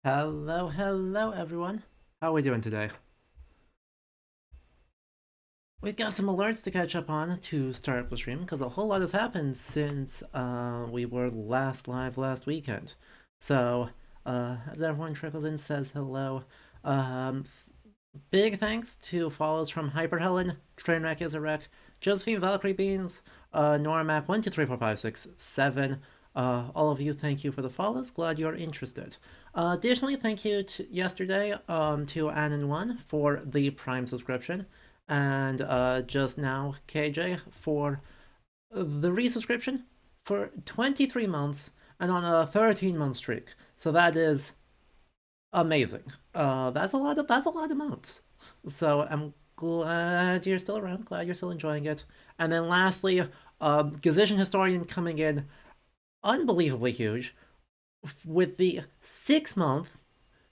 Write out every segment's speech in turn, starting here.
Hello everyone. How are we doing today? We've got some alerts to catch up on to start up the stream because a whole lot has happened since we were last live last weekend. So, as everyone trickles in, says hello. Um, Big thanks to follows from Hyper Helen, Trainwreck is a Wreck, Josephine Valkyrie Beans, Normac 1234567. All of you, thank you for the follows. Glad you're interested. Additionally, thank you to yesterday to Anon1 for the Prime subscription, and just now KJ for the resubscription for 23 months and on a 13-month streak. So that is amazing. That's a lot of months. So I'm glad you're still around. Glad you're still enjoying it. And then lastly, Gazician Historian coming in unbelievably huge with the 6-month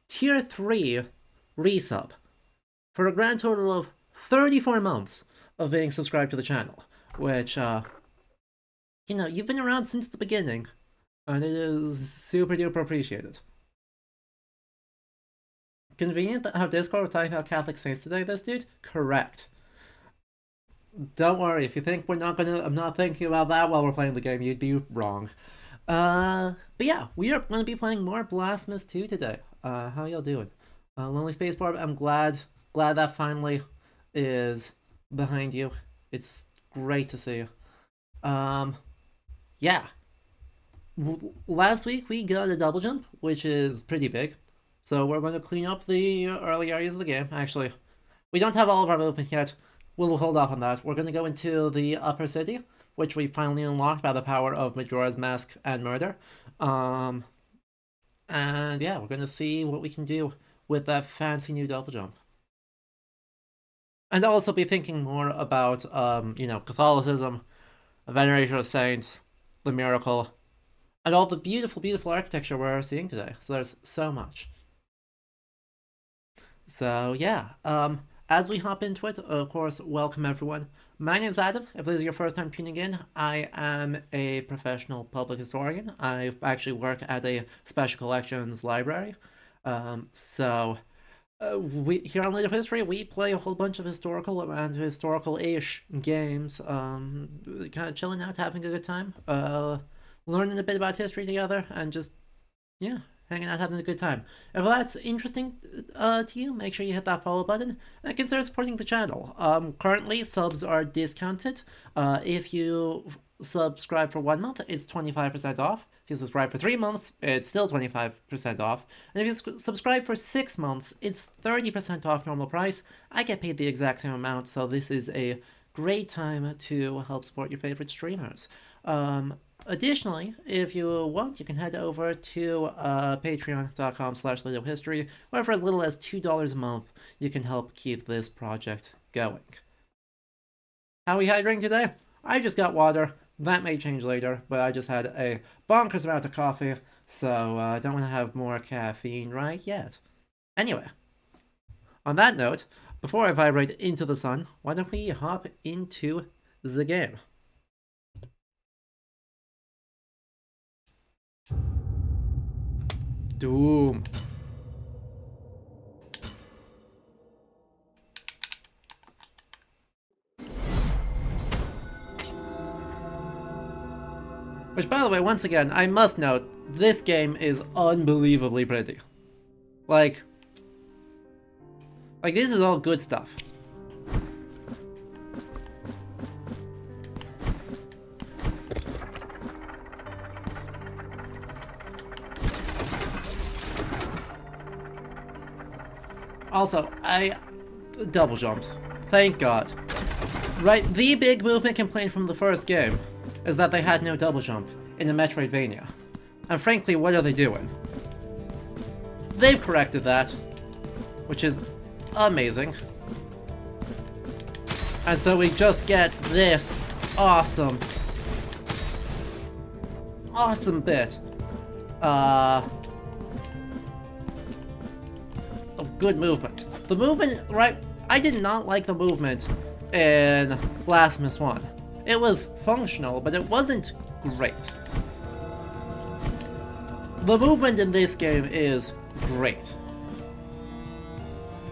tier 3 resub for a grand total of 34 months of being subscribed to the channel, which you've been around since the beginning, and it is super duper appreciated. Convenient that how Discord was talking about Catholic saints today, this dude? Correct. Don't worry, if you think I'm not thinking about that while we're playing the game, you'd be wrong. But yeah, we are going to be playing more Blasphemous 2 today. How y'all doing? Lonely Space Barb, I'm glad that finally is behind you. It's great to see you. Yeah. Last week we got a double jump, which is pretty big. So we're going to clean up the early areas of the game. Actually, we don't have all of our movement yet. We'll hold off on that. We're going to go into the upper city, which we finally unlocked by the power of Majora's Mask and Murder. And yeah, we're going to see what we can do with that fancy new double jump. And also be thinking more about, Catholicism, veneration of saints, the miracle, and all the beautiful, beautiful architecture we're seeing today. So there's so much. So yeah, as we hop into it, of course, welcome everyone. My name's Adam. If this is your first time tuning in, I am a professional public historian. I actually work at a special collections library. We here on Late of History, we play a whole bunch of historical and historical-ish games. Kind of chilling out, having a good time, learning a bit about history together, and just hanging out, having a good time. If that's interesting to you, make sure you hit that follow button and consider supporting the channel. Currently, subs are discounted. If you subscribe for 1 month, it's 25% off. If you subscribe for 3 months, it's still 25% off. And if you subscribe for 6 months, it's 30% off normal price. I get paid the exact same amount, so this is a great time to help support your favorite streamers. Additionally, if you want, you can head over to patreon.com/LateOfHistory, where for as little as $2 a month, you can help keep this project going. How are we hydrating today? I just got water. That may change later, but I just had a bonkers amount of coffee, so I don't want to have more caffeine right yet. Anyway, on that note, before I vibrate into the sun, why don't we hop into the game? Doom. Which, by the way, once again, I must note, this game is unbelievably pretty. Like this is all good stuff. Also, double jumps. Thank God. Right, the big movement complaint from the first game is that they had no double jump in a Metroidvania. And frankly, what are they doing? They've corrected that, which is amazing. And so we just get this awesome bit of good movement. The movement, right? I did not like the movement in Blasphemous 1. It was functional, but it wasn't great. The movement in this game is great.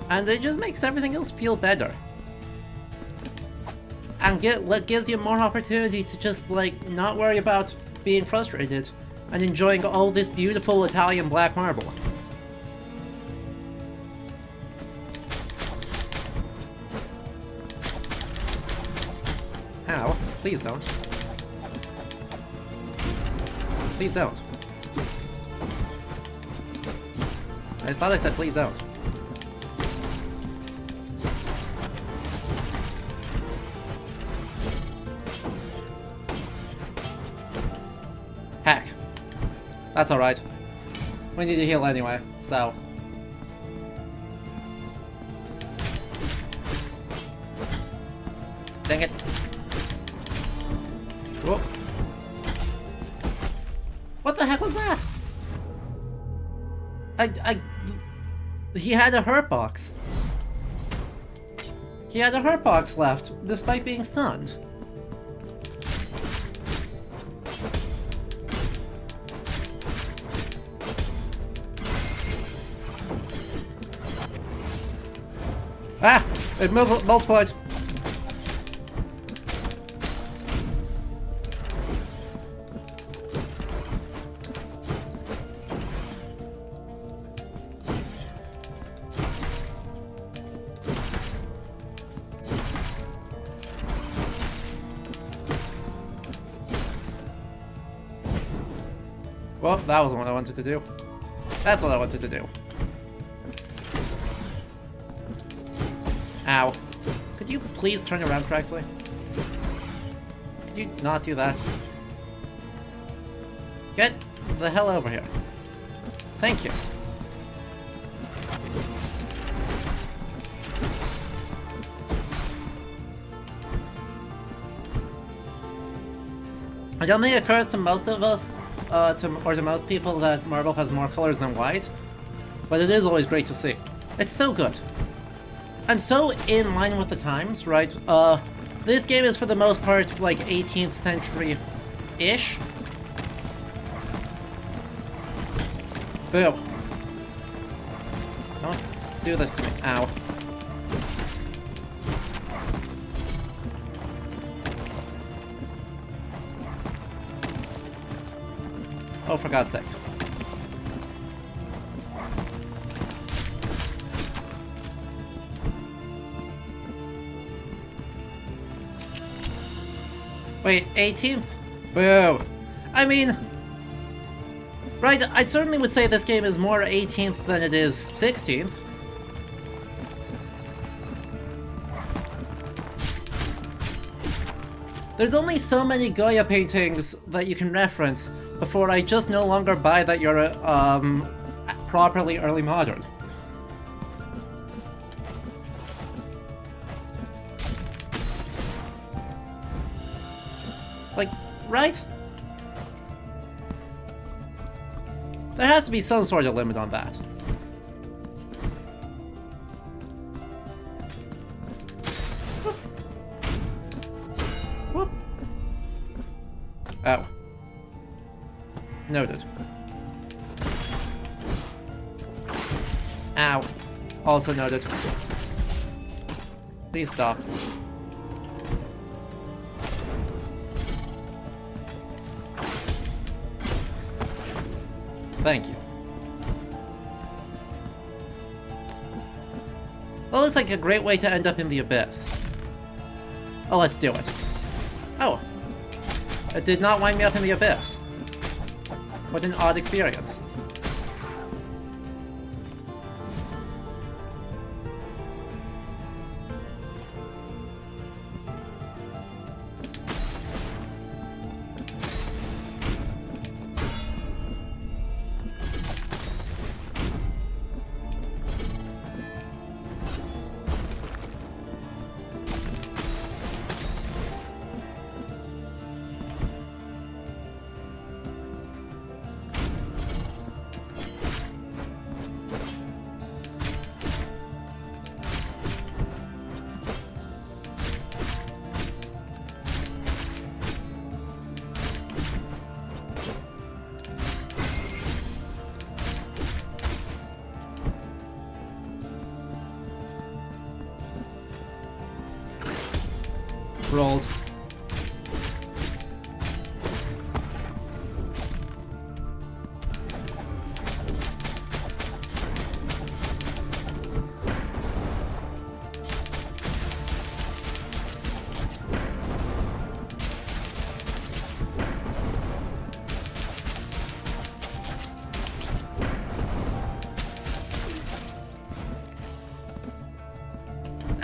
And it just makes everything else feel better. And gives you more opportunity to just, like, not worry about being frustrated and enjoying all this beautiful Italian black marble. Ow. Please don't. Please don't. I thought I said please don't. Heck. That's alright. We need to heal anyway, so... Dang it. Whoa. What the heck was that? He had a hurt box. He had a hurt box left, despite being stunned. Ah! It multiplied! Well, that wasn't what I wanted to do. That's what I wanted to do. Ow. Could you please turn around correctly? Could you not do that? Get the hell over here. Thank you. I don't think it occurs to most of us, or to most people, that marble has more colors than white, but it is always great to see. It's so good. And so in line with the times, right? This game is for the most part like 18th century-ish. Boo. Don't do this to me. Ow. Oh, for God's sake. Wait, 18th? Boo. I mean... Right, I certainly would say this game is more 18th than it is 16th. There's only so many Goya paintings that you can reference before I just no longer buy that you're properly early modern. Like, right? There has to be some sort of limit on that. Whoop. Whoop. Oh. Noted. Ow. Also noted. Please stop. Thank you. Well, looks like a great way to end up in the abyss. Oh, let's do it. Oh. It did not wind me up in the abyss. What an odd experience. rolled.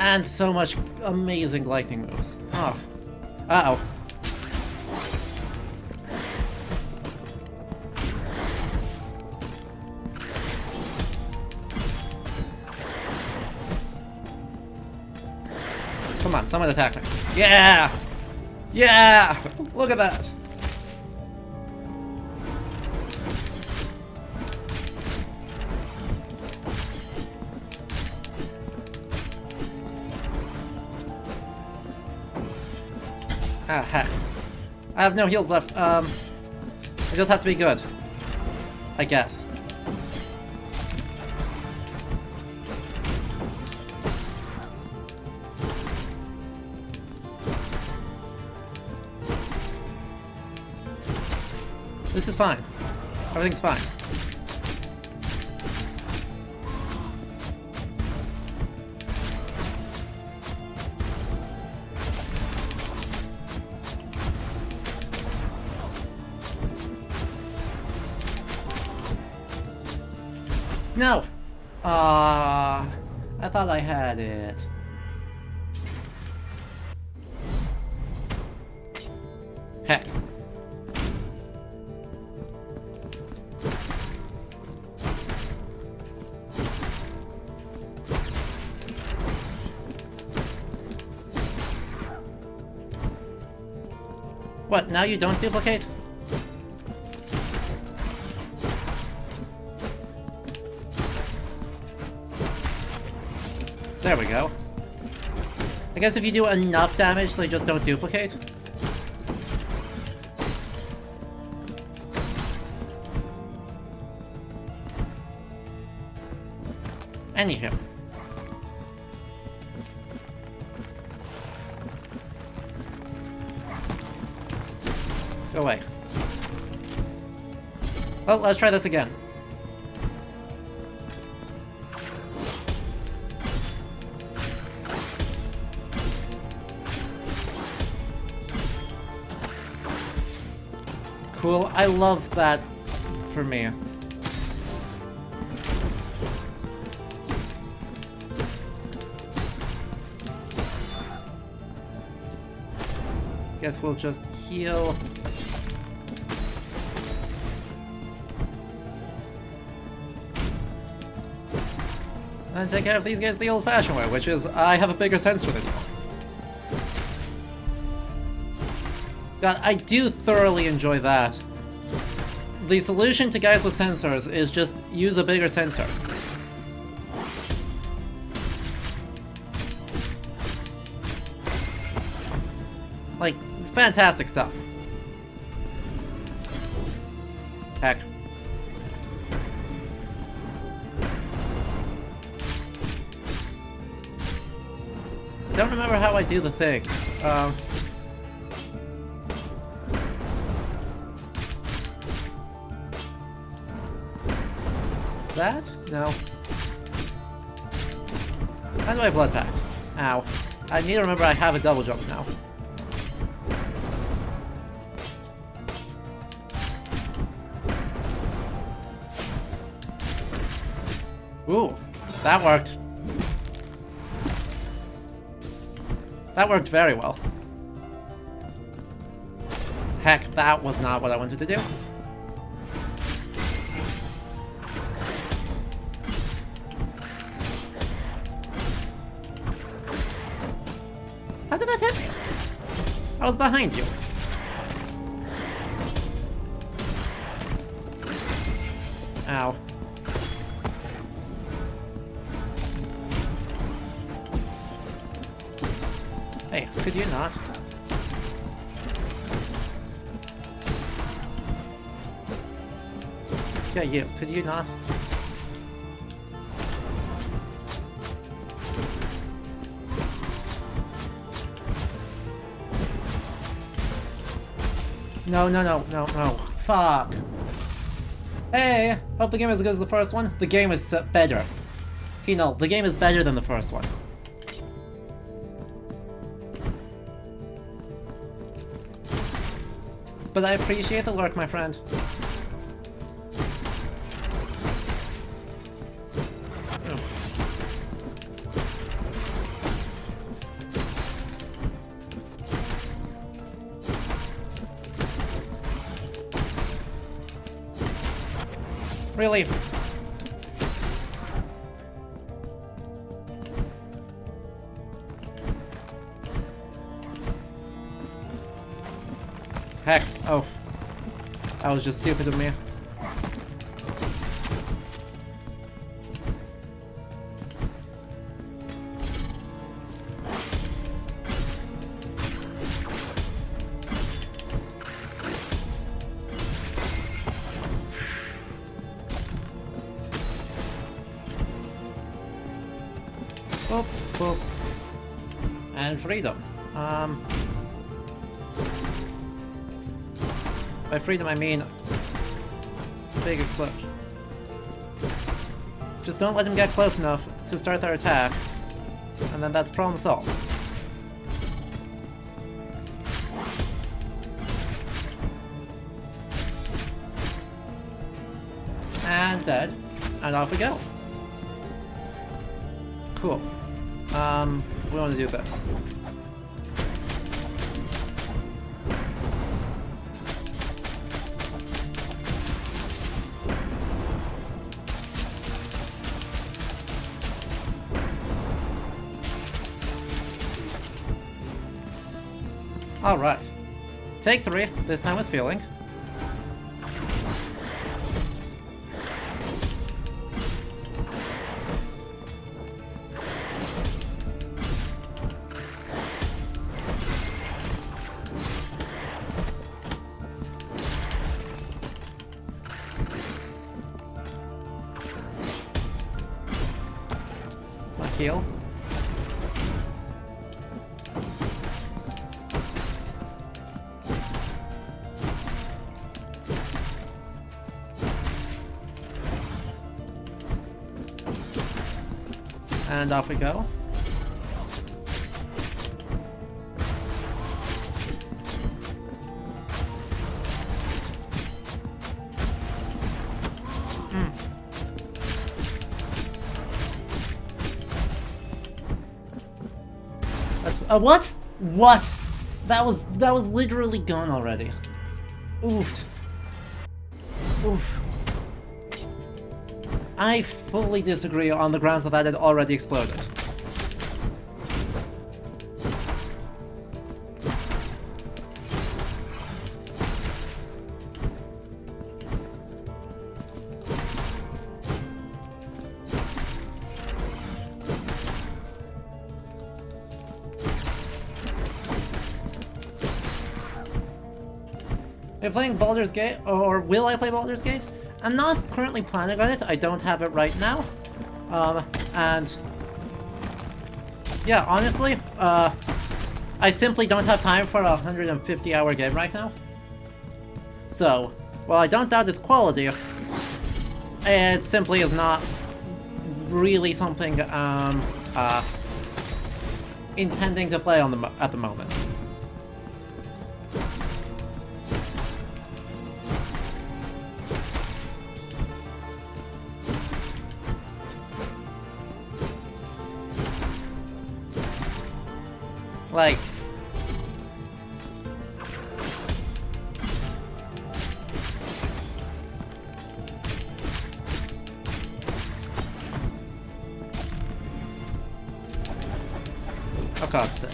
And so much amazing lightning moves. Oh. Uh-oh. Come on, someone attack me. Yeah! Yeah! Look at that! Ah, heck. I have no heals left. I just have to be good. I guess. This is fine. Everything's fine. No! I thought I had it. Heck. What, now you don't duplicate? There we go. I guess if you do enough damage, they just don't duplicate. Anywho. Go away. Well, let's try this again. Cool, I love that for me. Guess we'll just heal. And take care of these guys the old-fashioned way, which is I have a bigger sensor than you. God, I do thoroughly enjoy that. The solution to guys with sensors is just use a bigger sensor. Like, fantastic stuff. Heck. I don't remember how I do the thing. That? No. How do I blood pact? Ow. I need to remember I have a double jump now. Ooh, that worked. That worked very well. Heck, that was not what I wanted to do. How did that hit me? I was behind you. Ow. Hey, could you not? Yeah, you. Could you not? No, no, no, no, no. Fuck. Hey, hope the game is as good as the first one. The game is better. You know, the game is better than the first one. But I appreciate the lurk, my friend. Really? Heck, oh. That was just stupid of me. Boop, boop. And freedom. By freedom I mean big explosion. Just don't let them get close enough to start their attack, and then that's problem solved. And dead. And off we go. Cool. We want to do this. Alright. Take 3, this time with feeling. Heal. And off we go. What? What? That was literally gone already. Oof. Oof. I fully disagree on the grounds that had already exploded. Are you playing Baldur's Gate, or will I play Baldur's Gate? I'm not currently planning on it, I don't have it right now. And yeah, honestly, I simply don't have time for a 150-hour game right now. So, while I don't doubt its quality, it simply is not really something intending to play on at the moment. Like, oh God's sake.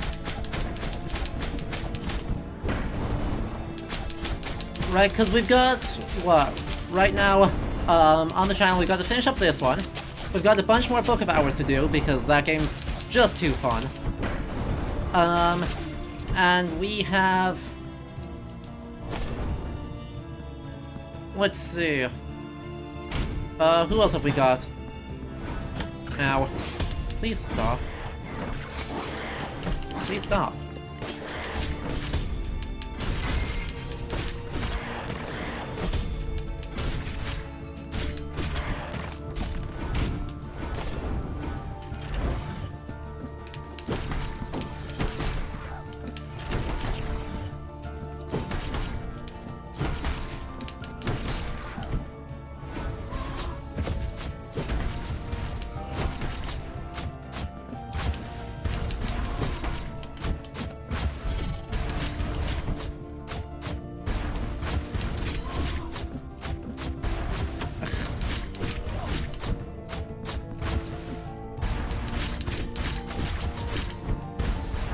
Right, because we've got, what, right now, on the channel we've got to finish up this one. We've got a bunch more Book of Hours to do, because that game's just too fun. And we have... Let's see... who else have we got? Ow. Please stop. Please stop.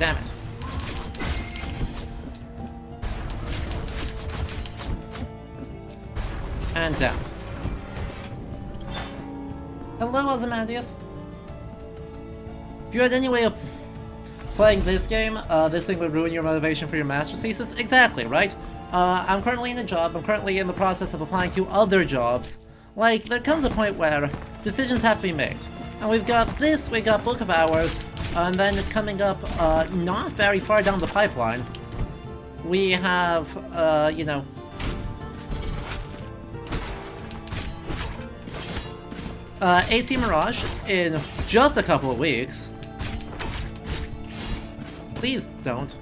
Damn it. And down. Hello, Ozymandias. If you had any way of playing this game, this thing would ruin your motivation for your master's thesis? Exactly, right? I'm currently in a job, I'm currently in the process of applying to other jobs. Like, there comes a point where decisions have to be made. And we've got this, we got Book of Hours, and then coming up, not very far down the pipeline, we have, you know... AC Mirage in just a couple of weeks. Please don't.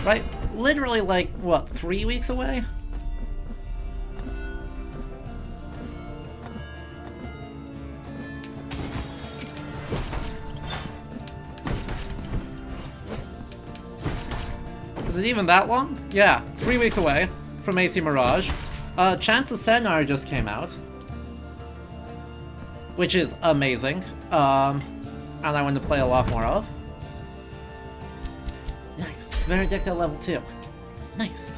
Right? Literally, like, what, 3 weeks away? Is it even that long? Yeah, 3 weeks away from AC Mirage. Chance of Senar just came out, which is amazing, and I want to play a lot more of. Nice. Veredicta level 2. Nice.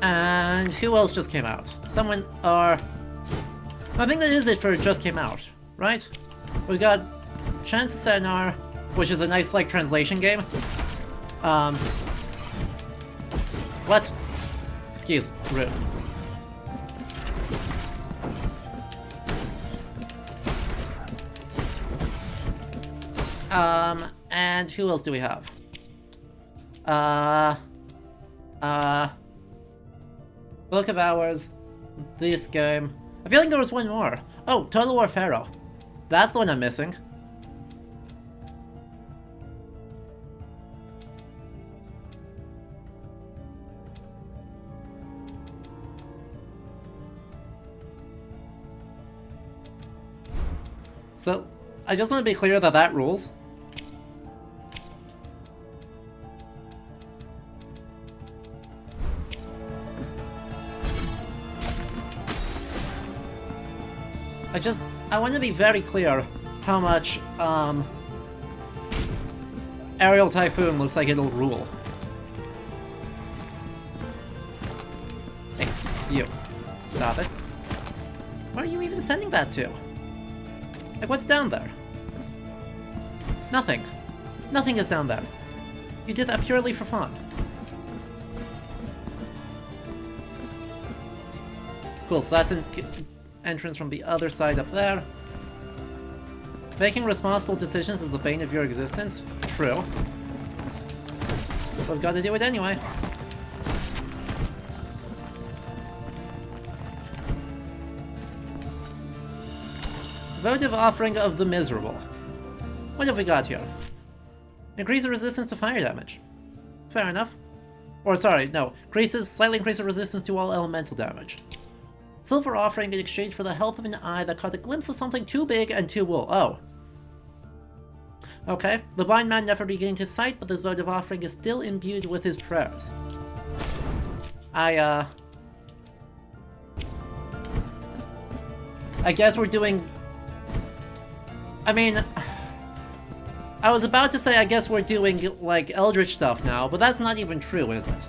And who else just came out? Someone, I think that is it for just came out, right? We got Chance of Senar, which is a nice, like, translation game. What? Excuse, rude. And who else do we have? Book of Hours, this game. I feel like there was one more. Oh, Total War Pharaoh. That's the one I'm missing. So, I just want to be clear that that rules. I want to be very clear how much, Aerial Typhoon looks like it'll rule. Hey, you. Stop it. Where are you even sending that to? Like, what's down there? Nothing. Nothing is down there. You did that purely for fun. Cool, so that's an entrance from the other side up there. Making responsible decisions is the bane of your existence. True. But we've got to do it anyway. Votive Offering of the Miserable. What have we got here? Increase the resistance to fire damage. Fair enough. Or sorry, no. Slightly increases resistance to all elemental damage. Silver Offering in exchange for the health of an eye that caught a glimpse of something too big and too wool. Oh. Okay. The blind man never regained his sight, but this votive offering is still imbued with his prayers. I guess we're doing... I mean... I was about to say I guess we're doing, like, Eldritch stuff now, but that's not even true, is it?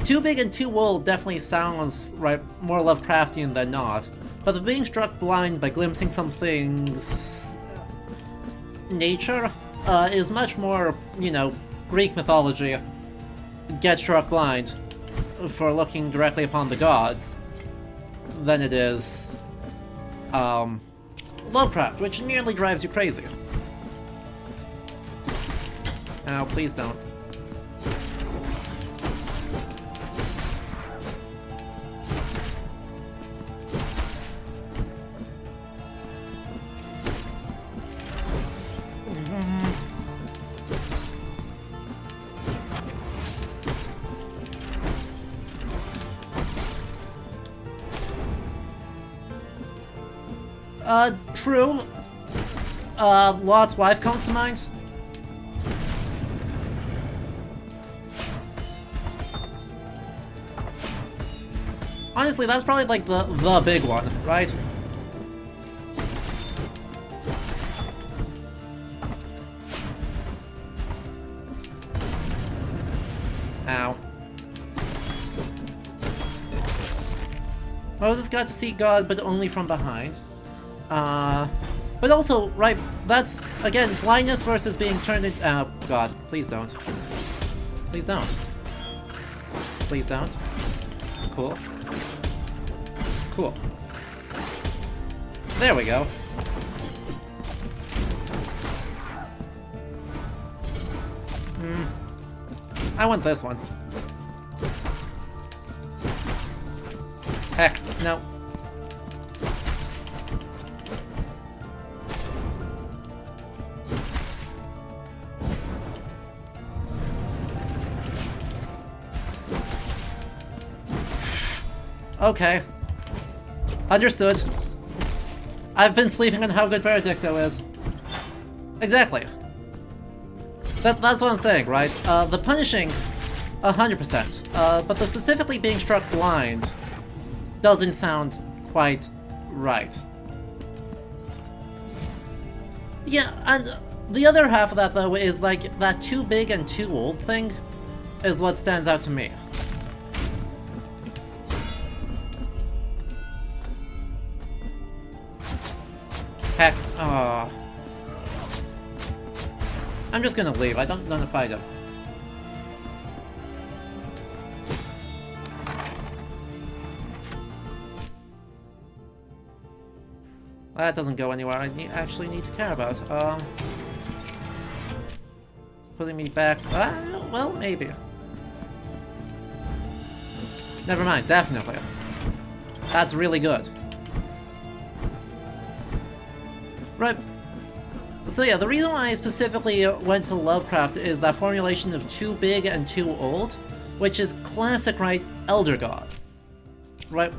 Too big and too wool definitely sounds right more Lovecraftian than not, but the being struck blind by glimpsing something's nature is much more, you know, Greek mythology. Get struck blind for looking directly upon the gods than it is Lovecraft, which nearly drives you crazy. Now, please don't. True. Lot's wife comes to mind. Honestly, that's probably like the big one, right? Ow. Moses got to see God, but only from behind. But also, right, that's, again, blindness versus being turned into— oh, God, please don't. Please don't. Please don't. Cool. Cool. There we go. I want this one. Heck, no. Okay. Understood. I've been sleeping on how good Veredicto is. Exactly. That's what I'm saying, right? The punishing, 100%. But the specifically being struck blind doesn't sound quite right. Yeah, and the other half of that, though, is like that too big and too old thing is what stands out to me. Heck, I'm just gonna leave. I don't want to fight him. That doesn't go anywhere I actually need to care about. Putting me back. Well, maybe. Never mind, definitely. That's really good. Right. So yeah, the reason why I specifically went to Lovecraft is that formulation of too big and too old, which is classic, right, Elder God. Right?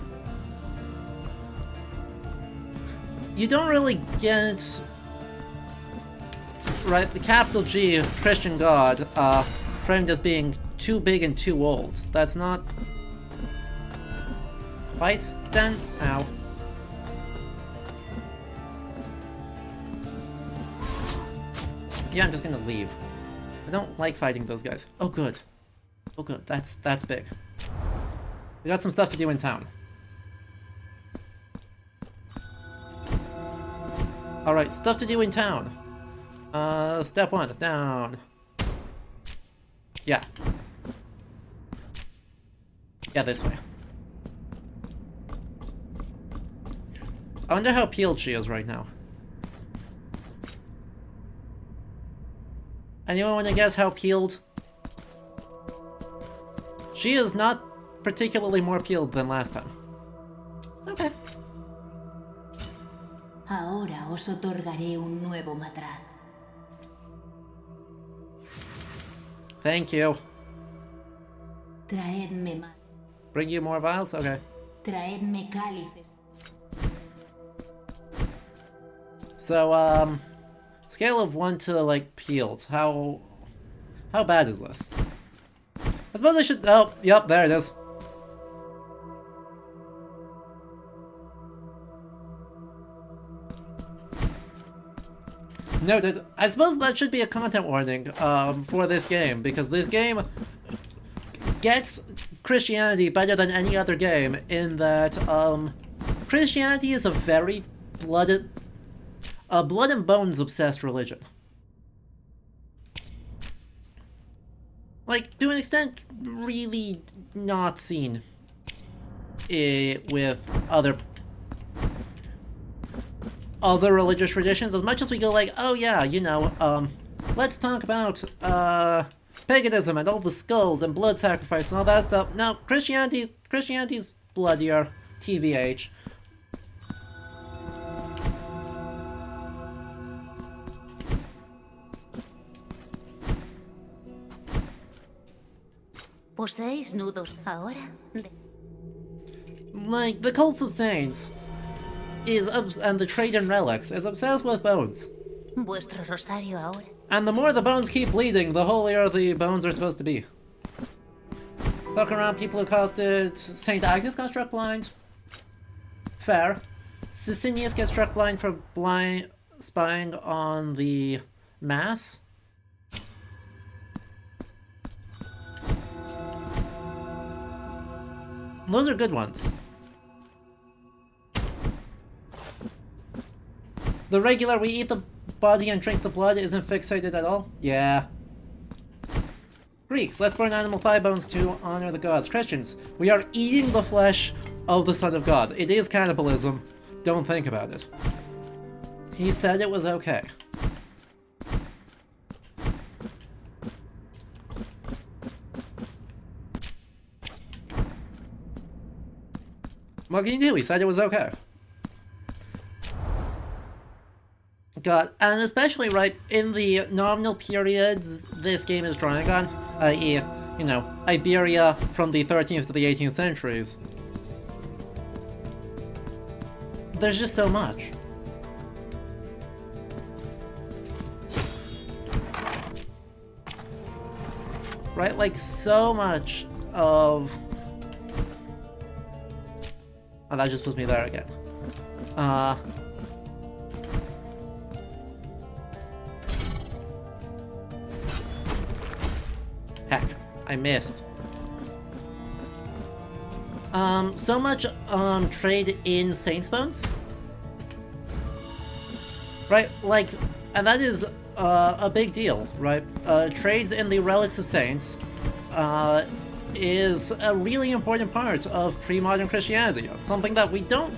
You don't really get, right, the capital G, Christian God, framed as being too big and too old. That's not quite ow. Yeah, I'm just gonna leave. I don't like fighting those guys. Oh, good. Oh, good. That's big. We got some stuff to do in town. Alright, stuff to do in town. Step 1, down. Yeah. Yeah, this way. I wonder how peeled she is right now. Anyone want to guess how peeled? She is not particularly more peeled than last time. Okay. Ahora os otorgaré un nuevo matraz. Thank you. Traedme más. Bring you more vials? Okay. Traedme cálices. So, scale of 1 to, like, peeled. How bad is this? I suppose I should— oh, yep, there it is. Noted. I suppose that should be a content warning, for this game, because this game gets Christianity better than any other game, in that, Christianity is a very blood and bones obsessed religion. Like, to an extent, really not seen with other religious traditions, as much as we go like, oh yeah, you know, let's talk about, paganism and all the skulls and blood sacrifice and all that stuff. No, Christianity's bloodier, TBH. ¿Poseéis nudos ahora? Like, the Cults of Saints and the Trade in Relics is obsessed with bones. Vuestro rosario ahora. And the more the bones keep bleeding, the holier the bones are supposed to be. Look around, people who caused it. St. Agnes got struck blind. Fair. Sicinius gets struck blind for spying on the Mass. Those are good ones. The regular we eat the body and drink the blood isn't fixated at all? Yeah. Greeks, let's burn animal thigh bones to honor the gods. Christians, we are eating the flesh of the Son of God. It is cannibalism. Don't think about it. He said it was okay. What can you do? He said it was okay. God, and especially right in the nominal periods this game is drawing on, i.e., you know, Iberia from the 13th to the 18th centuries. There's just so much. Right, like so much of... Oh, that just puts me there again. Heck, I missed. So much, trade in Saints Bones? Right, like, and that is, a big deal, right? Trades in the Relics of Saints, is a really important part of pre-modern Christianity. Something that we don't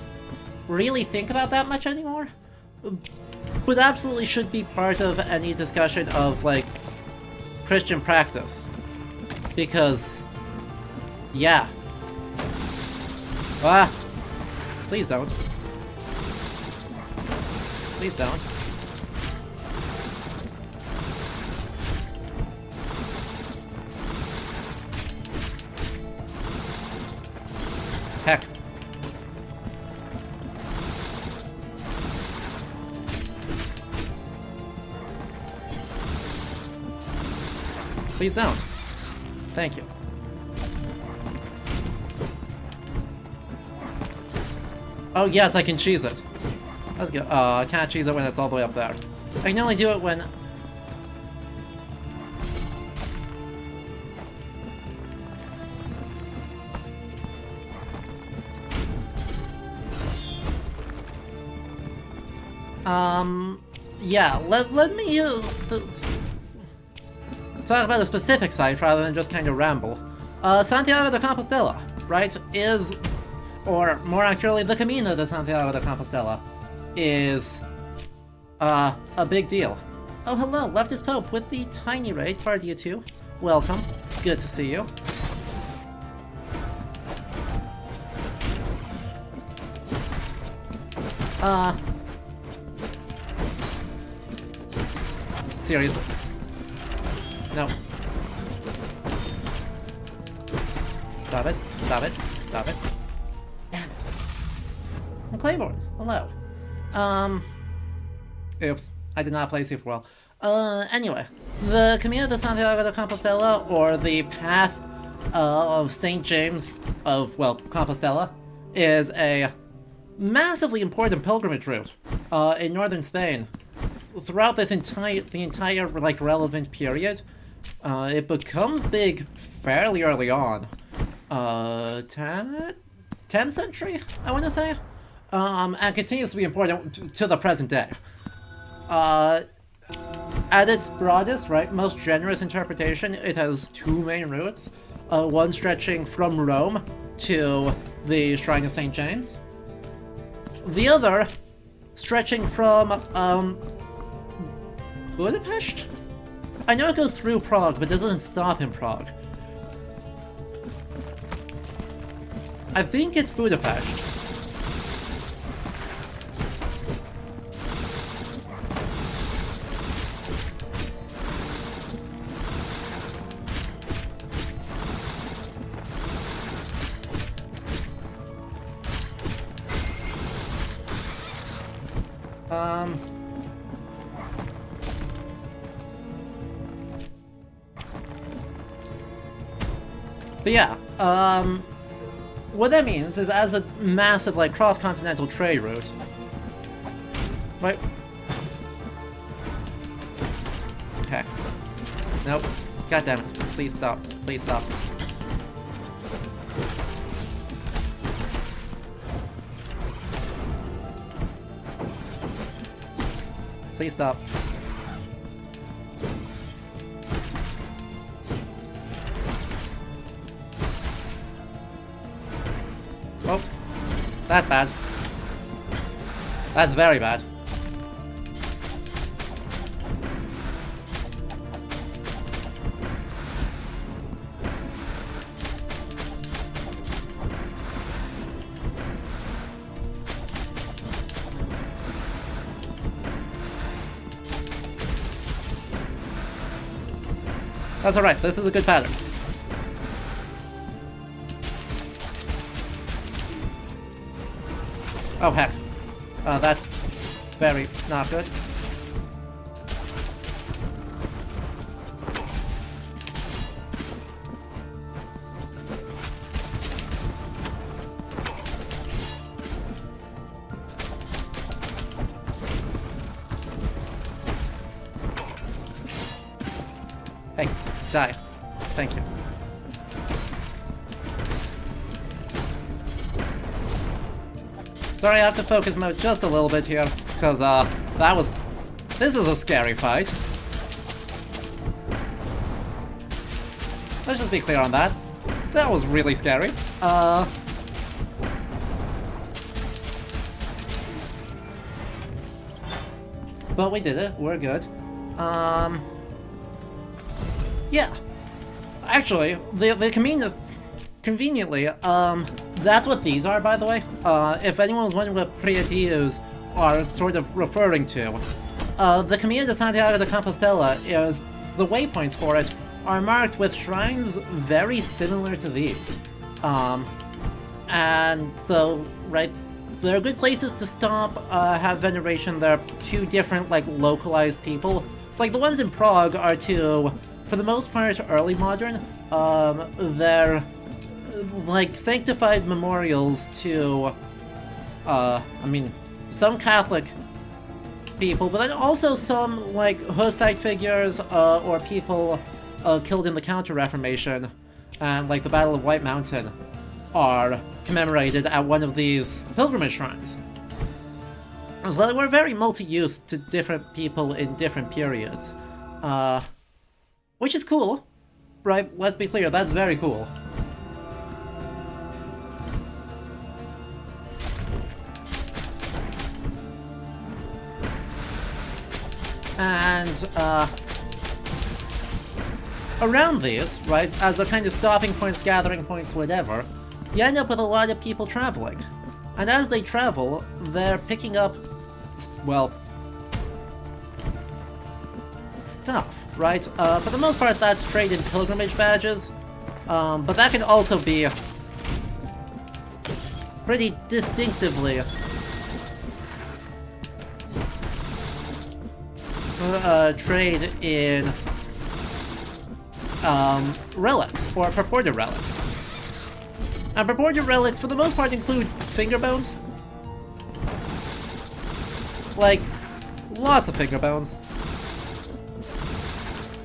really think about that much anymore, but absolutely should be part of any discussion of, like, Christian practice. Because, yeah. Ah! Please don't. Please don't. Heck. Please don't. Thank you. Oh yes, I can cheese it. Let's go. Oh, I can't cheese it when it's all the way up there. I can only do it when... Yeah, let me talk about a specific site rather than just kind of ramble. Santiago de Compostela, right, is, or more accurately, the Camino de Santiago de Compostela is, a big deal. Oh, hello, Leftist Pope with the tiny raid, part of you two. Welcome. Good to see you. Seriously. No. Stop it. Stop it. Stop it. Damn it. And Claiborne, hello. Oops. I did not play super well. Anyway. The Camino de Santiago de Compostela, or the Path of St. James of, well, Compostela, is a massively important pilgrimage route in northern Spain. Throughout this entire like relevant period, it becomes big fairly early on. 10th century, I want to say, and continues to be important to the present day. At its broadest, right, most generous interpretation, it has two main routes. One stretching from Rome to the Shrine of St. James. The other stretching from Budapest? I know it goes through Prague, but it doesn't stop in Prague. I think it's Budapest. But yeah, What that means is as a massive, like, cross-continental trade route, right? Okay. Nope. God damn it. Please stop. Please stop. Please stop. Oh. That's bad. That's very bad. That's alright, this is a good pattern. Oh heck. That's very not good. Hey, die. Thank you. Sorry, I have to focus mode just a little bit here, because, this is a scary fight. Let's just be clear on that. That was really scary. But we did it, we're good. Yeah. Actually, conveniently, that's what these are, by the way. If anyone was wondering what Prietos are sort of referring to, the Camino de Santiago de Compostela is, the waypoints for it are marked with shrines very similar to these. And so, right, they're good places to stop, have veneration. They're two different, like, localized people. It's like the ones in Prague are two, for the most part, early modern. They're like sanctified memorials to, I mean, some Catholic people, but then also some like Hussite figures, or people killed in the Counter-Reformation, and like the Battle of White Mountain are commemorated at one of these pilgrimage shrines. So we're very multi-use to different people in different periods, which is cool, right? Let's be clear, that's very cool. And, around these, right, as the kind of stopping points, gathering points, whatever, you end up with a lot of people traveling. And as they travel, they're picking up, well, stuff, right? For the most part, that's traded pilgrimage badges, but that can also be pretty distinctively trade in relics, or purported relics. And purported relics, for the most part, includes finger bones. Like, lots of finger bones.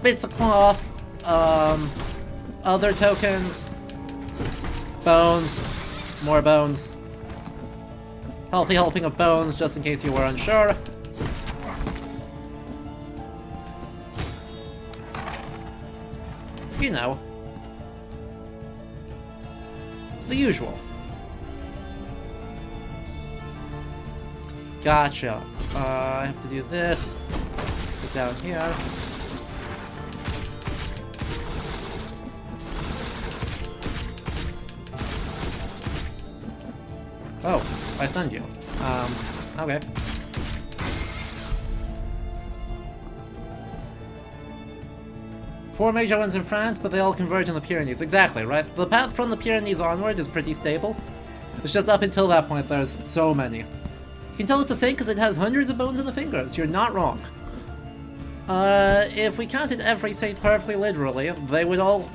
Bits of cloth, other tokens, bones, more bones. Healthy helping of bones, just in case you were unsure. You know, the usual. Gotcha. I have to do this. Get down here. Oh, I stunned you. Okay. Four major ones in France, but they all converge in the Pyrenees. Exactly, right? The path from the Pyrenees onward is pretty stable. It's just up until that point there's so many. You can tell it's the same because it has hundreds of bones in the fingers. You're not wrong. If we counted every saint perfectly literally, they would all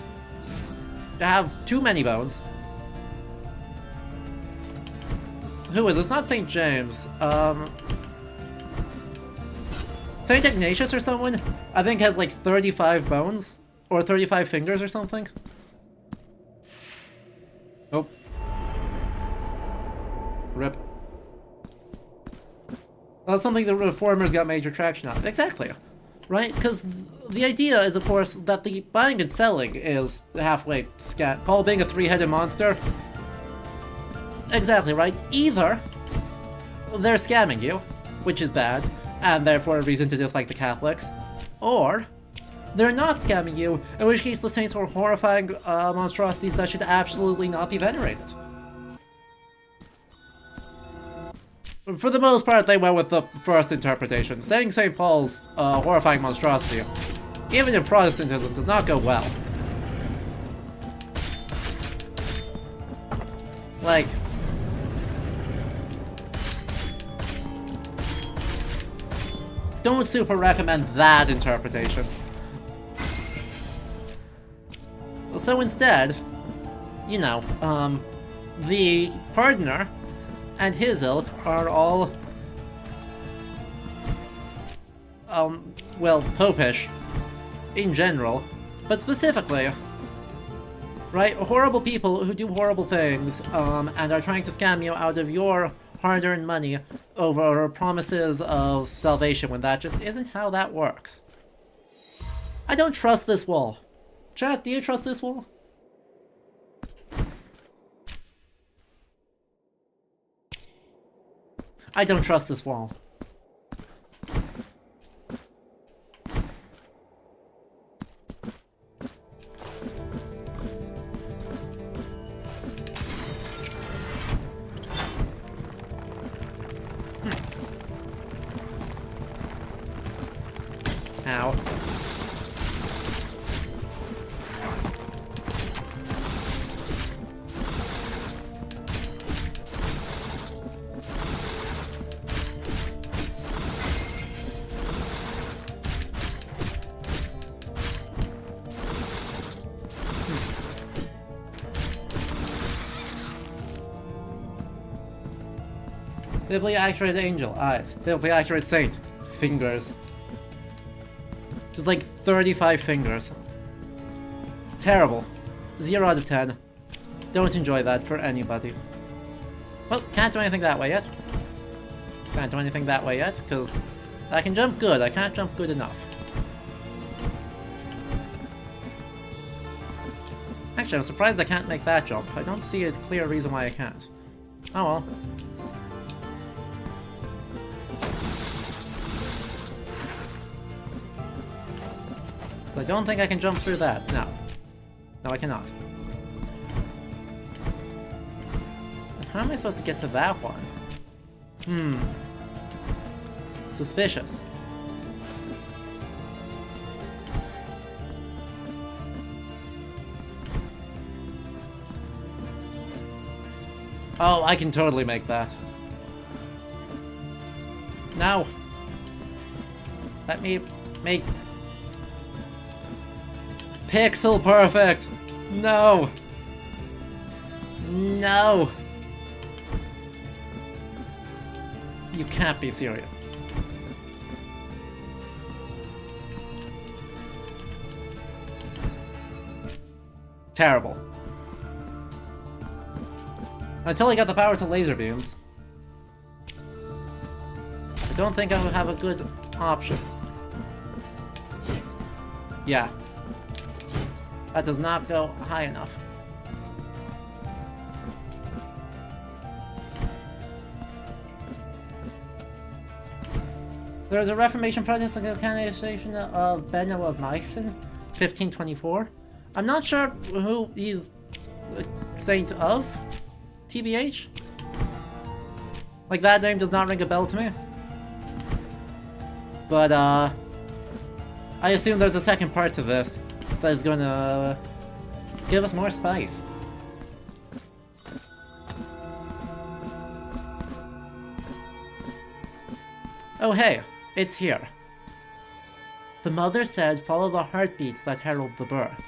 have too many bones. Who is this? Not St. James. St. Ignatius or someone, I think, has like 35 bones. Or 35 fingers or something. Oh. Rip. That's something the reformers got major traction on. Exactly. Right? Because the idea is, of course, that the buying and selling is halfway scat. Paul being a three-headed monster. Exactly, right? Either they're scamming you, which is bad, and therefore a reason to dislike the Catholics, or they're not scamming you, in which case the saints are horrifying monstrosities that should absolutely not be venerated. For the most part, they went with the first interpretation. Saying St. Paul's horrifying monstrosity, even in Protestantism, does not go well. Like, don't super recommend that interpretation. So instead, you know, the pardoner and his ilk are all, well, popish in general, but specifically, right, horrible people who do horrible things, and are trying to scam you out of your hard-earned money over promises of salvation when that just isn't how that works. I don't trust this wall. Chat, do you trust this wall? I don't trust this wall. Ow. Biblically accurate angel, eyes. Biblically accurate saint, fingers. Just like 35 fingers. Terrible. 0 out of 10. Don't enjoy that for anybody. Well, can't do anything that way yet. Can't do anything that way yet, because I can jump good, I can't jump good enough. Actually, I'm surprised I can't make that jump. I don't see a clear reason why I can't. Oh well. I don't think I can jump through that. No. No, I cannot. How am I supposed to get to that one? Suspicious. Oh, I can totally make that. No. Let me make... Pixel perfect! No! No! You can't be serious. Terrible. Until I got the power to laser beams, I don't think I would have a good option. Yeah. That does not go high enough. There was a Reformation Protestant canonization of Benno of Meissen, 1524. I'm not sure who he's a saint of, TBH. Like, that name does not ring a bell to me. But, I assume there's a second part to this that is gonna give us more spice. Oh hey, it's here. The mother said, follow the heartbeats that herald the birth.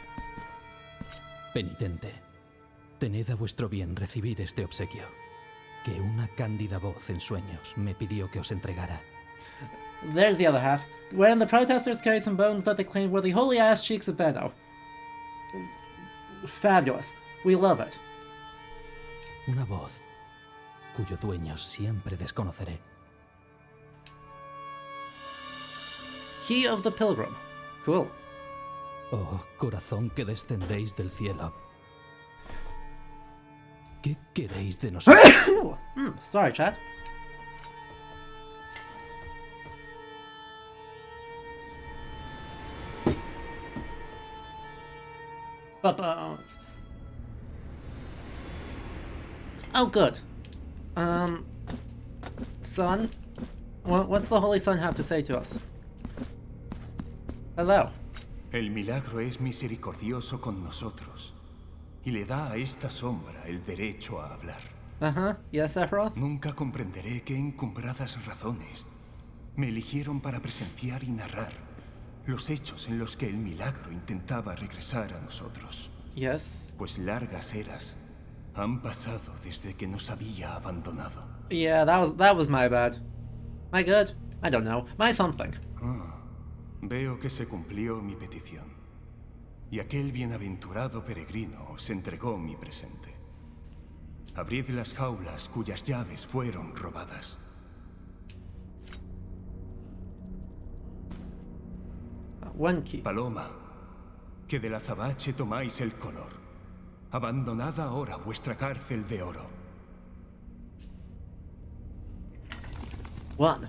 Penitente, tened a vuestro bien recibir este obsequio, que una cándida voz en sueños me pidió que os entregara. There's the other half. When the protesters carried some bones that they claimed were the holy ass cheeks of Benno. Fabulous. We love it. Una voz cuyo dueño siempre desconoceré. Key of the Pilgrim. Cool. Oh, corazón que descendéis del cielo. ¿Qué queréis de nosotros? Sorry, chat. Bones. Oh, good. Son? What's the Holy Son have to say to us? Hello. El milagro es misericordioso con nosotros y le da a esta sombra el derecho a hablar. Yes, Sephiroth? Nunca comprenderé qué encumbradas razones me eligieron para presenciar y narrar los hechos en los que el milagro intentaba regresar a nosotros. Yes. Pues largas eras han pasado desde que nos había abandonado. Yeah, that was my bad. My good? I don't know. My something. Veo que se cumplió mi petición, y aquel bienaventurado peregrino os entregó mi presente. Abrid las jaulas cuyas llaves fueron robadas. One key. Paloma, que del azabache tomáis el color. Abandonad ahora vuestra cárcel de oro. One.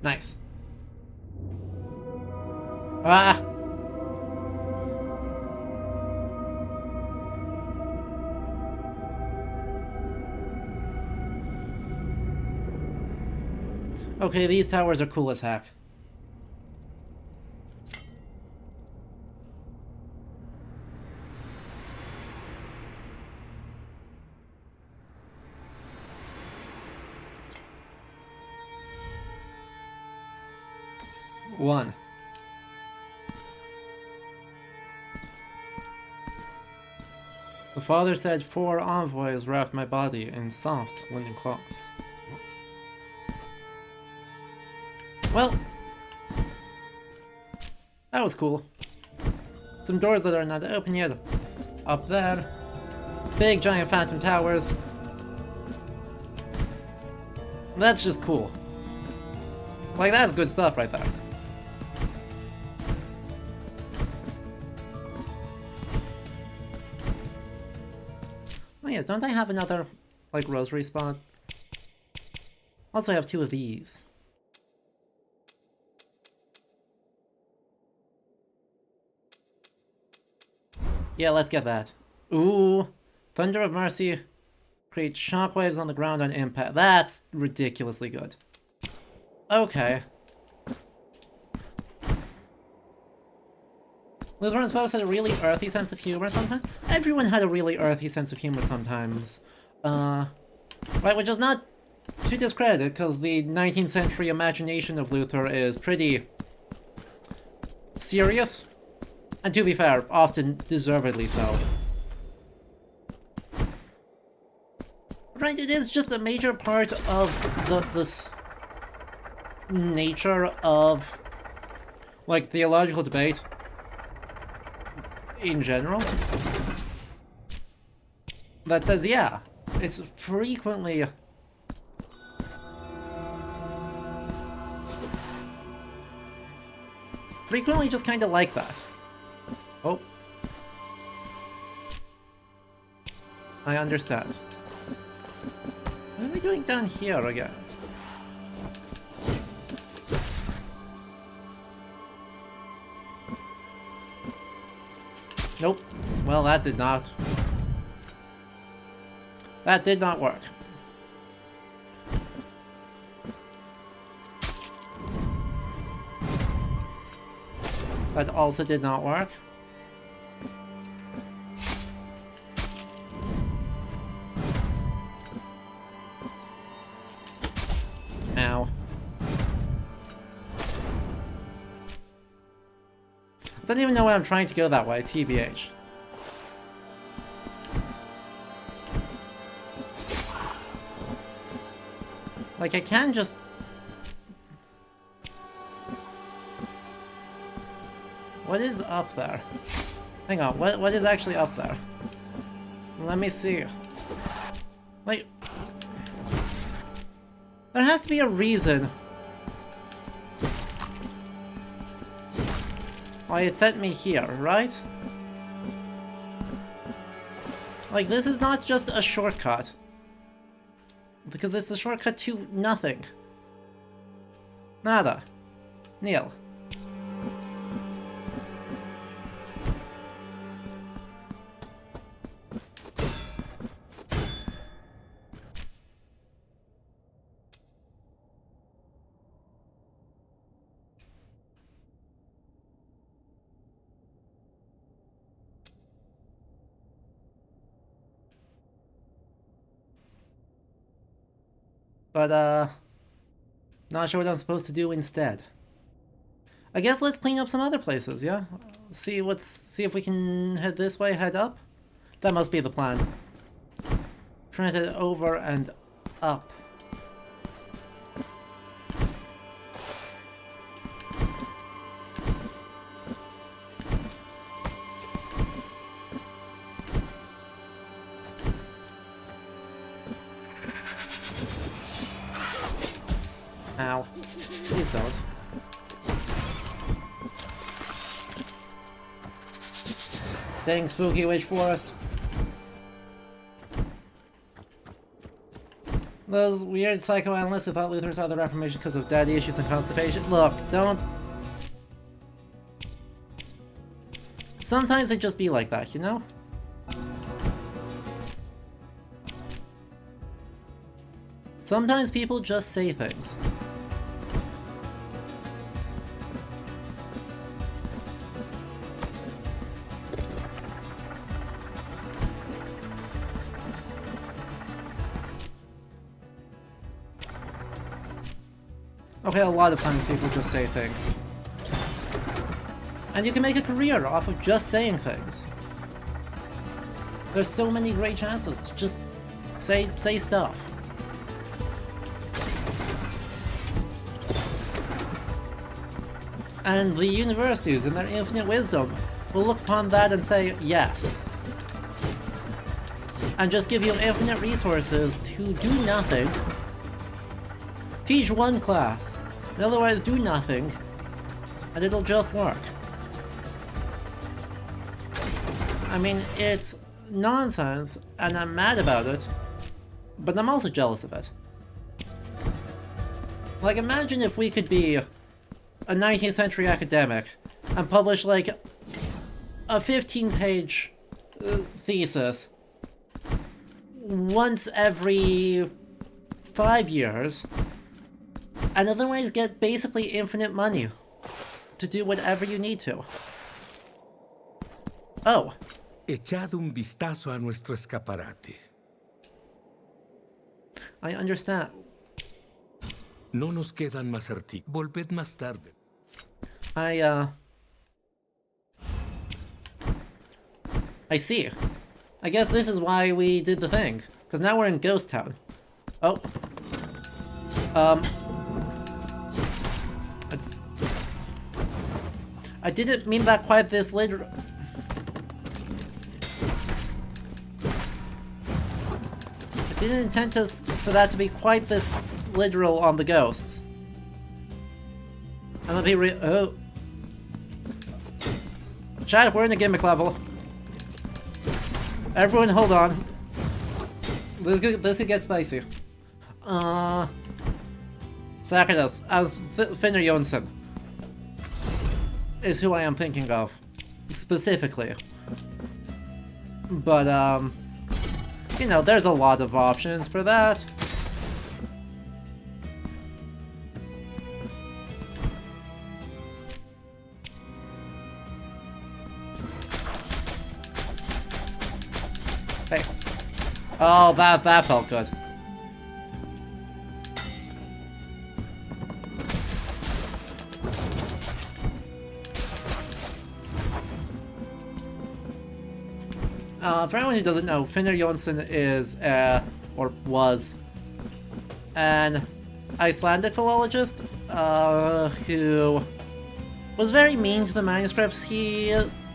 Nice. Ah! Okay, these towers are cool as heck. One. The father said 4 envoys wrapped my body in soft linen cloths. Well, that was cool. Some doors that are not open yet. Up there. Big giant phantom towers. That's just cool. Like, that's good stuff right there. Oh yeah, don't I have another, like, rosary spot? Also, I have 2 of these. Yeah, let's get that. Ooh, Thunder of Mercy creates shockwaves on the ground on impact. That's ridiculously good. Okay. Lutheran's folks had a really earthy sense of humor sometimes. Everyone had a really earthy sense of humor sometimes. Right, which is not to discredit, because the 19th century imagination of Luther is pretty serious. And to be fair, often deservedly so. Right, it is just a major part of this nature of, like, theological debate in general that says, yeah, it's frequently just kind of like that. Oh. I understand. What are we doing down here again? Nope. Well, that did not. That did not work. That also did not work. Ow. Don't even know why I'm trying to go that way, TBH. Like, I can just... What is up there? Hang on, what is actually up there? Let me see. Like... There has to be a reason why it sent me here, right? Like, this is not just a shortcut. Because it's a shortcut to nothing. Nada. Nil. But, not sure what I'm supposed to do instead. I guess let's clean up some other places, yeah? See if we can head this way, head up? That must be the plan. Trying to head over and up. Ow. Please don't. Dang spooky witch forest. Those weird psychoanalysts who thought Luther saw the Reformation because of daddy issues and constipation. Look, don't... Sometimes it just be like that, you know? Sometimes people just say things. Okay, a lot of times people just say things. And you can make a career off of just saying things. There's so many great chances to just say stuff. And the universities, in their infinite wisdom, will look upon that and say, yes. And just give you infinite resources to do nothing. Teach one class, and otherwise do nothing, and it'll just work. I mean, it's nonsense, and I'm mad about it, but I'm also jealous of it. Like, imagine if we could be a 19th century academic and publish, like, a 15-page thesis once every 5 years, and otherwise get basically infinite money to do whatever you need to. Oh. Echad un vistazo a nuestro escaparate. I understand. No nos quedan más artículos. Volved más tarde. I see. I guess this is why we did the thing. Because now we're in Ghost Town. Oh. I didn't mean that quite this literal. I didn't intend for that to be quite this literal on the ghosts. I'm gonna be oh. Chat, we're in a gimmick level. Everyone hold on. This could get spicy. Sakados, as Finner Jonsson is who I am thinking of, specifically. But, you know, there's a lot of options for that. Hey. Oh, that felt good. For anyone who doesn't know, Finnur Jonsson is, or was, an Icelandic philologist, who was very mean to the manuscripts he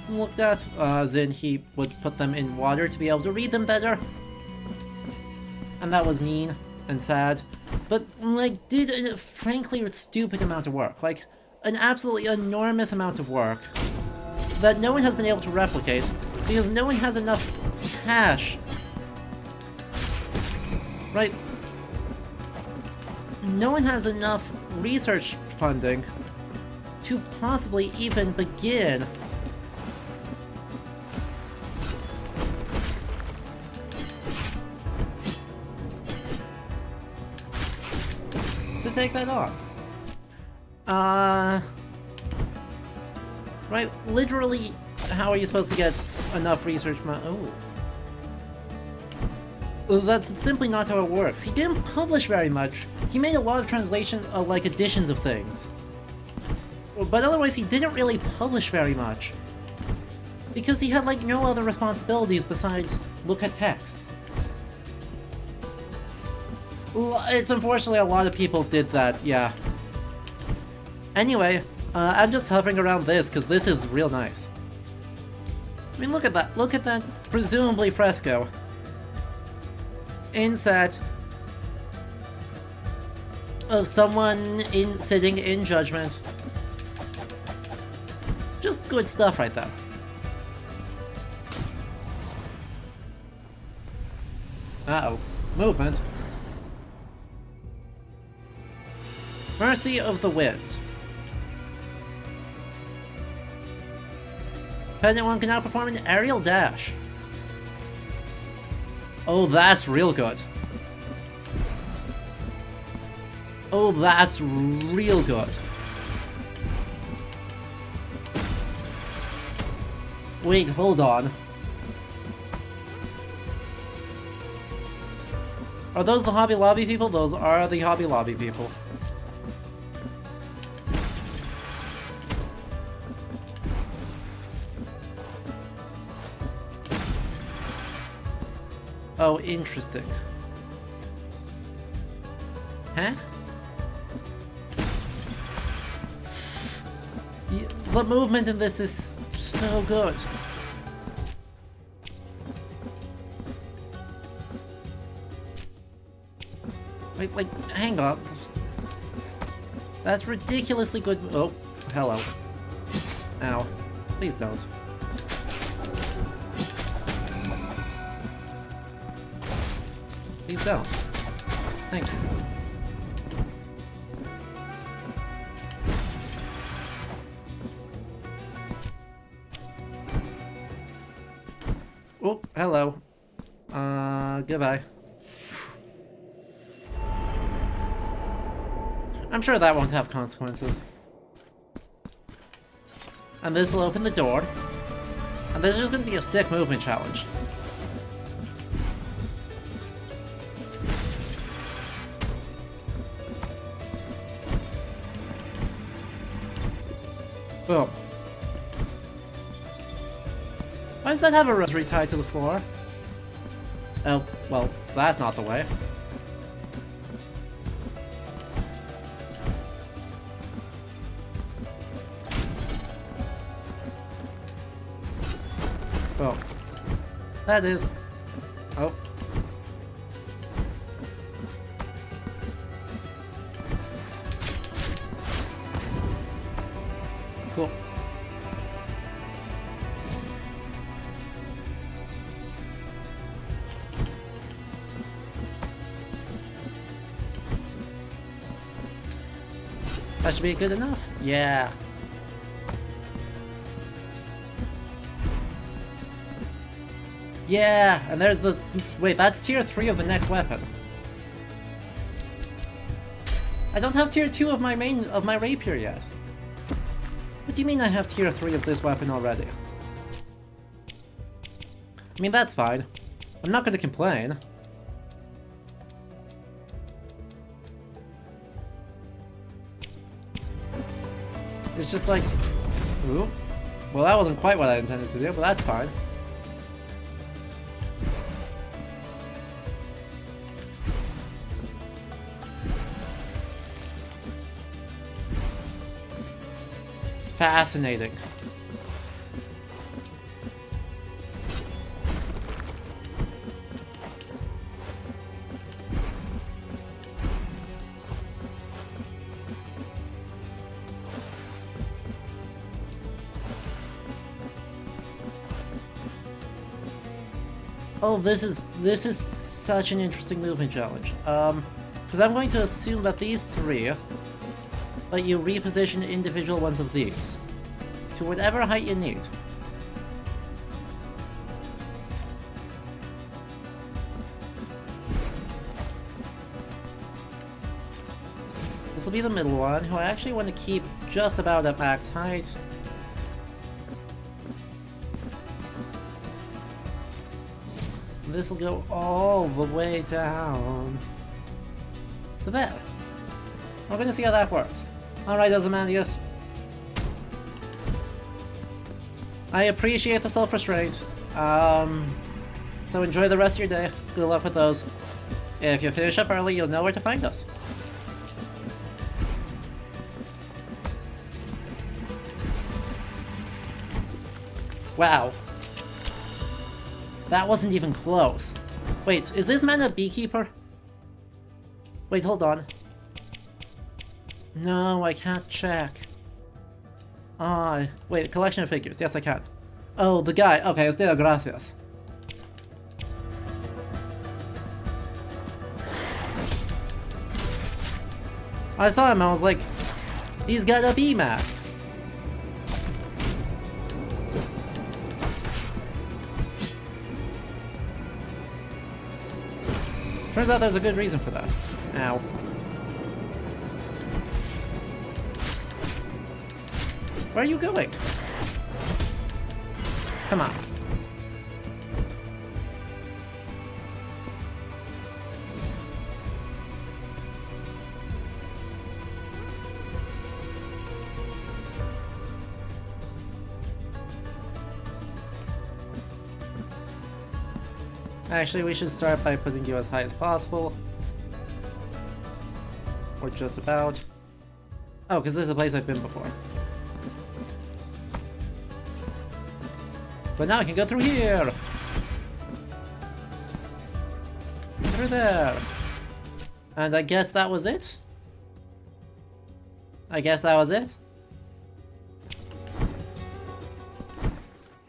looked at, as in he would put them in water to be able to read them better. And that was mean and sad. But, like, did a frankly stupid amount of work. Like, an absolutely enormous amount of work that no one has been able to replicate because no one has enough cash. Right? No one has enough research funding to possibly even begin. To take that on. Right, literally, how are you supposed to get enough research Oh, that's simply not how it works. He didn't publish very much. He made a lot of translation, like, editions of things. But otherwise, he didn't really publish very much. Because he had, like, no other responsibilities besides look at texts. It's unfortunately a lot of people did that, yeah. Anyway, I'm just hovering around this because this is real nice. I mean, look at that. Look at that, presumably fresco. Inset of someone sitting in judgment. Just good stuff right there. Uh-oh. Movement. Mercy of the Wind. Pendant one can now perform an aerial dash. Oh, that's real good. Oh, that's real good. Wait, hold on. Are those the Hobby Lobby people? Those are the Hobby Lobby people. Oh, interesting. Huh? The movement in this is so good. Wait, hang on. That's ridiculously good. Oh, hello. Ow. Please don't. Please don't. Thank you. Oh, hello. Goodbye. I'm sure that won't have consequences. And this will open the door. And there's just gonna be a sick movement challenge. Boom. Why does that have a rosary tied to the floor? Oh, well, that's not the way. Oh. That is. Oh. Cool. That should be good enough? Yeah. Yeah, and there's the... Wait, that's tier 3 of the next weapon. I don't have tier 2 of my rapier yet. What do you mean I have tier 3 of this weapon already? I mean, that's fine. I'm not gonna complain. It's just like... Ooh. Well, that wasn't quite what I intended to do, but that's fine. fascinating. Oh, this is such an interesting movement challenge. Because I'm going to assume that these three let you reposition individual ones of these to whatever height you need. This will be the middle one, who I actually want to keep just about at max height. This will go all the way down to there. We're gonna see how that works. Alright, Ozymandias. I appreciate the self-restraint. So enjoy the rest of your day. Good luck with those. If you finish up early, you'll know where to find us. Wow. That wasn't even close. Wait, is this man a beekeeper? Wait, hold on. No, I can't check. Ah, wait, collection of figures. Yes, I can. Oh, the guy. Okay, it's de gracias. I saw him, I was like, he's got a bee mask. Turns out there's a good reason for that. Ow. Where are you going? Come on. Actually, we should start by putting you as high as possible. Or just about. Oh, because this is a place I've been before. But now I can go through here! Through there! And I guess that was it? I guess that was it?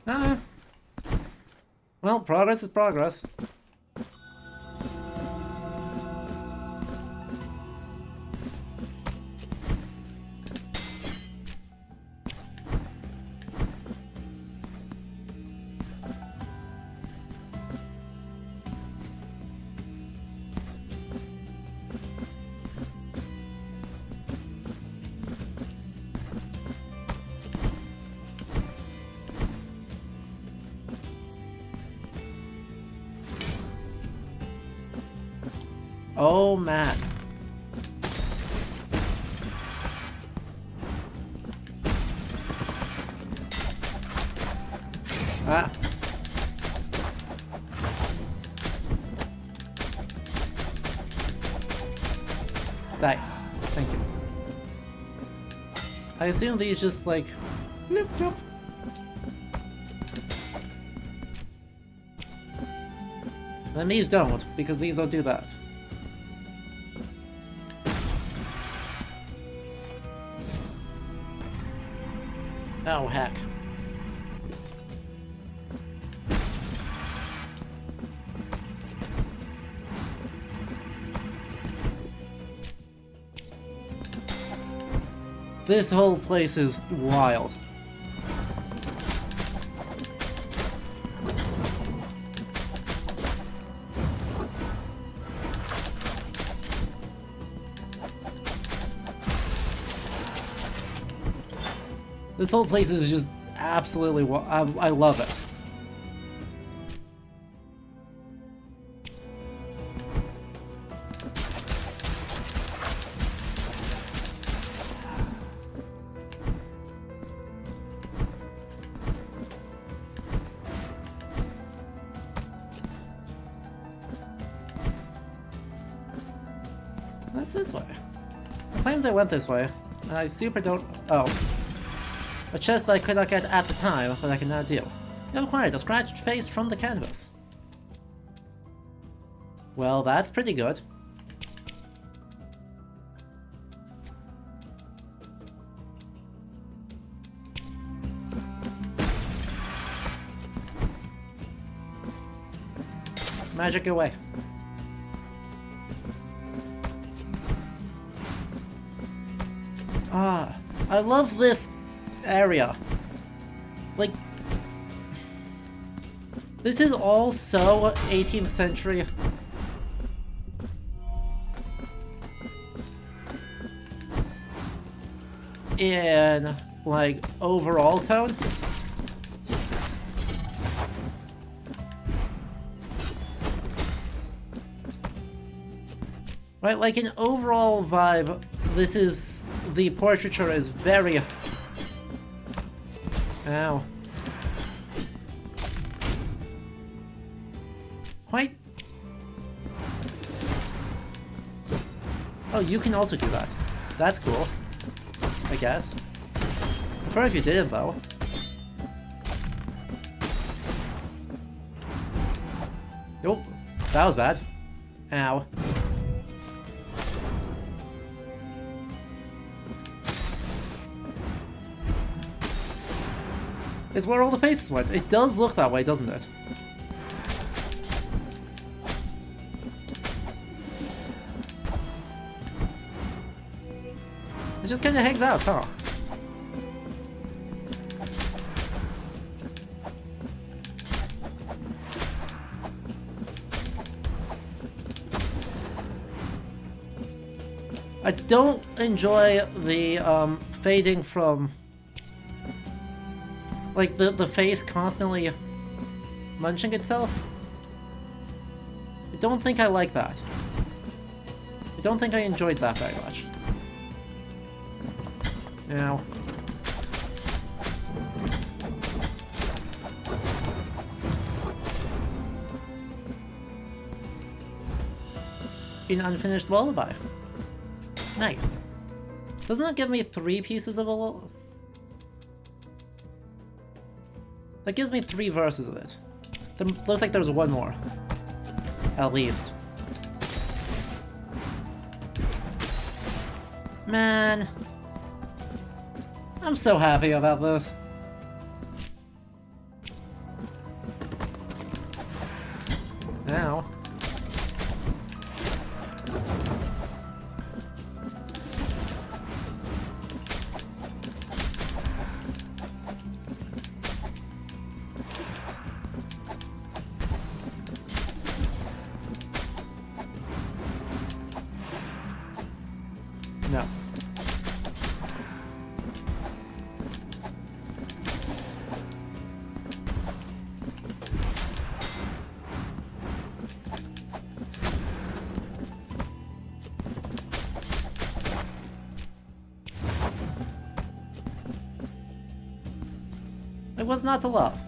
Ah. Well, progress is progress. Oh man. Ah. Die. Thank you. I assume these just like... Nope, nope. And these don't, because these don't do that. Oh, heck. This whole place is wild. This whole place is just absolutely I love it. What's this way? The plans I went this way. I super don't... Oh. A chest that I could not get at the time, but I can now do. You have acquired a scratched face from the canvas. Well, that's pretty good. Magic away. Ah, I love this area. Like, this is all so 18th century. In, like, overall tone. Right, like an overall vibe, this is, the portraiture is very... Ow. Quite... Oh, you can also do that. That's cool. I guess. Prefer if you didn't, though. Nope. That was bad. Ow. It's where all the faces went. It does look that way, doesn't it? It just kind of hangs out, huh? I don't enjoy the fading from... Like, the face constantly munching itself. I don't think I like that. I don't think I enjoyed that very much. Ow. An unfinished lullaby. Nice. Doesn't that give me 3 pieces of a lullaby? That gives me 3 verses of it. There looks like there's 1 more. At least. Man. I'm so happy about this. Now. No. It was not to love.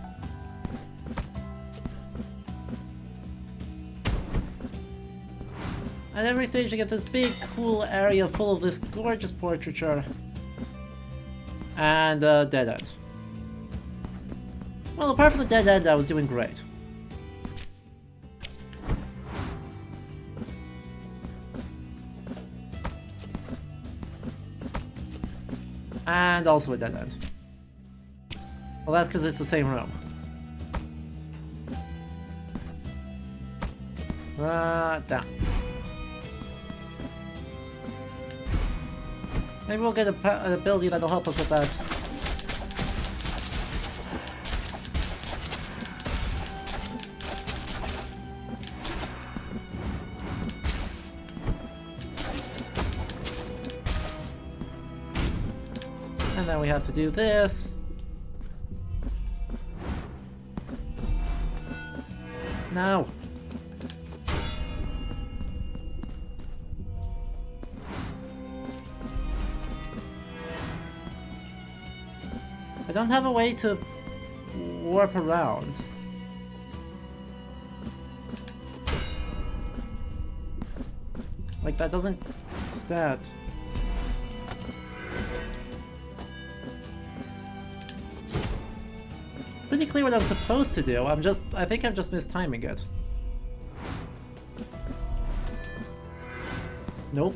At every stage you get this big, cool area full of this gorgeous portraiture. And a dead end. Well, apart from the dead end, I was doing great. And also a dead end. Well, that's because it's the same room. Down. Maybe we'll get an ability that'll help us with that. And then we have to do this. No. I don't have a way to warp around. Like, that doesn't stat. pretty clear what I'm supposed to do. I think I'm just mistiming it. Nope.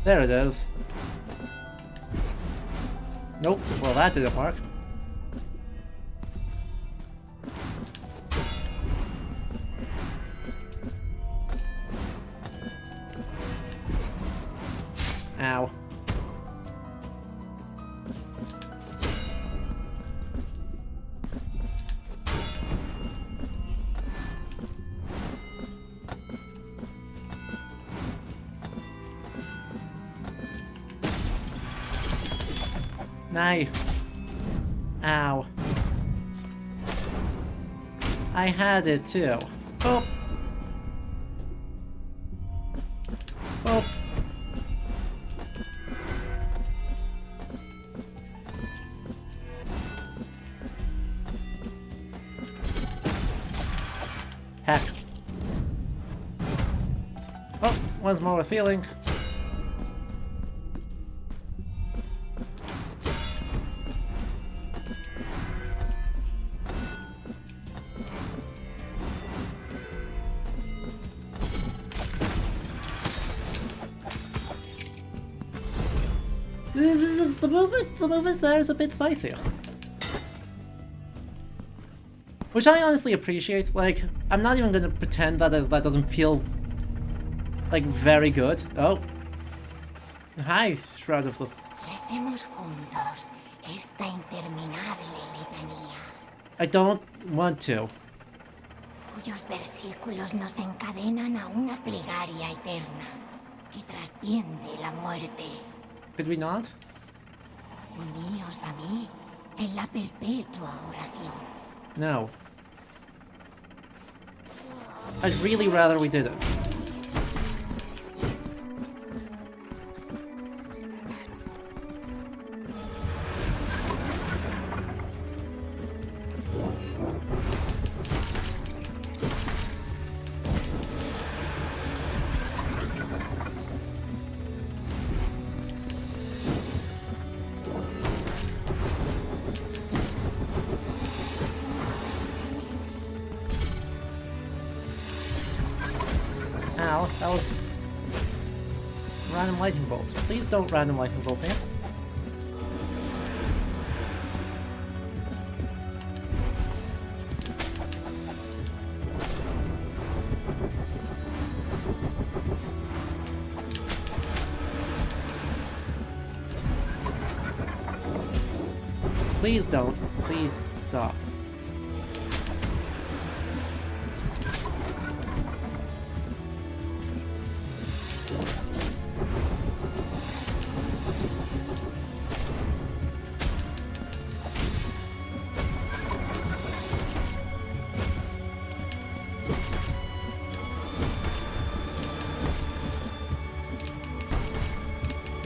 There it is. Nope. Well, that didn't work. Ow. Nay. Ow. I had it too. Oh. Oh. Heck. Oh, once more a feeling. The movement there is a bit spicy. Which I honestly appreciate. Like, I'm not even gonna pretend that that doesn't feel, like, very good. Oh. Hi, Shroud of the... Recemos juntos esta interminable letanía, I don't want to. cuyos versículos nos encadenan a una plegaria eterna que trasciende la muerte. Could we not? Uníos a mí en la perpetua oración. No. I'd really rather we didn't. Ow, that was... Random lightning bolt. Please don't random lightning bolt me. Please don't. Please stop.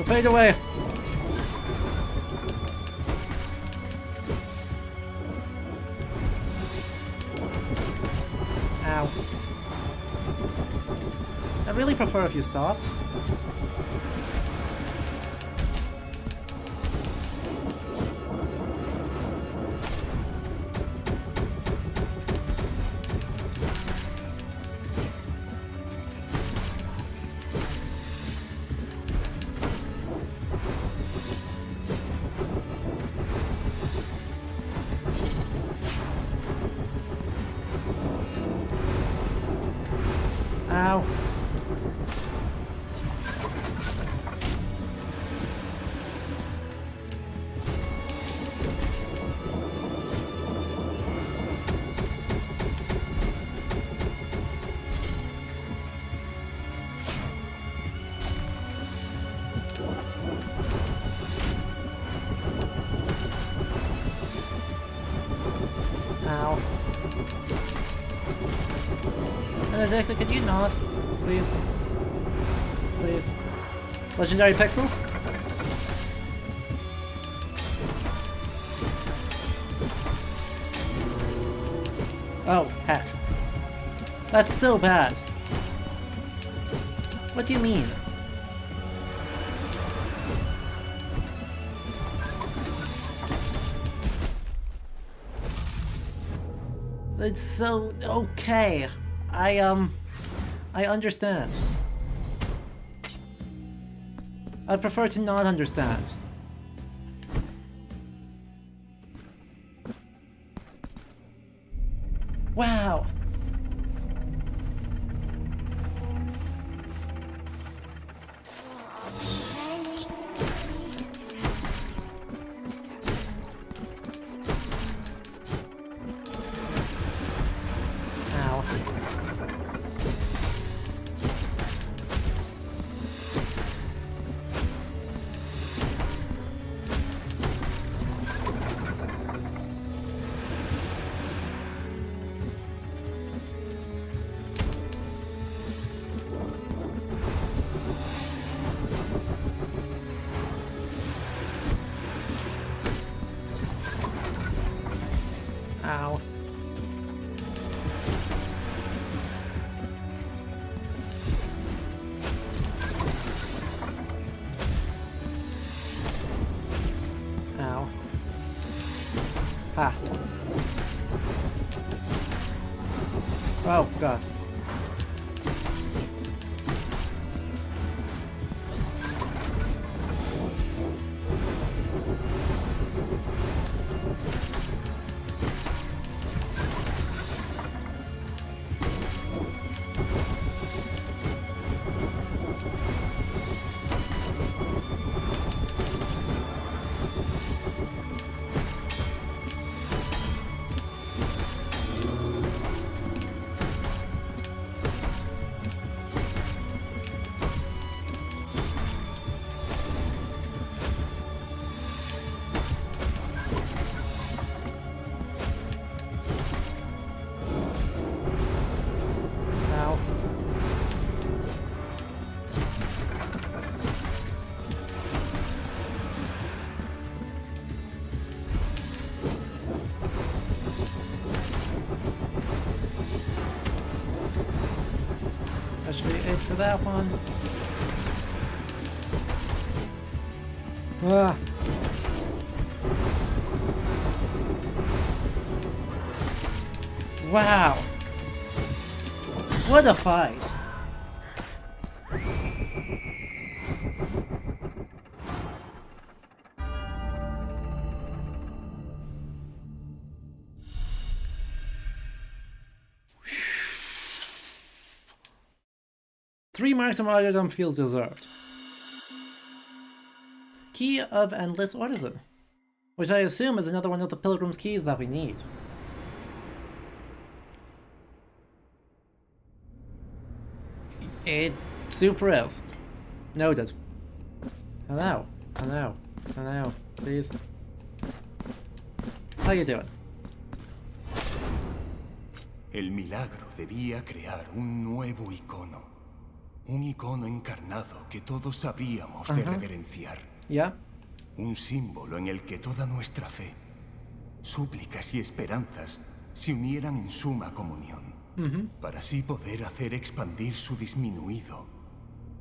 Fade away. Ow. I really prefer if you stopped. Ow. Ow. Benedicta, could you not? Please. Please. Legendary Pixel? Oh, heck. That's so bad. What do you mean? It's so okay. I understand. I'd prefer to not understand. Wow. Ow. Ow. Ow. Ha. Oh, God. Ow. That should be it for that one. Ah. Wow. What a fight. Three marks of martyrdom feels deserved. Key of Endless Orison, which I assume is another one of the Pilgrim's Keys that we need. It super is. Noted. Hello. Hello. Hello. Please. How you doing? El milagro debía crear un nuevo icono. Un icono encarnado que todos habríamos de reverenciar. Yeah? Un símbolo en el que toda nuestra fe, súplicas y esperanzas se unieran en suma comunión. Para así poder hacer expandir su disminuido,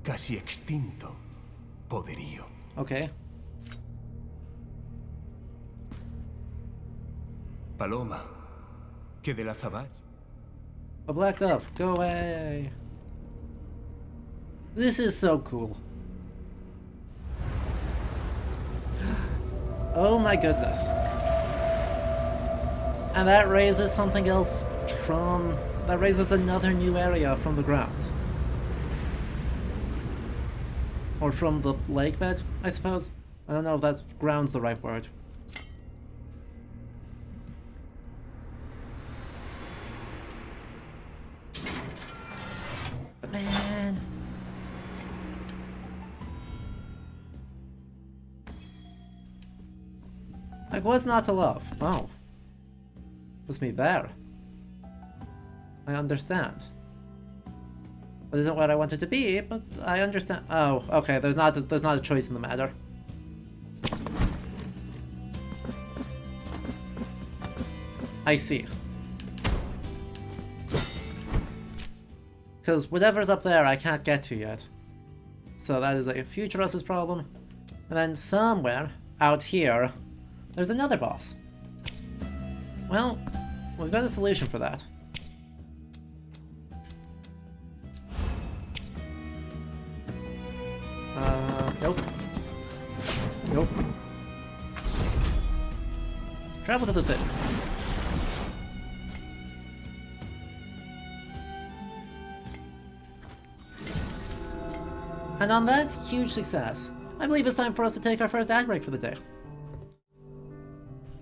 casi extinto, poderío. Okay. Paloma, que de la Zabach. A black dove, go away. This is so cool. Oh my goodness. And that raises something else from... That raises another new area from the ground. Or from the lake bed, I suppose? I don't know if that's ground's the right word. But man... Like, what's not to love? Oh. Puts me there. I understand. That isn't what I wanted to be, but I understand. Oh, okay, there's not a choice in the matter. I see. Because whatever's up there I can't get to yet. So that is a future us's problem. And then somewhere out here, there's another boss. Well, we've got a solution for that. Nope. Nope. Travel to the city. And on that huge success, I believe it's time for us to take our first ad break for the day.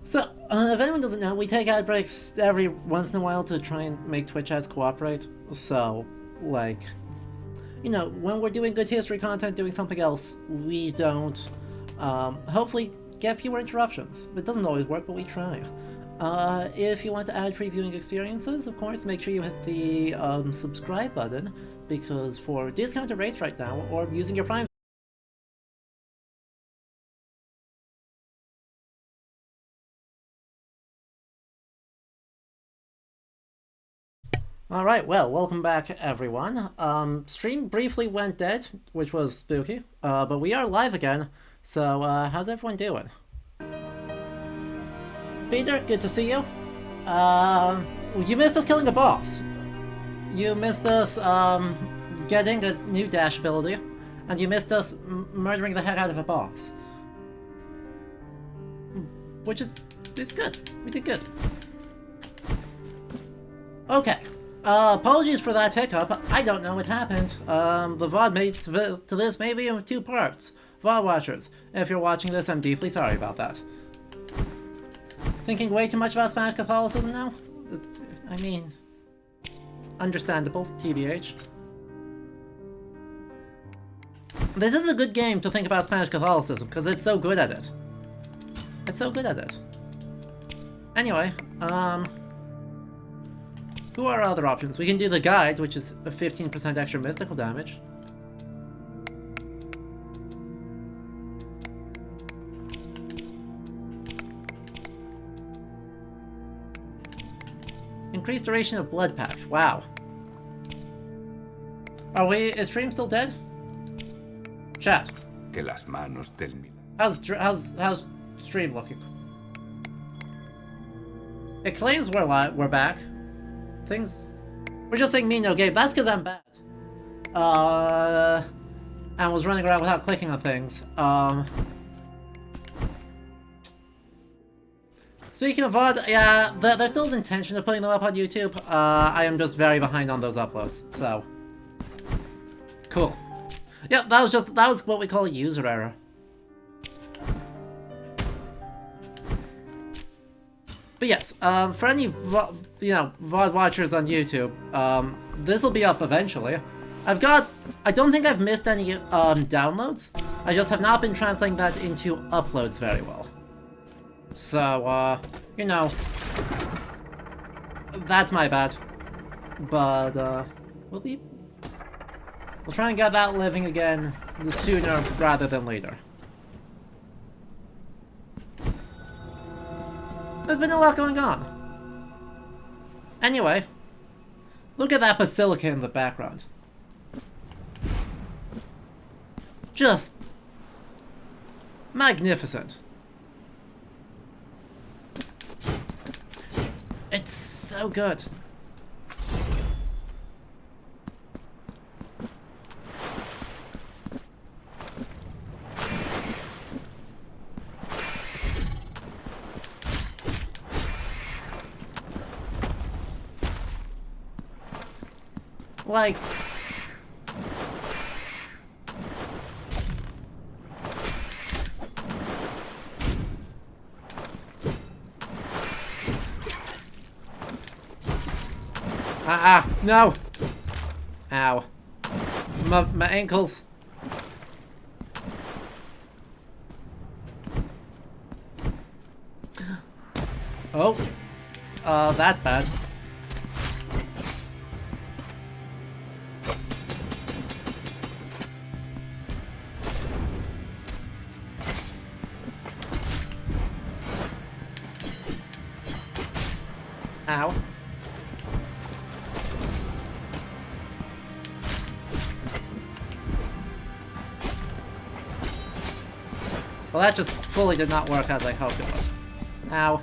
So, if anyone doesn't know, we take ad breaks every once in a while to try and make Twitch ads cooperate. So, like, you know, when we're doing good history content, doing something else, we don't, hopefully get fewer interruptions. It doesn't always work, but we try. If you want to add free viewing experiences, of course, make sure you hit the subscribe button, because for discounted rates right now, or using your Prime... Alright, well, welcome back everyone. Stream briefly went dead, which was spooky, but we are live again, so how's everyone doing? Peter, good to see you. You missed us killing a boss. You missed us getting a new dash ability, and you missed us murdering the heck out of a boss. Which is good. We did good. Okay. Apologies for that hiccup. I don't know what happened. The VOD made to this maybe in 2 parts. VOD watchers, if you're watching this, I'm deeply sorry about that. Thinking way too much about Spanish Catholicism now? I mean, understandable, TBH. This is a good game to think about Spanish Catholicism, because it's so good at it. It's so good at it. Anyway, who are our other options? We can do the guide, which is a 15% extra mystical damage. Increased duration of blood patch. Wow. Is stream still dead? Chat. Que las manos del milagro. How's stream looking? It claims we're back. We're just saying me no game. That's because I'm bad. And was running around without clicking on things. Speaking of VOD, yeah, there's still an intention of putting them up on YouTube. I am just very behind on those uploads, so. Cool. Yep, that was what we call a user error. But yes, for any VOD watchers on YouTube, this will be up eventually. I don't think I've missed any downloads. I just have not been translating that into uploads very well. So, you know, that's my bad. But, we'll try and get that living again sooner rather than later. There's been a lot going on. Anyway, look at that basilica in the background. Just magnificent. It's so good. Like, no! Ow. My ankles. Oh. That's bad. Ow. Well, that just fully did not work as I hoped it would. Ow.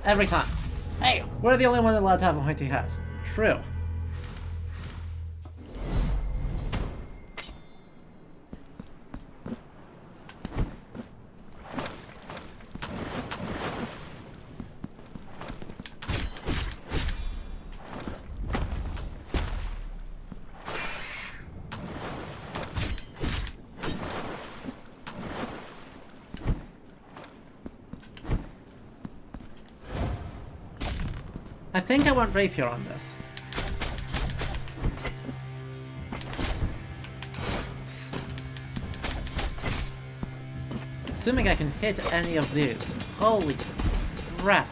Every time. Hey, we're the only one allowed to have a pointy hat. True. I think I want rapier on this. Assuming I can hit any of these. Holy crap.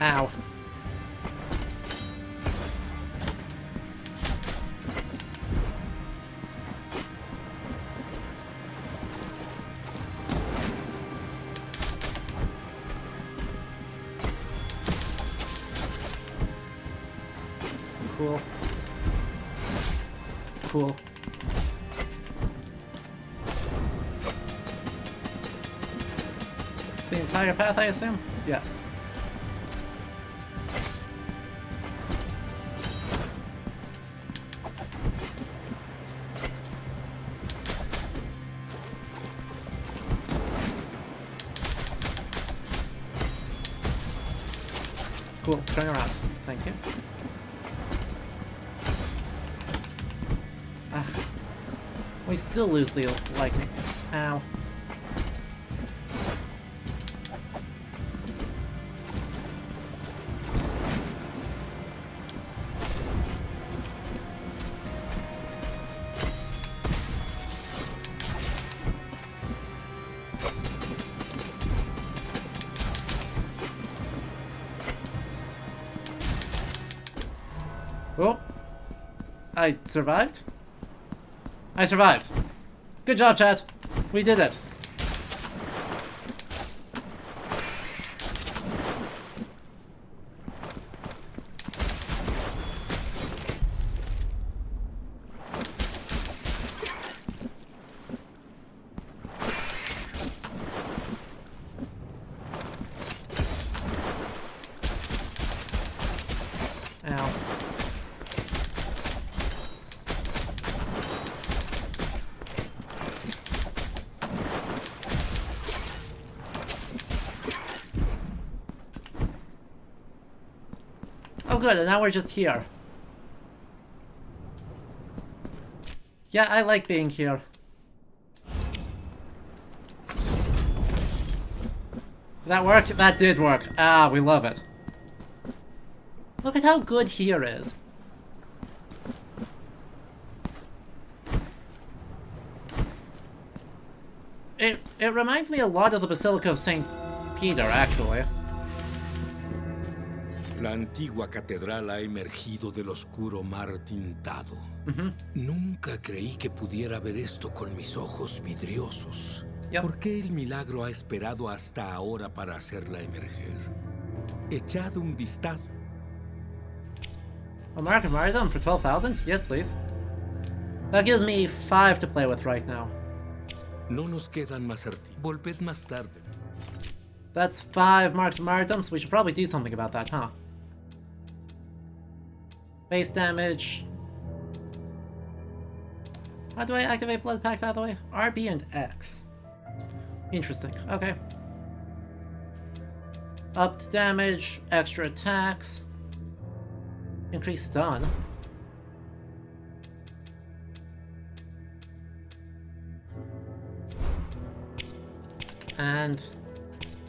Ow. Cool. Cool. It's the entire path, I assume? Yes. Cool, turn around. Thank you. We still lose the lightning. Ow. Oh. I survived? I survived. Good job, chat. We did it. Ow. Oh good, and now we're just here. Yeah, I like being here. That worked? That did work. Ah, we love it. Look at how good here is. It reminds me a lot of the Basilica of St. Peter, actually. La antigua catedral ha emergido del oscuro mar tintado. Nunca creí que pudiera ver esto con mis ojos vidriosos. ¿Por qué el milagro ha esperado hasta ahora para hacerla emerger? Echad un vistazo. A mark of martyrdom for 12,000? Yes, please. That gives me 5 to play with right now. No nos quedan más artículos. Volved más tarde. That's 5 marks of martyrdom, so we should probably do something about that, huh? Base damage. How do I activate Blood Pact, by the way? RB and X. Interesting. Okay. Upped damage, extra attacks, increased stun. And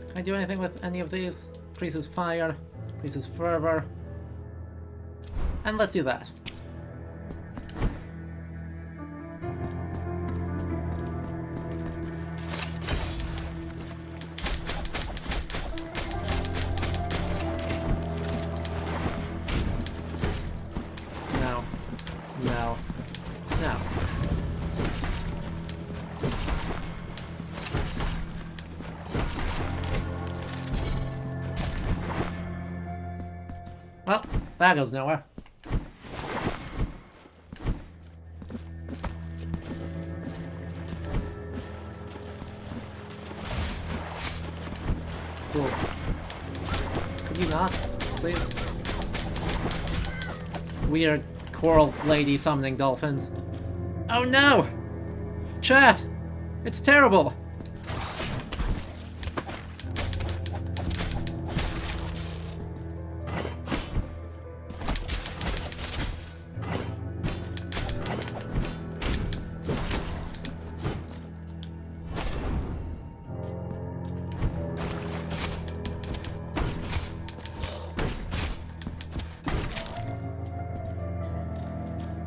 can I do anything with any of these? Increases fire, increases fervor. And let's do that. No. No. No. Well, that goes nowhere. Cool. Could you not, please? Weird coral lady summoning dolphins. Oh no! Chat! It's terrible!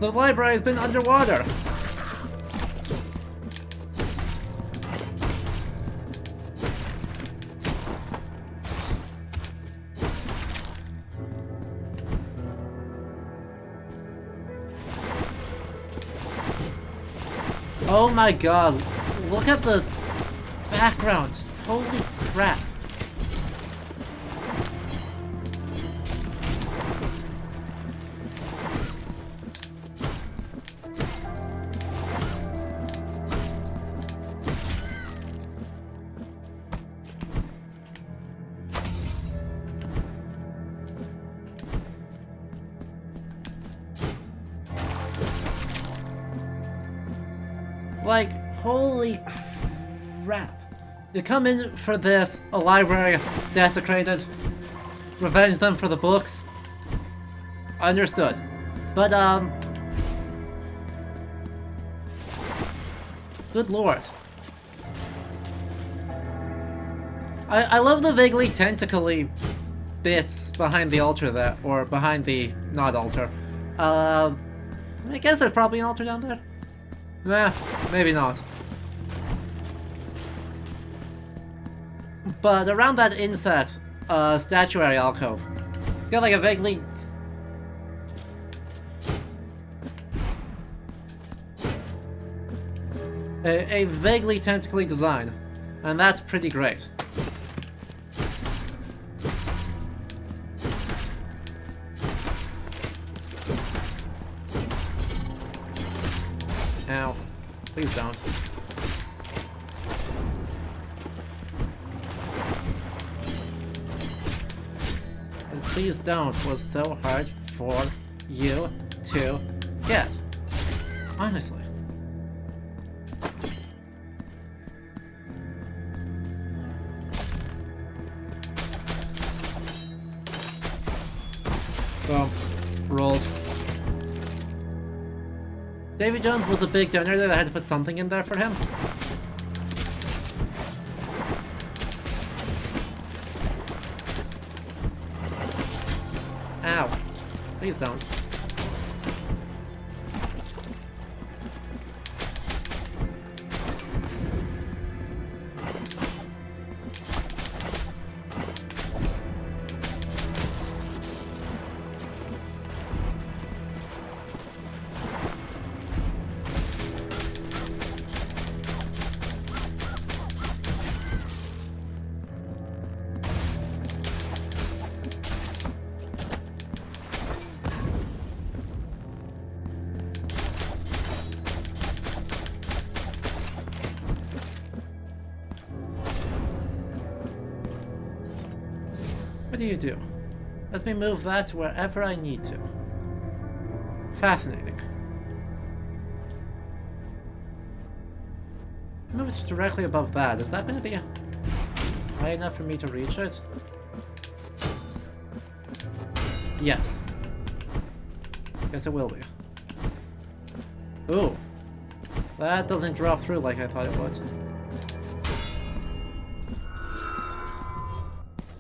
The library has been underwater! Oh my god, look at the background! Holy crap! Like, holy crap. You come in for this, a library desecrated, revenge them for the books. Understood. But, good lord. I love the vaguely tentacly bits behind the altar there, or behind the not altar. I guess there's probably an altar down there. Nah, maybe not. But around that inset, statuary alcove, it's got like a vaguely... a vaguely tentacly design, and that's pretty great. Ow. Please don't. And please don't was so hard for you to get. Honestly. Boom. Rolled. Davy Jones was a big donor that I had to put something in there for him. Ow. Please don't. What do you do? Let me move that wherever I need to. Fascinating. Move it directly above that. Is that going to be high enough for me to reach it? Yes. Guess it will be. Ooh. That doesn't drop through like I thought it would.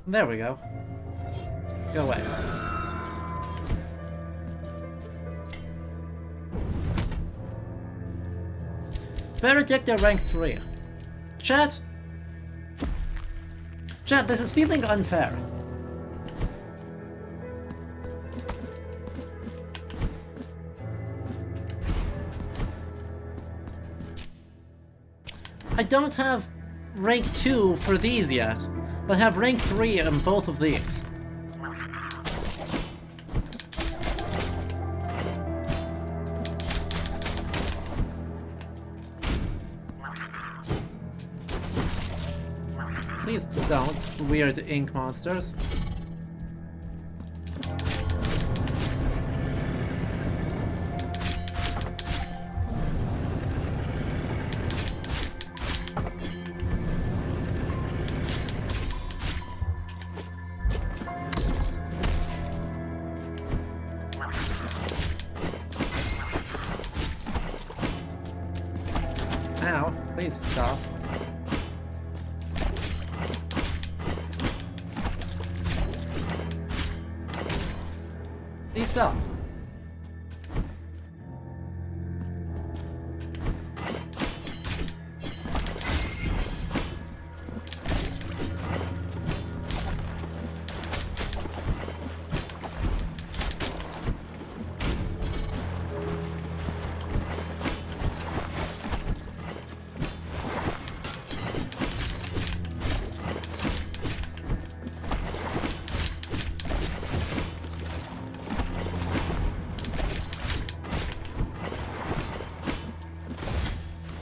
There we go. Go away. Benedicta rank 3. Chat, this is feeling unfair. I don't have rank 2 for these yet, but have rank 3 in both of these. Please don't, weird ink monsters. Ow, please stop. Please stop.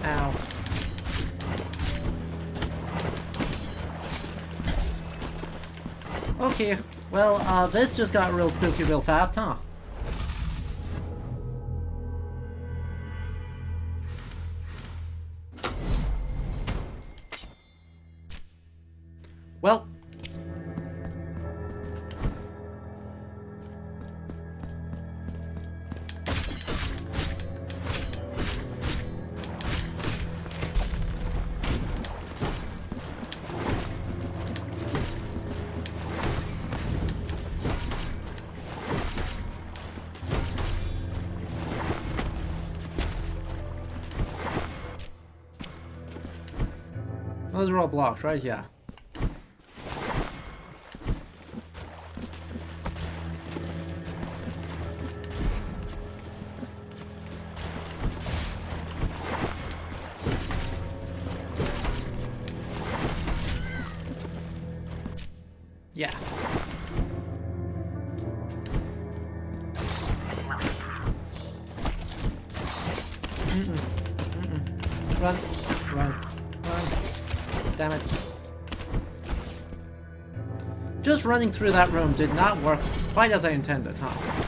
Ow. Okay, well, this just got real spooky real fast, huh? Well. Those are all blocked, right? Yeah. Yeah. Run, run, run. Damn it. Just running through that room did not work quite as I intended, huh?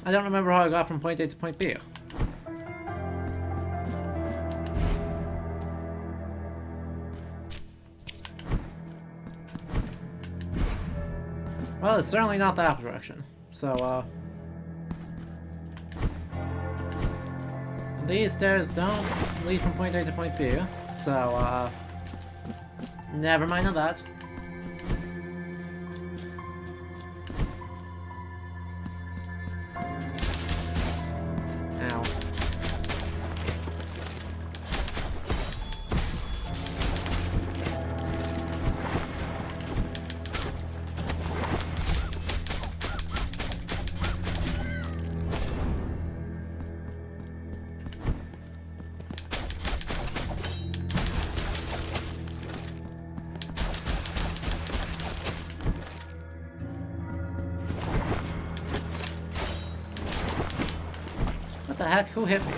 I don't remember how I got from point A to point B. Well, it's certainly not that direction. So, these stairs don't lead from point A to point B. So, never mind on that. What the heck? Who hit me?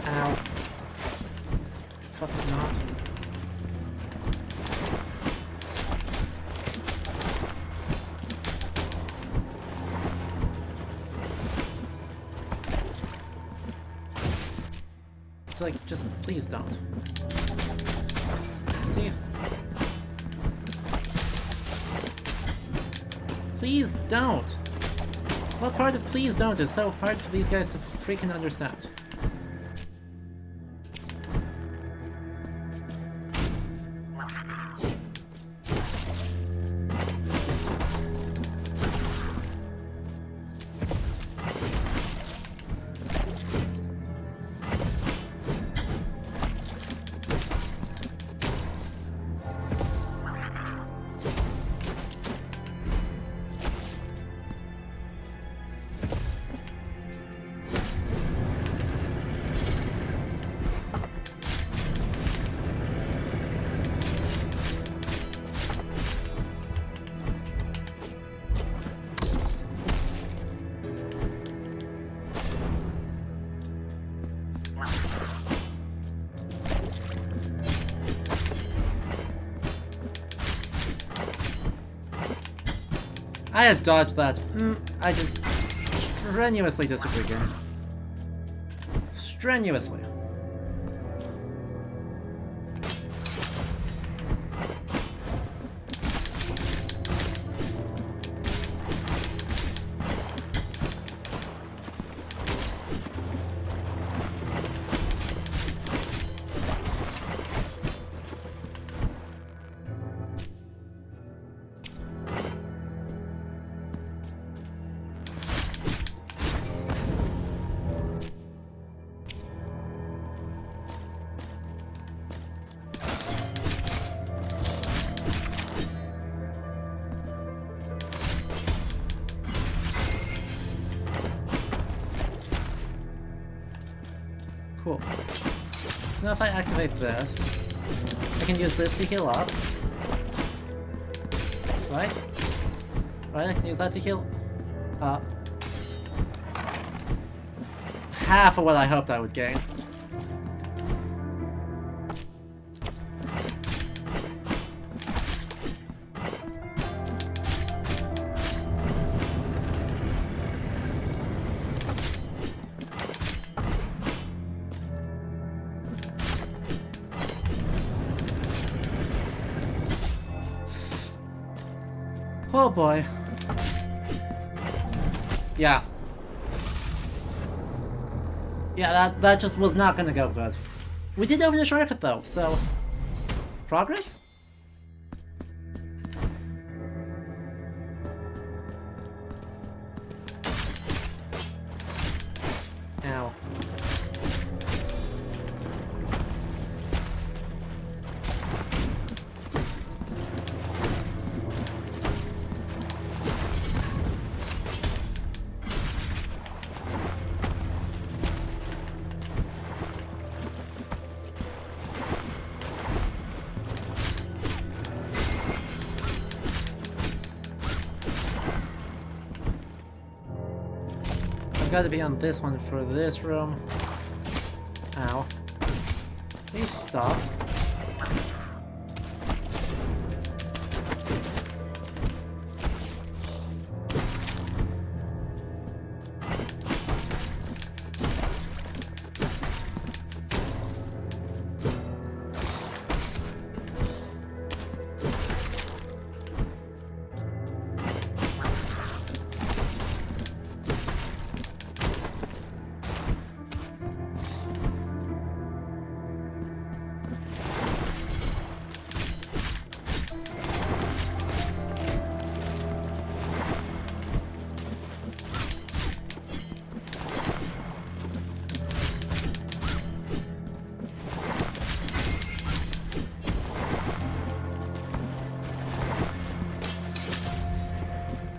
Ow. Fucking not. Like, just please don't. See? Please don't! What part of please don't is so hard for these guys to freaking understand? I had dodged that. I just strenuously disagree again. Strenuously. Cool. Now if I activate this, I can use this to heal up. Right? Right, I can use that to heal up. Half of what I hoped I would gain. Oh boy. Yeah. Yeah, that just was not gonna go good. We did open a shortcut though, so... Progress? Ow. Gotta be on this one for this room. Ow. Please stop.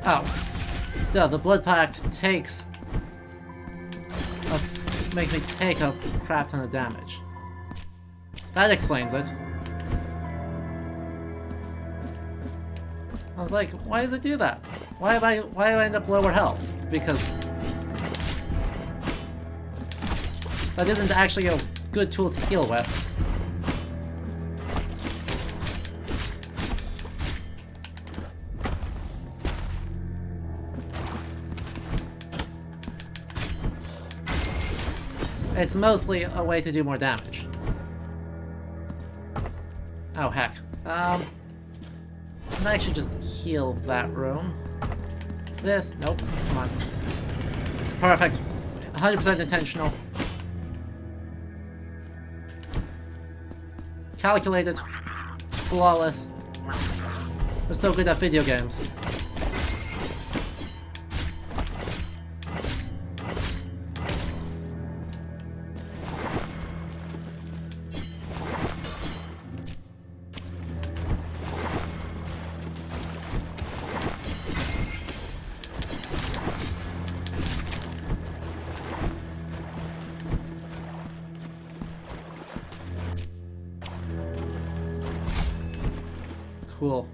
Oh. Duh, the blood pact takes... makes me take a crap ton of damage. That explains it. I was like, why does it do that? Why do I end up lower health? Because that isn't actually a good tool to heal with. It's mostly a way to do more damage. Oh heck. Can I actually just heal that room? This? Nope. Come on. Perfect. 100% intentional. Calculated. Flawless. We're so good at video games. Cool.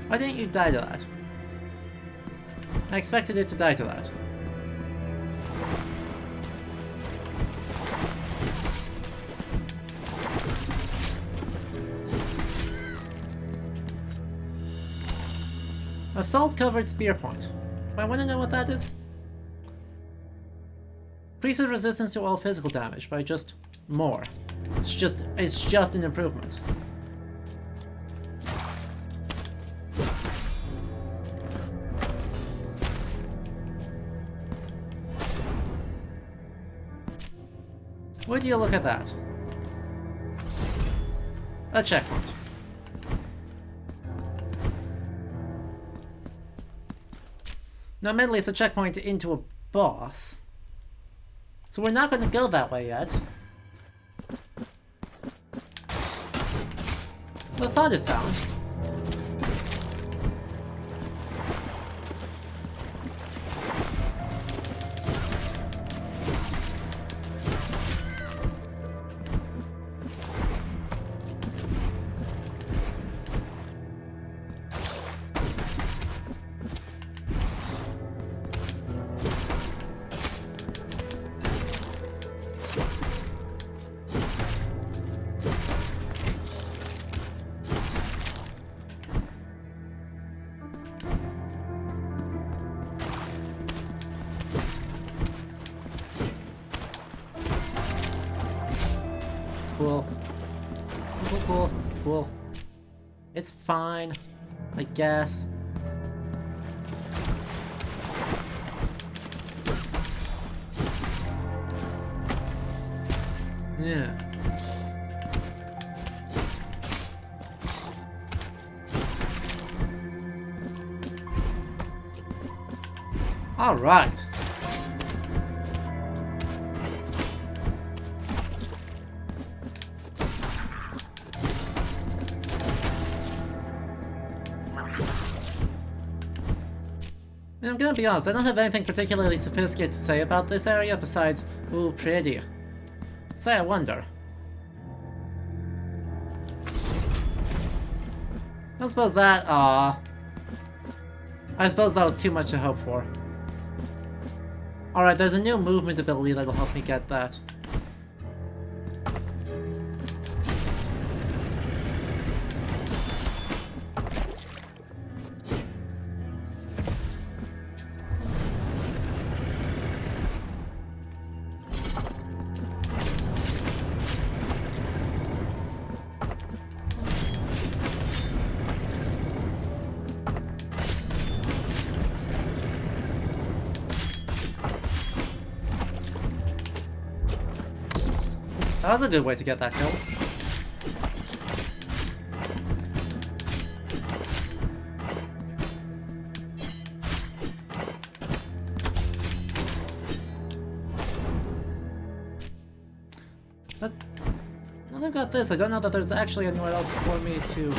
Why didn't you die to that? I expected it to die to that. Assault-covered spear point. I want to know what that is. Increases resistance to all physical damage by just more. It's just an improvement. Would you look at that? A checkpoint. Now, admittedly, it's a checkpoint into a boss. So we're not going to go that way yet. The thought is sound. Cool. Cool. It's fine, I guess. Yeah. All right. I'm gonna be honest, I don't have anything particularly sophisticated to say about this area besides, ooh, pretty. So I wonder. I suppose that, I suppose that was too much to hope for. Alright, there's a new movement ability that'll help me get that. That was a good way to get that kill. Now they've got this. I don't know that there's actually anywhere else for me to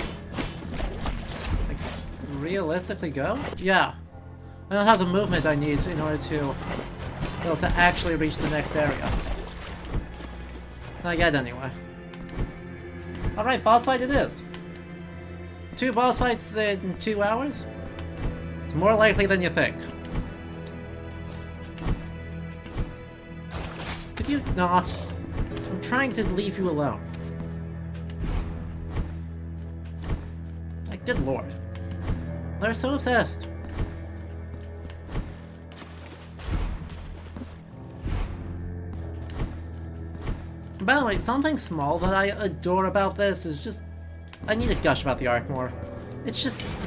realistically go? Yeah. I don't have the movement I need in order to be able to actually reach the next area. Not yet, anyway. Alright, boss fight it is. 2 boss fights in 2 hours? It's more likely than you think. Could you not? I'm trying to leave you alone. Like, good lord. They're so obsessed. By the way, something small that I adore about this is just... I need to gush about the art more. It's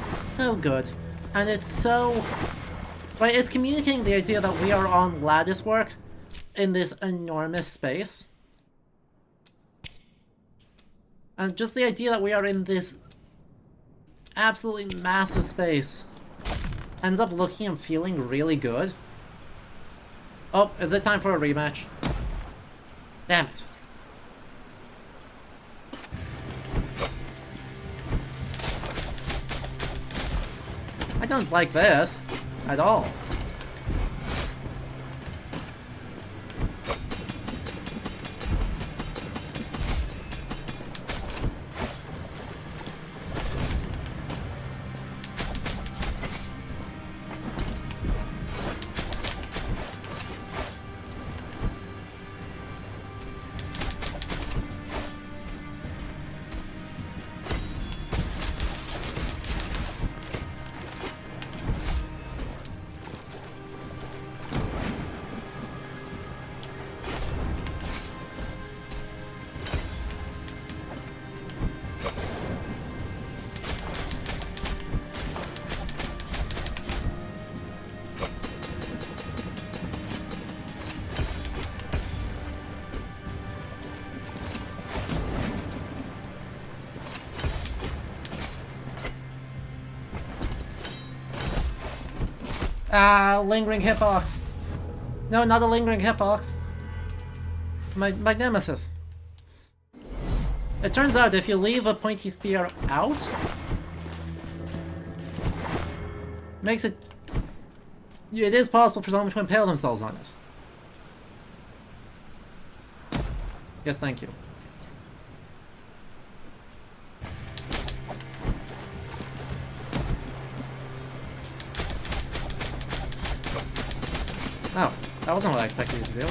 so good. And it's so... Right, it's communicating the idea that we are on lattice work in this enormous space. And just the idea that we are in this absolutely massive space ends up looking and feeling really good. Oh, is it time for a rematch? Damn it. I don't like this at all. Ah, lingering hitbox. No, not a lingering hitbox. My nemesis. It turns out if you leave a pointy spear out, makes it... It is possible for someone to impale themselves on it. Yes, thank you. Oh, that wasn't what I expected you to do.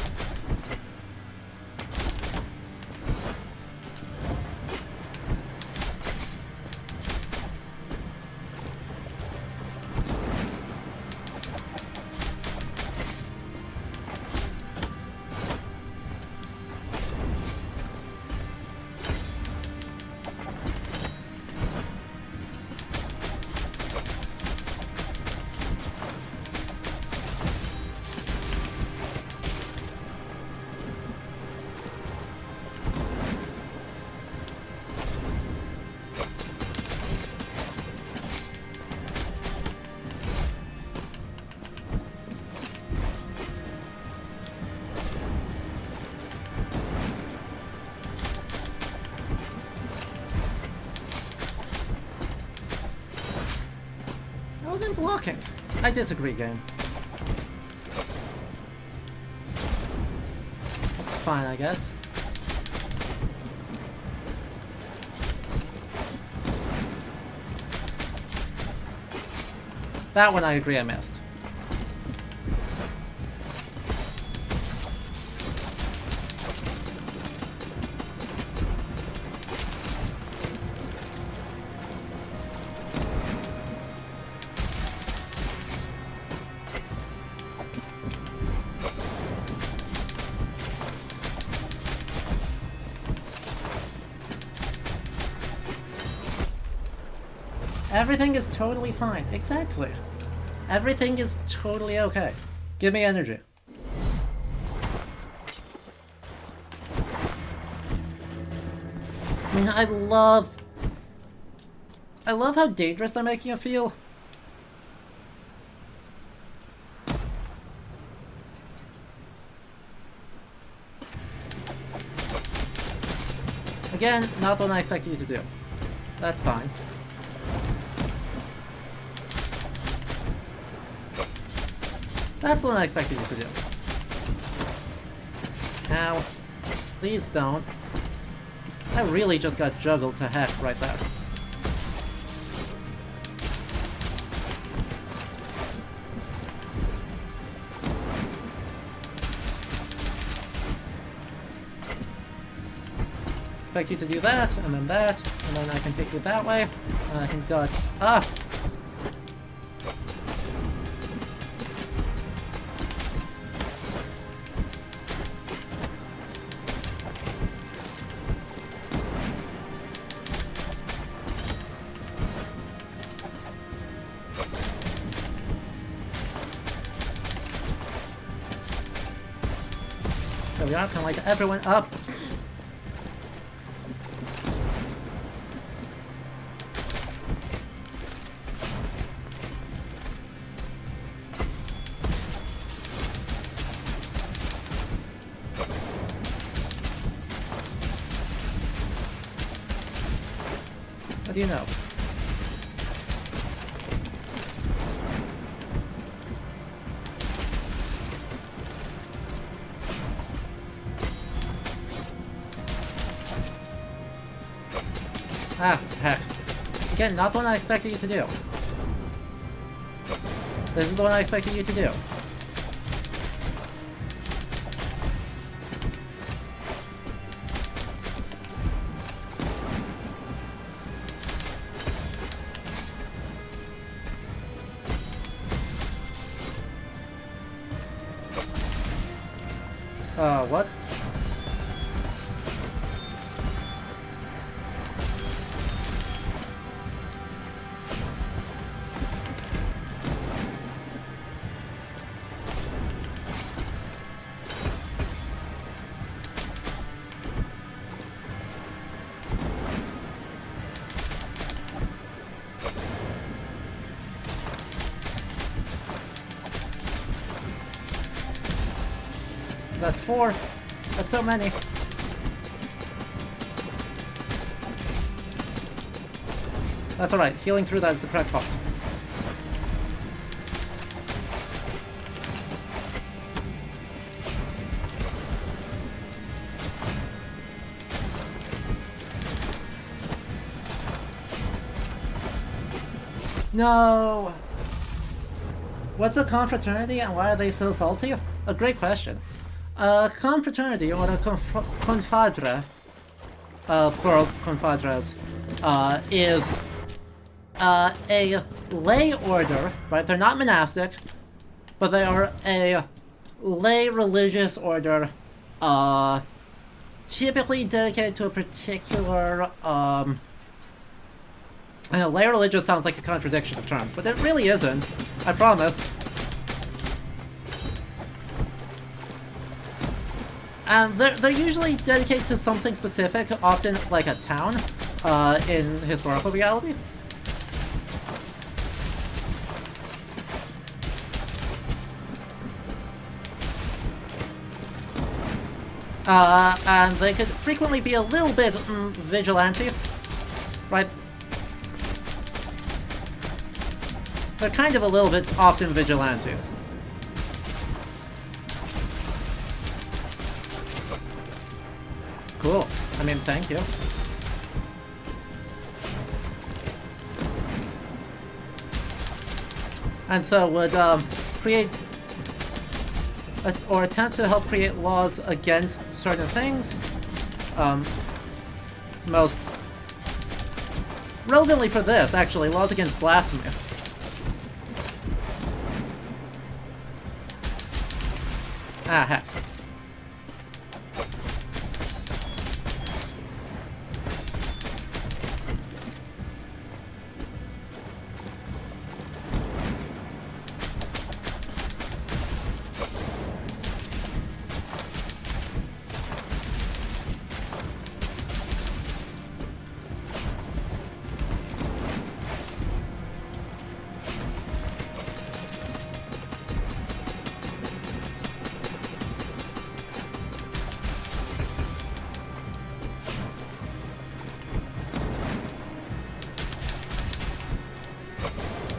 Blocking. I disagree, game. That's fine, I guess. That one I agree I missed. Everything is totally fine. Exactly. Everything is totally okay. Give me energy. I mean, I love how dangerous they're making it feel. Again, not what I expected you to do. That's fine. That's the one I expected you to do. Ow. Please don't. I really just got juggled to heck right there. Expect you to do that, and then I can take you that way, and I can dodge. Ah! There we are, kind of like everyone up. What do you know? Ah, heck. Again, not the one I expected you to do. This is the one I expected you to do. What? That's 4. That's so many. That's alright. Healing through that is the correct call. No! What's a confraternity and why are they so salty? A great question. A confraternity or a confadre, plural confadres, is a lay order, right? They're not monastic, but they are a lay religious order, typically dedicated to a particular, I know lay religious sounds like a contradiction of terms, but it really isn't, I promise. And they're usually dedicated to something specific, often like a town, in historical reality. And they could frequently be a little bit vigilante, right? They're kind of a little bit often vigilantes. Cool. I mean, thank you. And so would create or attempt to help create laws against certain things. Most relevantly for this, actually, laws against blasphemy. Ah, heck.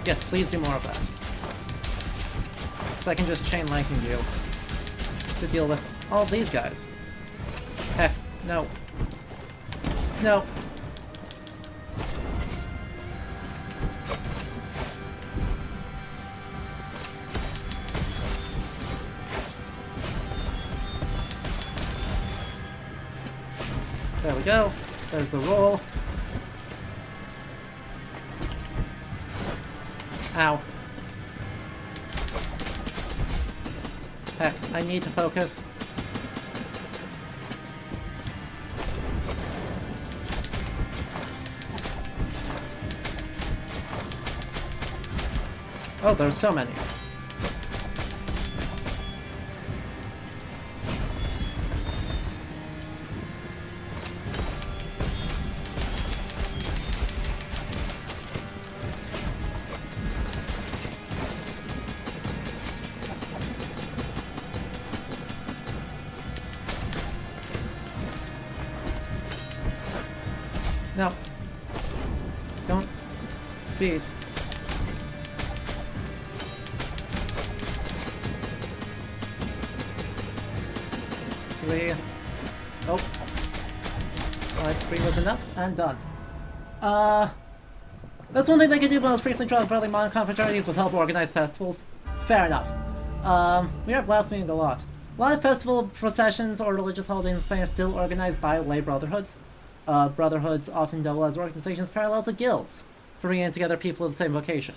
Yes, please do more of that. I can just chain lightning you to deal with all these guys. Heck, no. No. There we go. There's the roll. Ow. Heck, I need to focus. Oh, there's so many. No. Don't feed. Three. Oh. Alright, 3 was enough, and done. That's one thing they can do most frequently draw friendly modern confraternities was help organize festivals. Fair enough. We are blaspheming a lot. A lot of festival processions or religious holidays in Spain are still organized by lay brotherhoods. Brotherhoods often double as organizations parallel to guilds, bringing together people of the same vocation.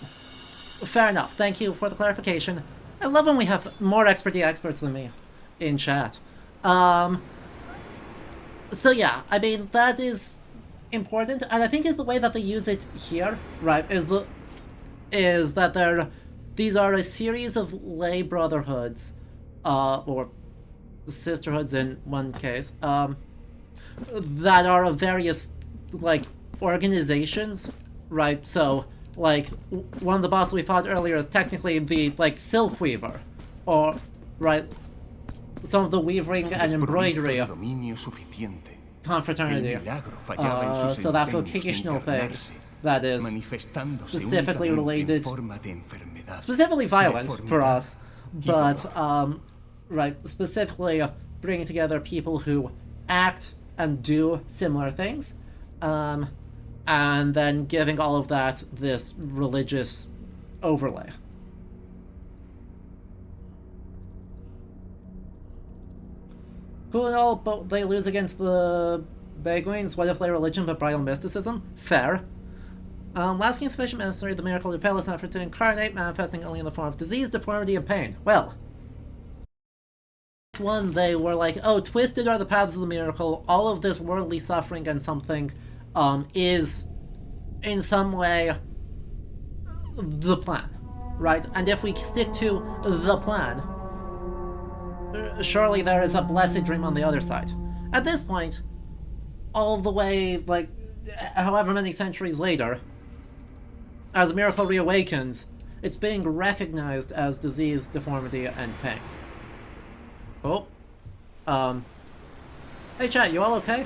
Fair enough. Thank you for the clarification. I love when we have more experts than me in chat. So yeah, I mean, that is important, and I think is the way that they use it here, right, is that these are a series of lay brotherhoods, or sisterhoods in one case, that are of various, like, organizations, right? So, like, one of the bosses we fought earlier is technically the, like, Silk Weaver, or, right, some of the weaving and embroidery confraternity. So that vocational thing that is specifically related, specifically violent for us, but, right, specifically bringing together people who act and do similar things, and then giving all of that this religious overlay. Cool and all, but they lose against the Beguines. What if they religion but bridal mysticism? Fair. Last King's sufficient ministry, the miracle of is an effort to incarnate, manifesting only in the form of disease, deformity, and pain. Well, this one they were like, oh, twisted are the paths of the miracle, all of this worldly suffering and something, is in some way the plan, right? And if we stick to the plan, surely there is a blessed dream on the other side. At this point, all the way, like, however many centuries later, as a miracle reawakens, it's being recognized as disease, deformity, and pain. Oh. Hey chat, you all okay?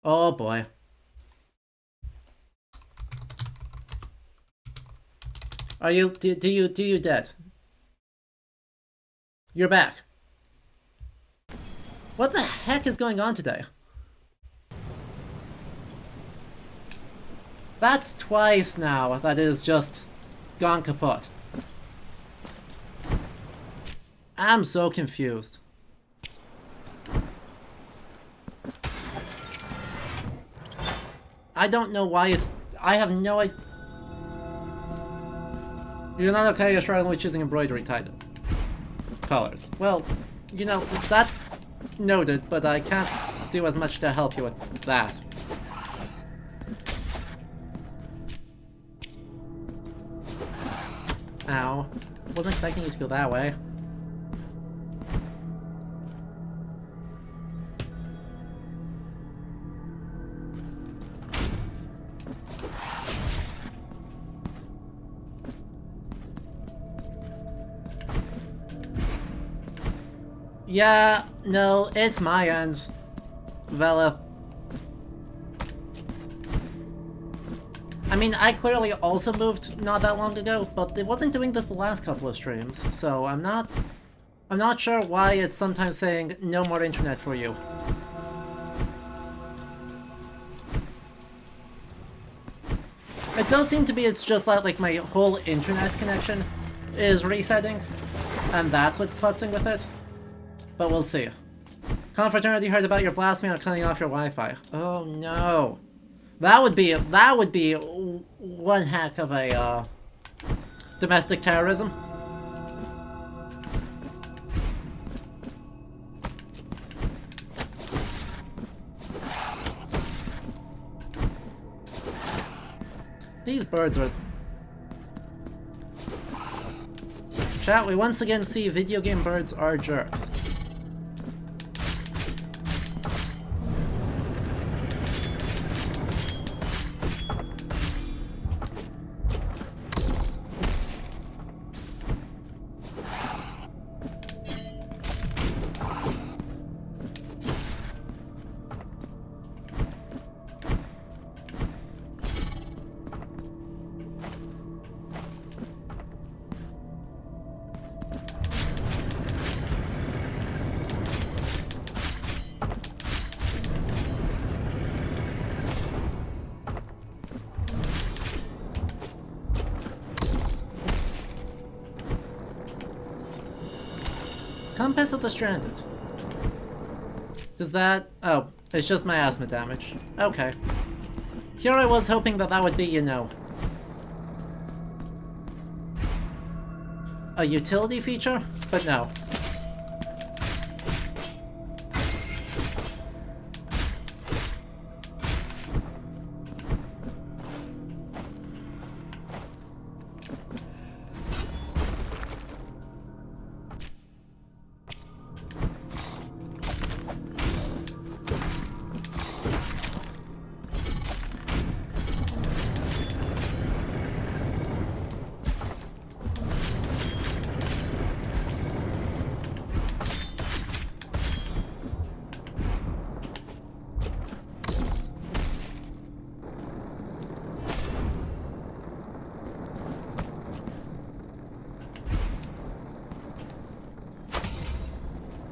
Oh boy. Are you, do you dead? You're back. What the heck is going on today? That's twice now that is just gone kaput. I'm so confused. I don't know why it's... I have no idea... You're not okay, you're struggling with choosing embroidery title colors. Well, you know, that's noted, but I can't do as much to help you with that. Ow. Wasn't expecting you to go that way. Yeah, no, it's my end. Vela. I mean, I clearly also moved not that long ago, but it wasn't doing this the last couple of streams, so I'm not sure why it's sometimes saying no more internet for you. It does seem to be it's just like my whole internet connection is resetting, and that's what's futzing with it. But we'll see. Confraternity heard about your blasphemy or cutting off your Wi-Fi. Oh no. That would be one heck of a domestic terrorism. These birds are... Chat, we once again see video game birds are jerks. Compass of the Stranded. Does that... Oh, it's just my asthma damage. Okay. Here I was hoping that that would be, you know, a utility feature, but no.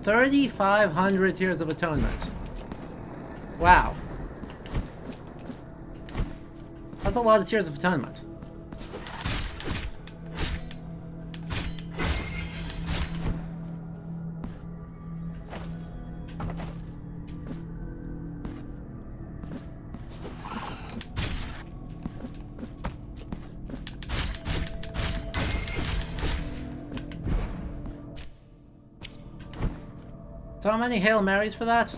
$3,500 Tears of Atonement. Wow. That's a lot of Tears of Atonement. So how many Hail Marys for that?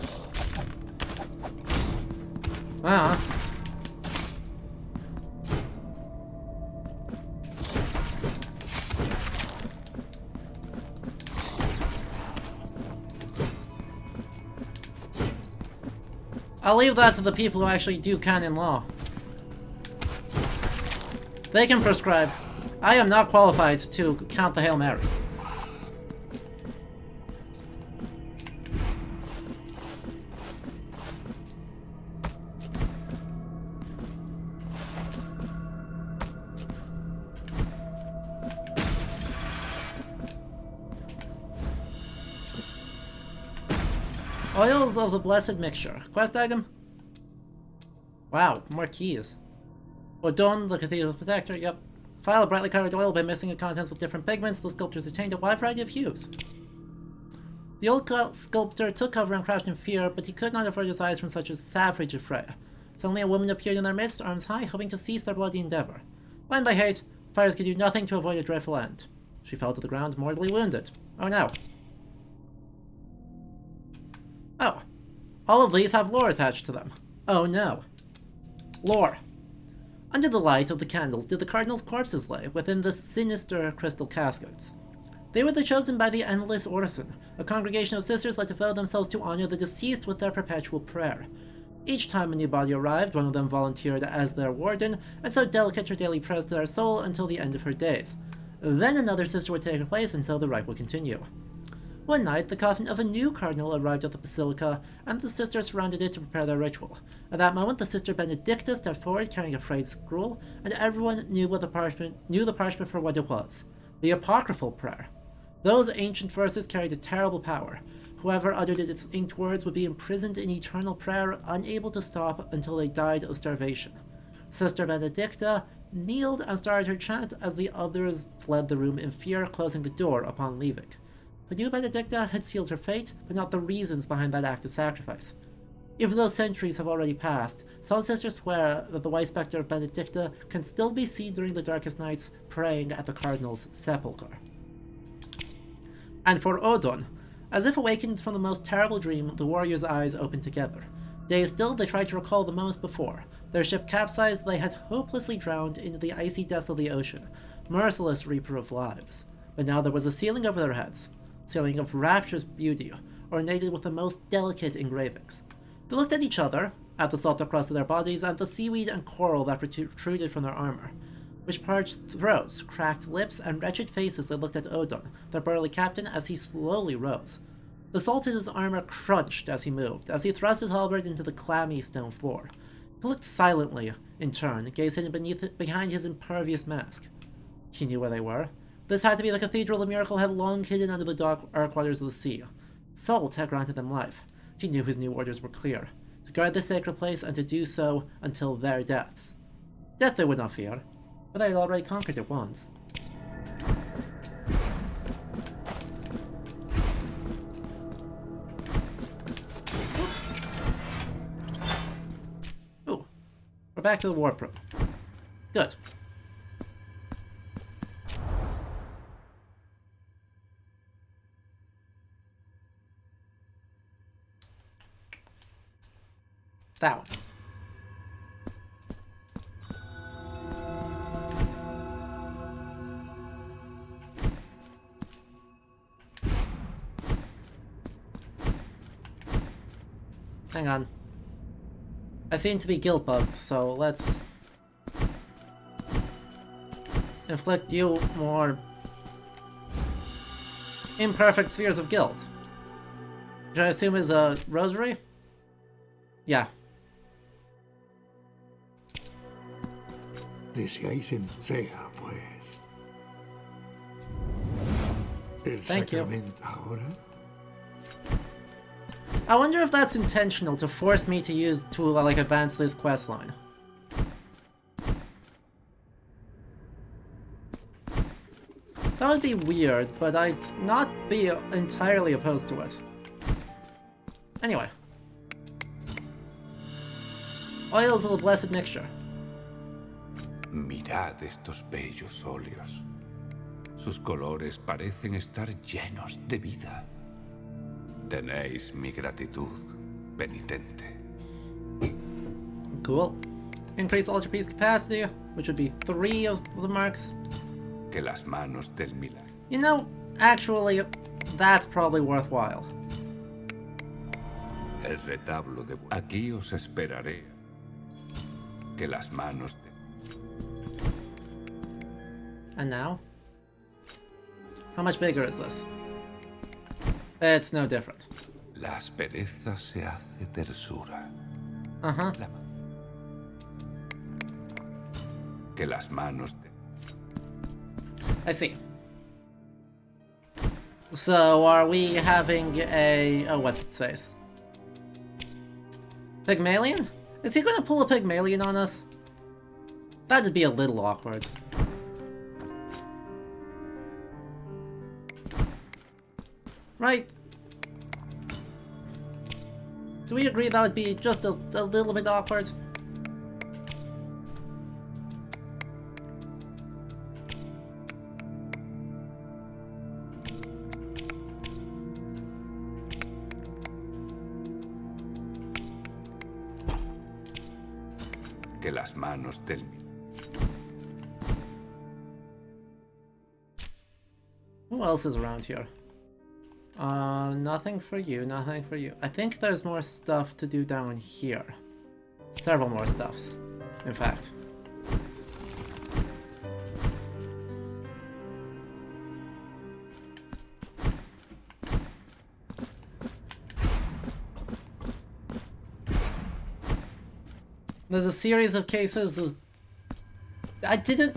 I'll leave that to the people who actually do canon law. They can prescribe. I am not qualified to count the Hail Marys. Oils of the Blessed Mixture. Quest item? Wow, more keys. Odon, the Cathedral Protector, yep. File a brightly colored oil by mixing the contents with different pigments. The sculptors attained a wide variety of hues. The old sculptor took cover and crouched in fear, but he could not avert his eyes from such a savage affray. Suddenly a woman appeared in their midst, arms high, hoping to cease their bloody endeavor. Blind by hate, fighters could do nothing to avoid a dreadful end. She fell to the ground, mortally wounded. Oh no. Oh, all of these have lore attached to them. Oh no. Lore. Under the light of the candles did the cardinal's corpses lay, within the sinister crystal caskets. They were the chosen by the Endless Orison, a congregation of sisters like to devote themselves to honor the deceased with their perpetual prayer. Each time a new body arrived, one of them volunteered as their warden, and so delicate her daily prayers to their soul until the end of her days. Then another sister would take her place until the rite would continue. One night, the coffin of a new cardinal arrived at the basilica, and the sisters surrounded it to prepare their ritual. At that moment, the sister Benedicta stepped forward carrying a frayed scroll, and everyone knew the parchment for what it was. The apocryphal prayer. Those ancient verses carried a terrible power. Whoever uttered its inked words would be imprisoned in eternal prayer, unable to stop until they died of starvation. Sister Benedicta kneeled and started her chant as the others fled the room in fear, closing the door upon leaving. The new Benedicta had sealed her fate, but not the reasons behind that act of sacrifice. Even though centuries have already passed, some sisters swear that the white spectre of Benedicta can still be seen during the darkest nights, praying at the cardinal's sepulchre. And for Odon, as if awakened from the most terrible dream, the warriors' eyes opened together. Dazed still, they tried to recall the moments before. Their ship capsized, they had hopelessly drowned into the icy depths of the ocean, merciless reaper of lives. But now there was a ceiling over their heads, ceiling of rapturous beauty, ornated with the most delicate engravings. They looked at each other, at the salt that crusted their bodies, and the seaweed and coral that protruded from their armor. Which parched throats, cracked lips, and wretched faces that looked at Odon, their burly captain, as he slowly rose. The salt in his armor crunched as he moved, as he thrust his halberd into the clammy stone floor. He looked silently, in turn, gaze hidden behind his impervious mask. He knew where they were. This had to be the cathedral the miracle had long hidden under the dark waters of the sea. Salt had granted them life. He knew his new orders were clear, to guard the sacred place and to do so until their deaths. Death they would not fear, but they had already conquered it once. Ooh, we're back to the warp room. Good. That one. Hang on. I seem to be guilt bugged, so let's inflict you more imperfect spheres of guilt. Which I assume is a rosary? Yeah. Deseáis entrega, pues. ¿El Thank you. sacramento ahora? I wonder if that's intentional to force me to like advance this quest line. That would be weird, but I'd not be entirely opposed to it. Anyway. Oils of the blessed mixture. Mirad estos bellos óleos. Sus colores parecen estar llenos de vida. Tenéis mi gratitud, penitente. Cool. Increase altarpiece capacity, which would be 3 of the marks. Que las manos del milagro. You know, actually, that's probably worthwhile. El retablo de... Aquí os esperaré. Que las manos de... And now? How much bigger is this? It's no different. La aspereza se hace tersura. Uh-huh. Que las manos de... I see. So, are we having a... Oh, what's its face? Pygmalion? Is he gonna pull a Pygmalion on us? That'd be a little awkward. Right? Do we agree that would be just a little bit awkward? Que las manos del... Who else is around here? Nothing for you, nothing for you. I think there's more stuff to do down here. Several more stuffs, in fact. There's a series of cases of... I didn't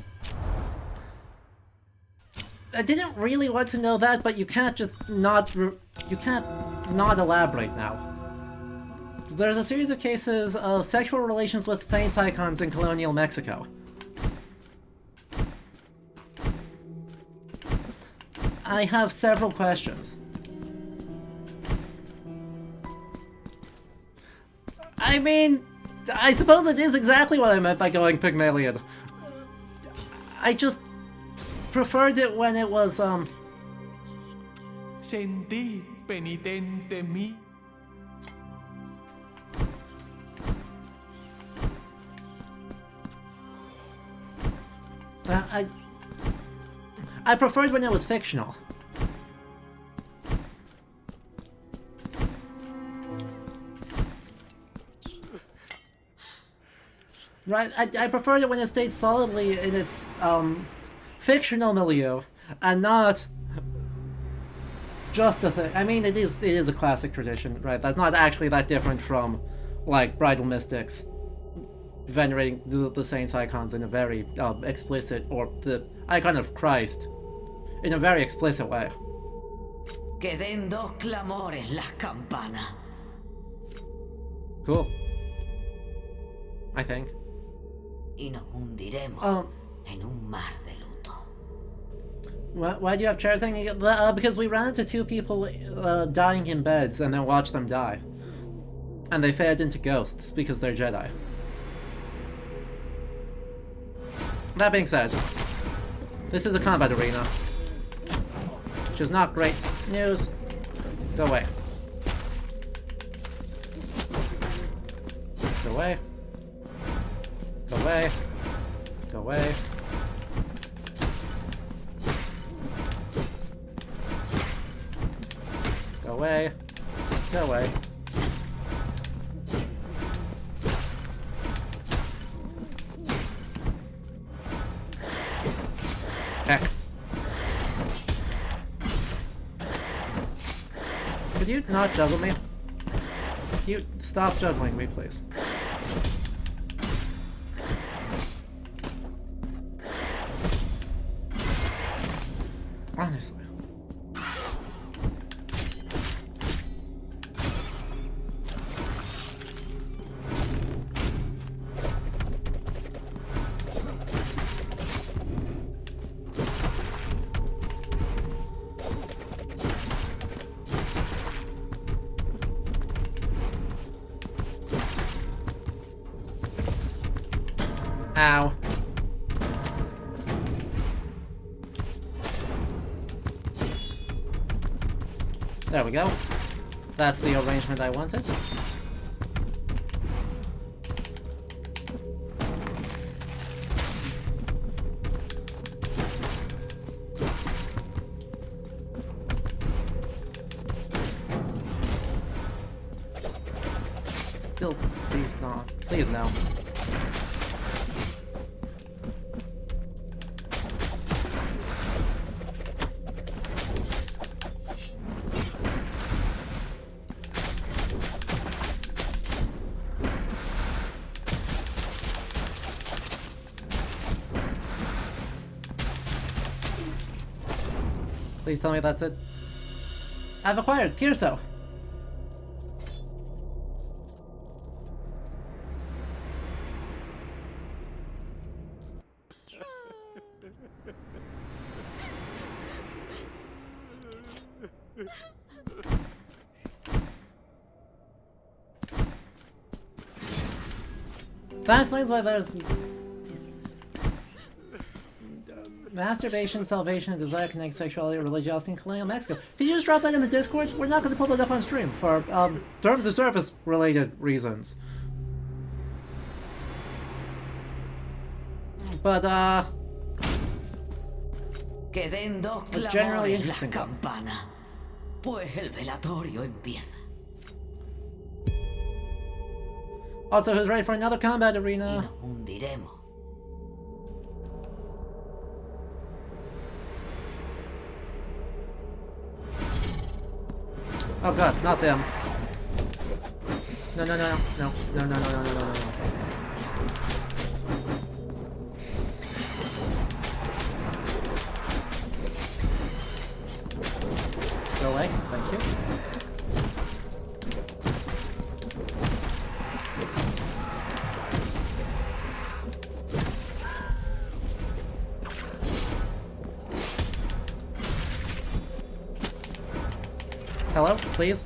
really want to know that, but you can't just not... You can't not elaborate now. There's a series of cases of sexual relations with saints icons in colonial Mexico. I have several questions. I mean, I suppose it is exactly what I meant by going Pygmalion. I just preferred it when it was, Sentí penitente mí. I preferred when it was fictional. Right, I preferred it when it stayed solidly in its, fictional milieu, and not just a thing. I mean, it is a classic tradition, right? That's not actually that different from, like, bridal mystics venerating the saints' icons in a very explicit, or the icon of Christ in a very explicit way. Que den dos clamores las campanas. Cool. I think. Y nos hundiremos en un mar de luto. Why do you have chairs hanging? Because we ran into two people dying in beds and then watched them die. And they fed into ghosts because they're Jedi. That being said, this is a combat arena, which is not great news. Go away. Go away. Go away. Go away. Go away. Go away. Heck. Could you not juggle me? Could you stop juggling me, please? Honestly. Ow. There we go. That's the arrangement I wanted. Still, please not. Please no. Please tell me that's it. I've acquired Tirso. That explains why there's masturbation, salvation, and desire connect sexuality, religiosity, and colonial Mexico. Could you just drop that in the Discord? We're not going to pull it up on stream for terms of service related reasons. But Que den dos generally clamores las interesting. campanas, pues el velatorio empieza. Also, who's ready for another combat Y arena? nos hundiremos. Oh god, not them. No, no, no, no, no, no, no, no, no, no, no, no. Hello, please?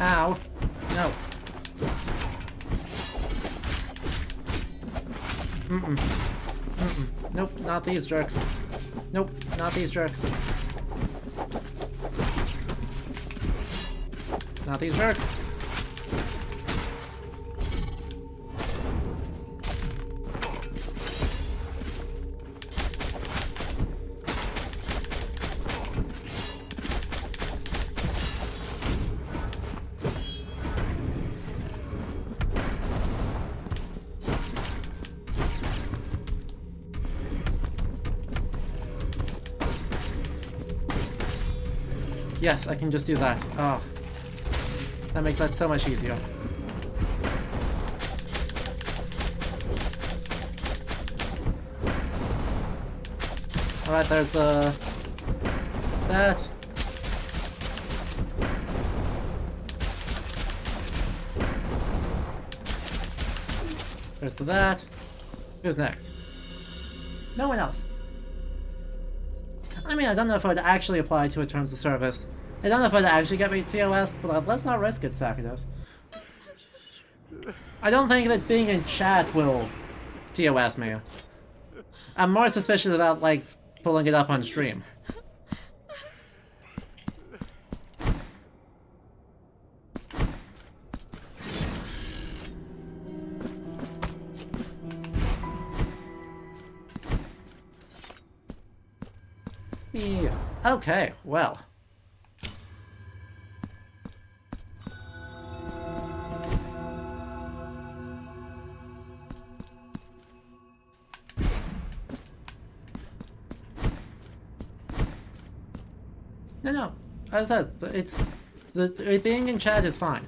Ow. No. Nope, not these jerks. Nope, not these jerks. Not these jerks. Yes, I can just do that. Oh. That makes that so much easier. Alright, there's the... that. There's the that. Who's next? No one else. I mean, I don't know if it would actually apply to a terms of service. I don't know if it would actually get me TOS, but let's not risk it, Sakados. I don't think that being in chat will TOS me. I'm more suspicious about, like, pulling it up on stream. Yeah. Okay, well. No, as I said, it being in chat is fine.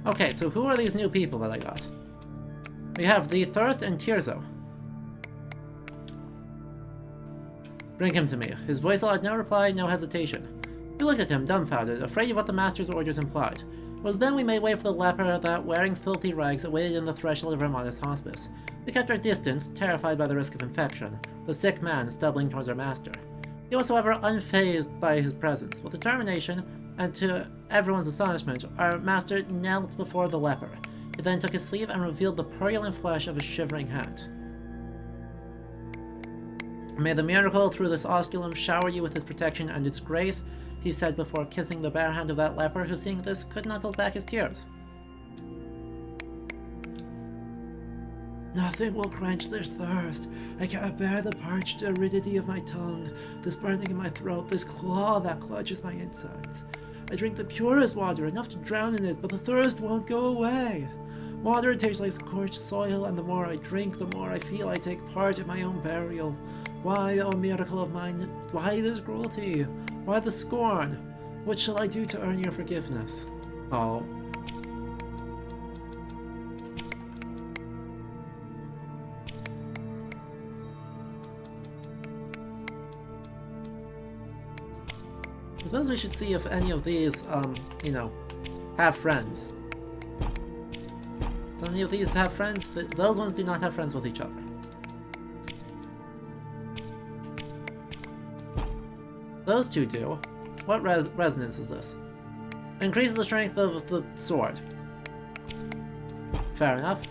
Okay, so who are these new people that I got? We have the Thirst and Tirzo. Bring him to me. His voice allowed no reply, no hesitation. We looked at him, dumbfounded, afraid of what the Master's orders implied. It was then we made way for the leper that, wearing filthy rags, awaited in the threshold of Ramona's hospice. We kept our distance, terrified by the risk of infection, the sick man stumbling towards our Master. He was, however, unfazed by his presence. With determination, and to everyone's astonishment, our Master knelt before the leper. He then took his sleeve and revealed the purulent flesh of a shivering hand. May the miracle through this osculum shower you with its protection and its grace, he said before kissing the bare hand of that leper who, seeing this, could not hold back his tears. Nothing will quench this thirst. I cannot bear the parched aridity of my tongue, this burning in my throat, this claw that clutches my insides. I drink the purest water, enough to drown in it, but the thirst won't go away. Water tastes like scorched soil, and the more I drink, the more I feel I take part in my own burial. Why, O miracle of mine, why this cruelty? Why the scorn? What shall I do to earn your forgiveness? Oh. I suppose we should see if any of these, you know, have friends. Do any of these have friends? Those ones do not have friends with each other. Those two do. What resonance is this? Increase the strength of the sword. Fair enough.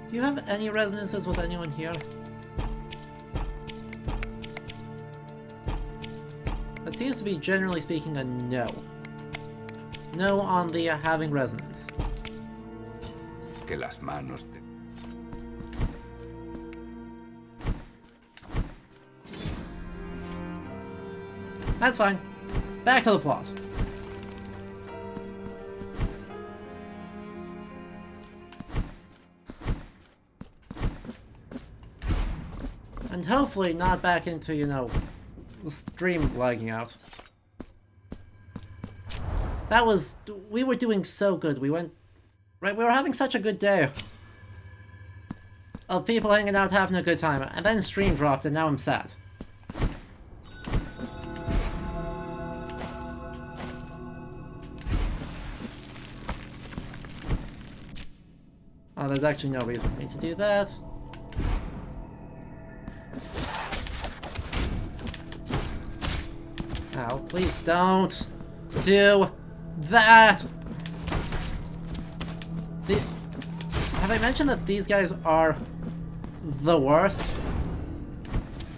Do you have any resonances with anyone here? That seems to be, generally speaking, a no. No on the having resonance. Que las manos de... That's fine. Back to the plot. And hopefully not back into, you know, the stream lagging out. That was... we were doing so good. We went... right, we were having such a good day. Of people hanging out, having a good time. And then stream dropped, and now I'm sad. Oh, there's actually no reason for me to do that. Ow, please don't do that! Have I mentioned that these guys are the worst?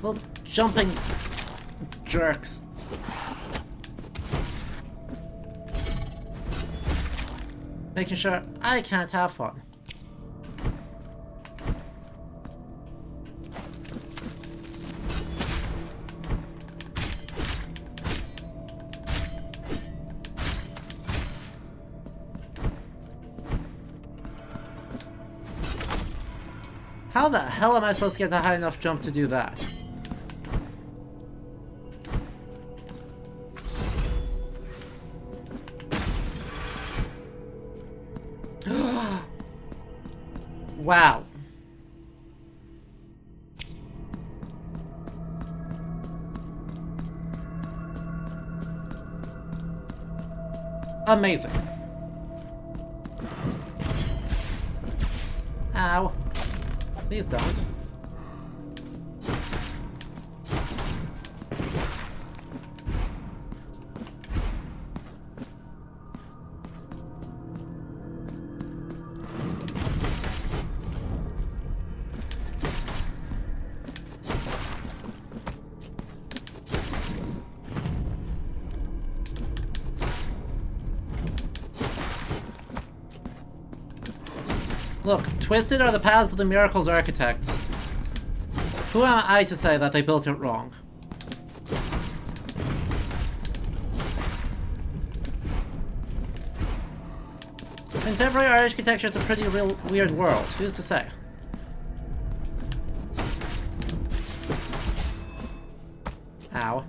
Little jumping jerks. Making sure I can't have fun. How the hell am I supposed to get a high enough jump to do that? Wow. Amazing. Ow. Please don't. Look, twisted are the paths of the Miracle's architects. Who am I to say that they built it wrong? Contemporary architecture is a pretty weird world. Who's to say? Ow.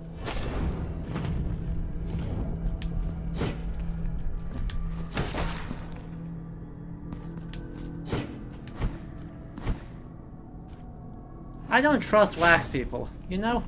I don't trust wax people, you know?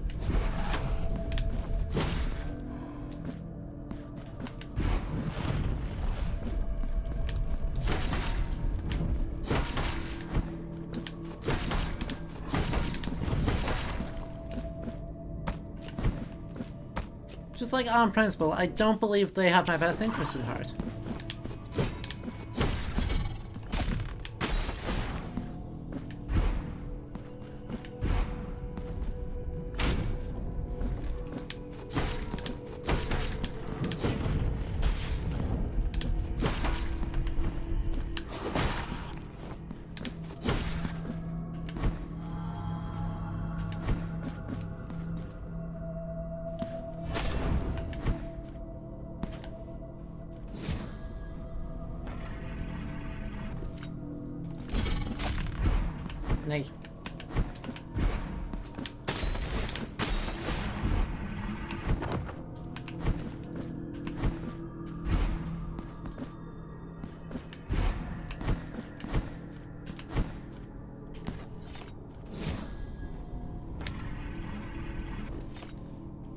Just like on principle, I don't believe they have my best interest at heart. Nay.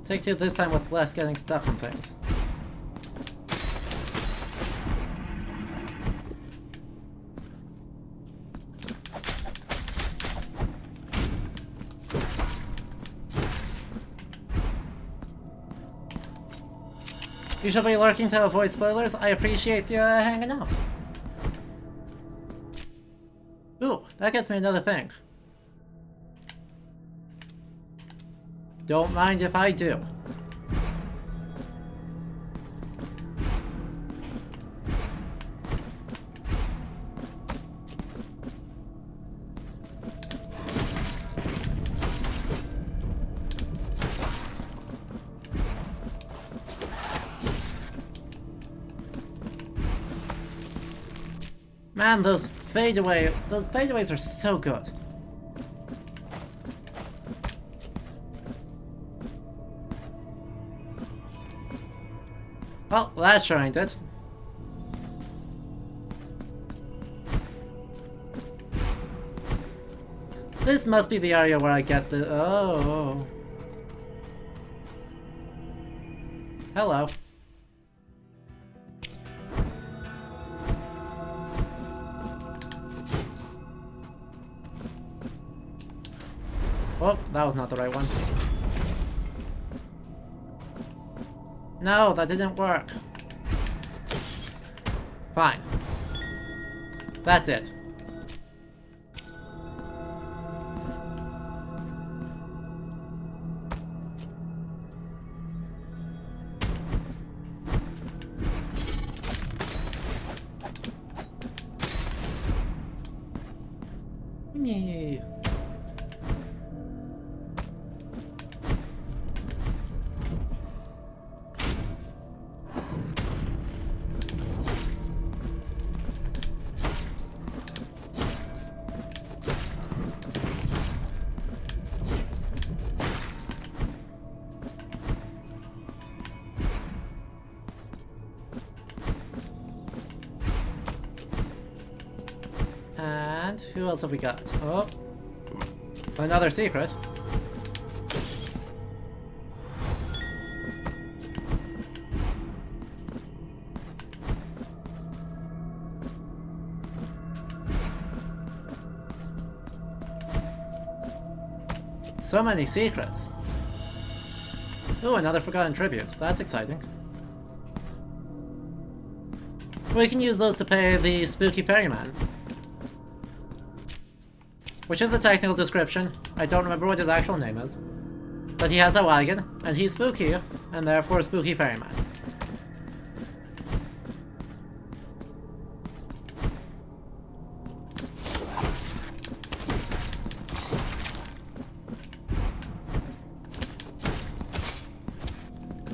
Take two this time with less getting stuck on things. You should be lurking to avoid spoilers. I appreciate you hanging out. Ooh, that gets me another thing. Don't mind if I do. Man, those fadeaways are so good. Well, that sure ain't it. This must be the area where I get the... Oh. Hello. Oh, that was not the right one. No, that didn't work. Fine. That did. Yay. And who else have we got? Oh, another secret. So many secrets. Ooh, another forgotten tribute. That's exciting. We can use those to pay the spooky ferryman. Which is the technical description. I don't remember what his actual name is. But he has a wagon, and he's spooky, and therefore spooky ferryman.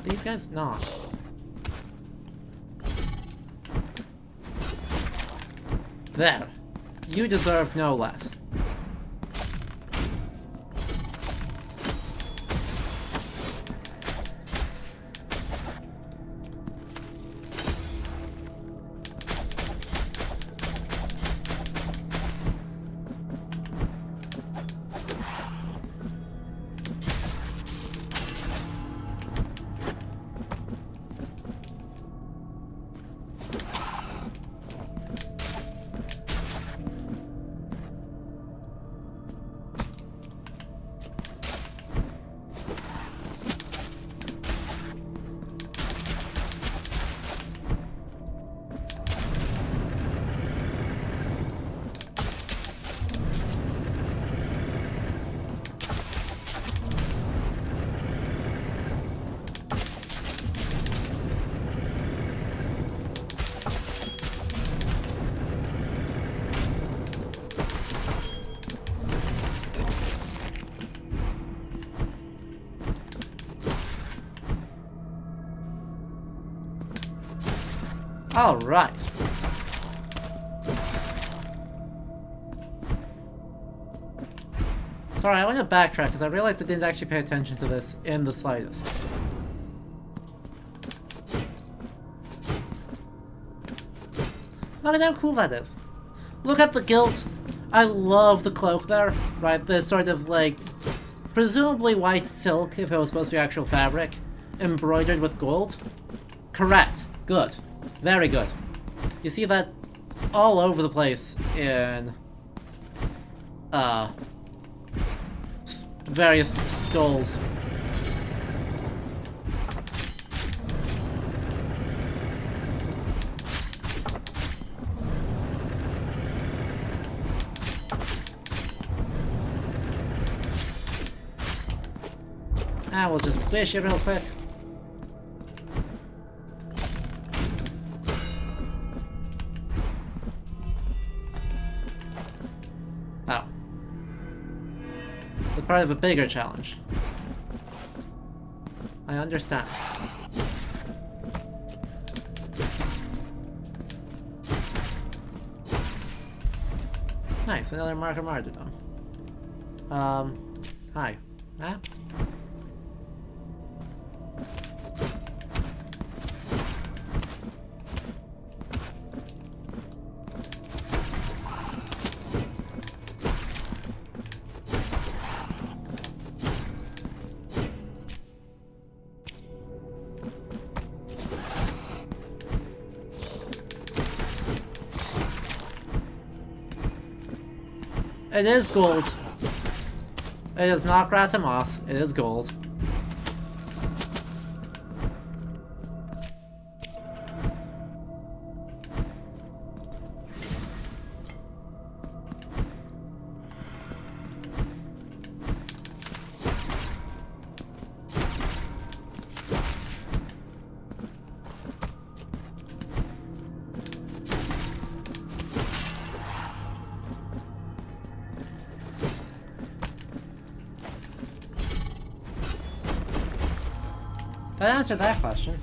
These guys not. There. You deserve no less. All right. Sorry, I want to backtrack because I realized I didn't actually pay attention to this in the slightest. Look at how cool that is. Look at the gilt. I love the cloak there, right? This sort of like, presumably white silk if it was supposed to be actual fabric, embroidered with gold. Correct. Good. Very good. You see that all over the place in various stalls. We'll just squish it real quick. Oh. It's part of a bigger challenge. I understand. Nice, another mark of martyrdom. Hi. Ah? It is gold. It is not grass and moss. It is gold. That answered that question.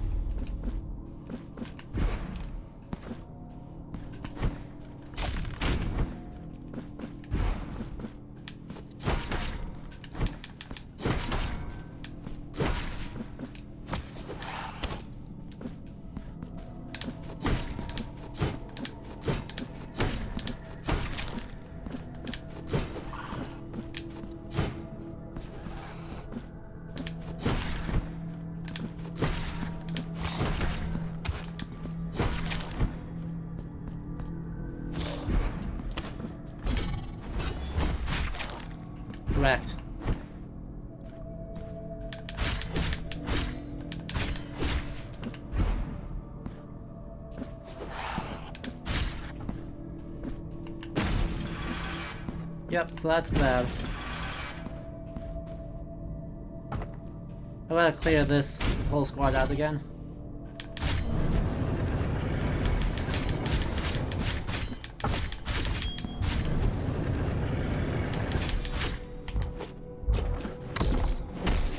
Correct. Yep, so that's bad. I gotta clear this whole squad out again.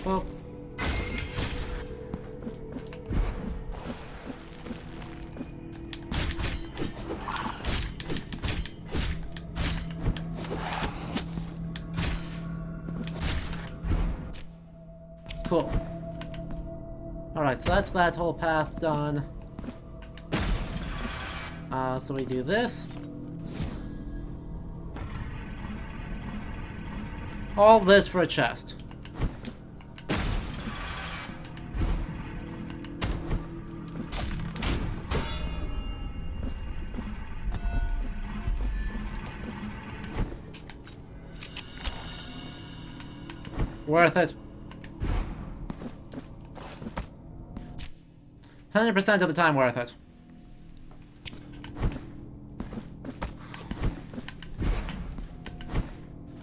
Well, cool. Alright, so that's that whole path done. So we do this. All this for a chest. Worth it. 100% of the time worth it.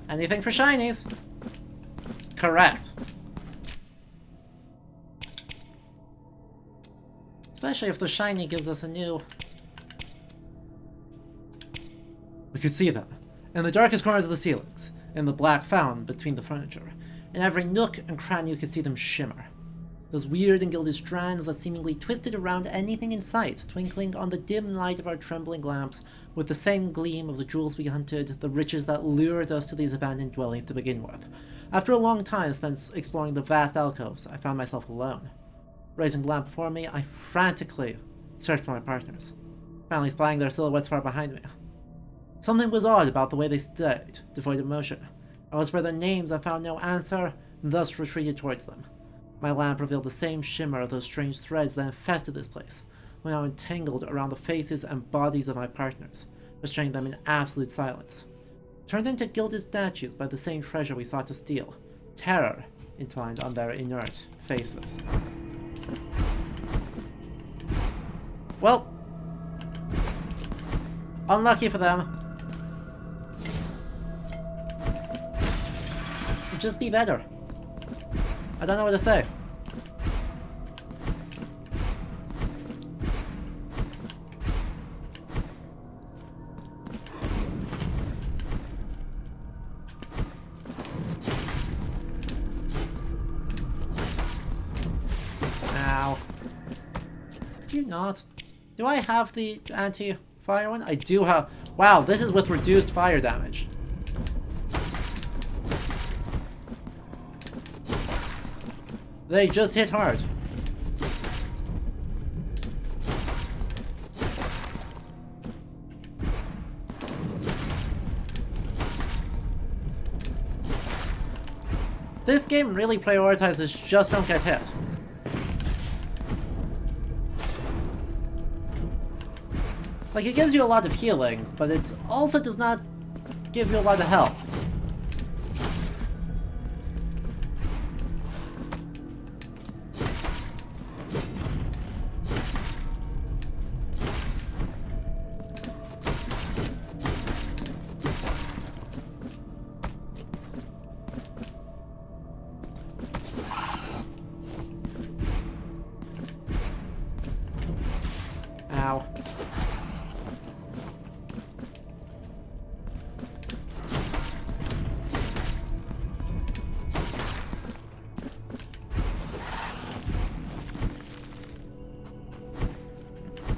Anything for shinies? Correct. Especially if the shiny gives us a new... We could see them. In the darkest corners of the ceilings. In the black fountain between the furniture. In every nook and cranny you could see them shimmer. Those weird and gilded strands that seemingly twisted around anything in sight, twinkling on the dim light of our trembling lamps, with the same gleam of the jewels we hunted, the riches that lured us to these abandoned dwellings to begin with. After a long time spent exploring the vast alcoves, I found myself alone. Raising the lamp before me, I frantically searched for my partners, finally spying their silhouettes far behind me. Something was odd about the way they stood, devoid of motion. I was for their names, I found no answer, and thus retreated towards them. My lamp revealed the same shimmer of those strange threads that infested this place, now entangled around the faces and bodies of my partners, restraining them in absolute silence. Turned into gilded statues by the same treasure we sought to steal, terror entwined on their inert faces. Well, unlucky for them. Just be better. I don't know what to say. Ow. Do you not? Do I have the anti-fire one? I do have... Wow, this is with reduced fire damage. They just hit hard. This game really prioritizes just don't get hit. Like, it gives you a lot of healing, but it also does not give you a lot of health. Ow.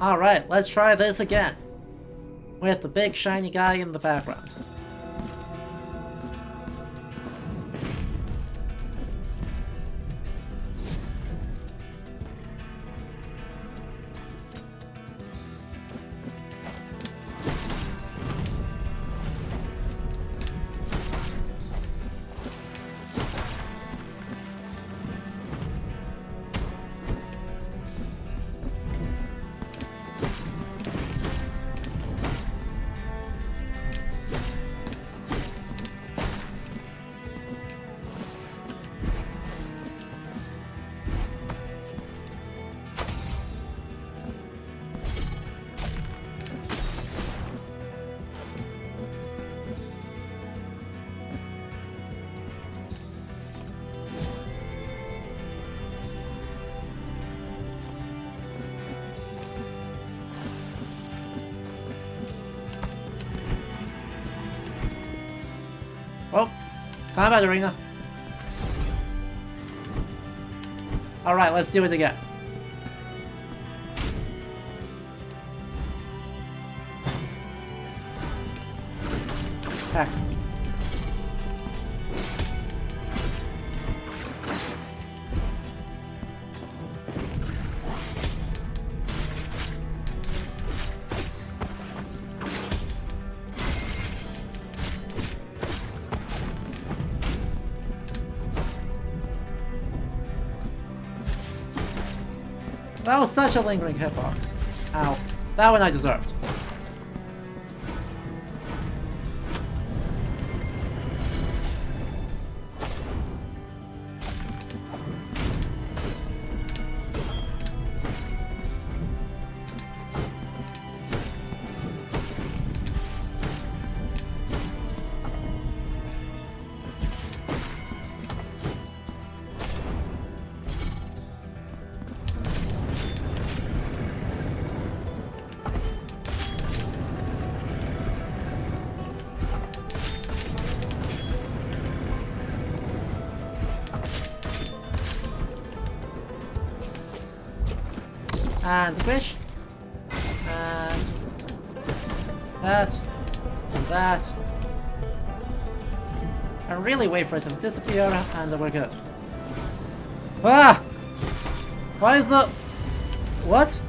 Alright, let's try this again. With the big shiny guy in the background. Oh, combat arena. Alright, let's do it again. Heck. That was such a lingering hitbox. Ow. That one I deserved. And squish. And that. And that. And really wait for it to disappear, and we're good. Ah! Why is the... What?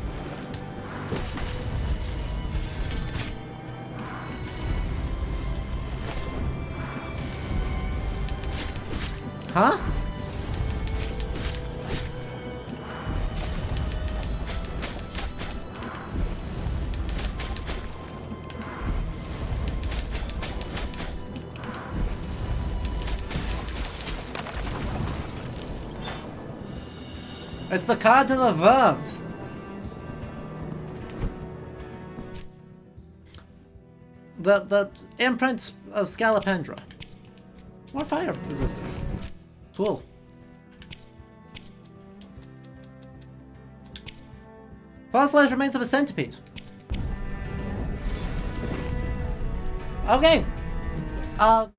Huh? It's the Cardinal of Worms! The imprint of Scalopendra. More fire resistance. Cool. Fossilized remains of a centipede. Okay. On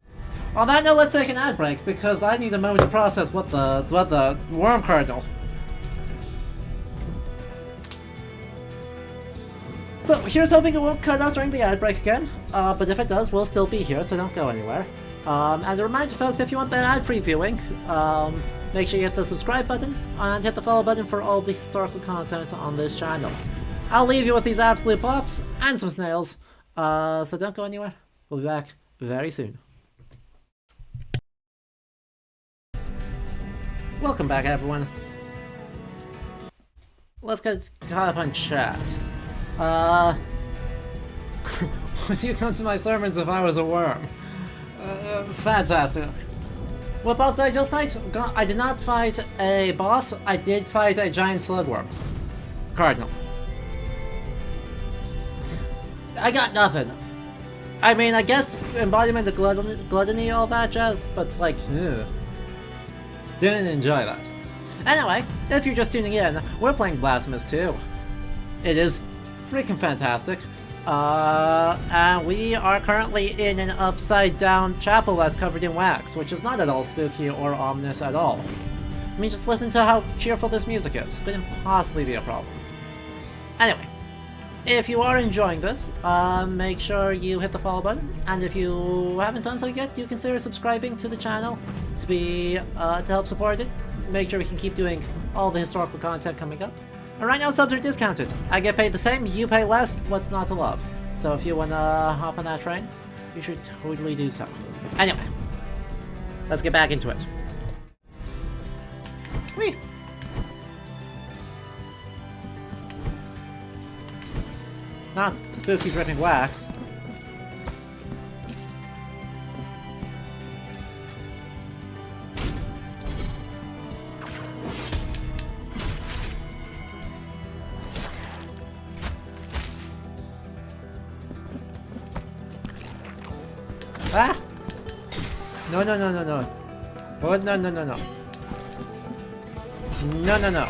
that note, let's take an ad break because I need a moment to process what the worm cardinal. So here's hoping it won't cut out during the ad break again, but if it does, we'll still be here, so don't go anywhere. And a reminder, folks, if you want that ad-free viewing, make sure you hit the subscribe button and hit the follow button for all the historical content on this channel. I'll leave you with these absolute pops and some snails, so don't go anywhere. We'll be back very soon. Welcome back, everyone. Let's get caught up on chat. Would you come to my sermons if I was a worm? Fantastic. What boss did I just fight? I did not fight a boss, I did fight a giant slugworm. Cardinal. I got nothing. I mean, I guess embodiment of gluttony, all that jazz, but like, ugh. Didn't enjoy that. Anyway, if you're just tuning in, we're playing Blasphemous 2. It is freaking fantastic. And we are currently in an upside-down chapel that's covered in wax, which is not at all spooky or ominous at all. I mean, just listen to how cheerful this music is. Couldn't possibly be a problem. Anyway, if you are enjoying this, make sure you hit the follow button, and if you haven't done so yet, you consider subscribing to the channel to help support it. Make sure we can keep doing all the historical content coming up. And right now subs are discounted. I get paid the same, you pay less, what's not to love? So if you wanna hop on that train, you should totally do so. Anyway, let's get back into it. Whee! Not spooky dripping wax. Ah! No, no, no, no, no. Oh, no, no, no, no. No, no, no.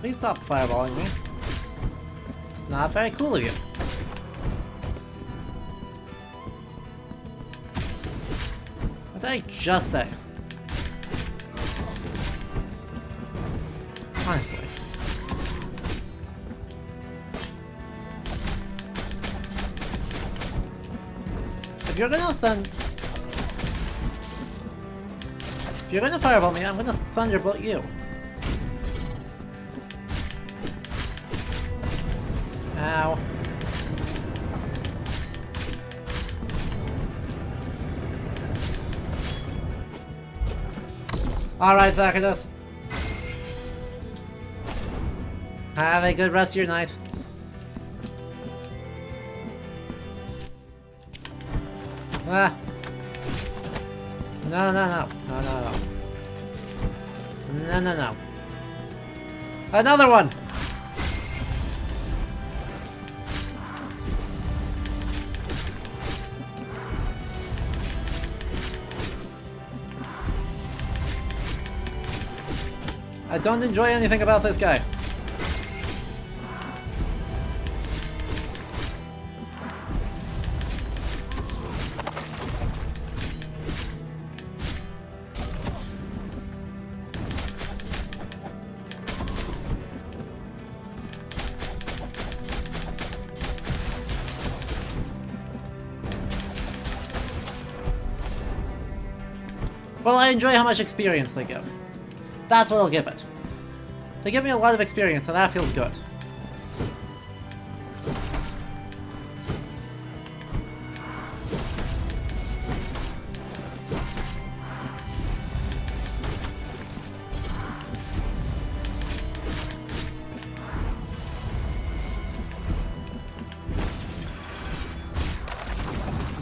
Please stop fireballing me. It's not very cool of you. What did I just say? Honestly. If you're gonna fireball me, I'm gonna thunderbolt you. Ow. Alright, Zacchaeus. Have a good rest of your night. Ah. No, no, no. No, no, no. No, no, no. Another one! I don't enjoy anything about this guy. Well, I enjoy how much experience they give. That's what I'll give it. They give me a lot of experience, and that feels good.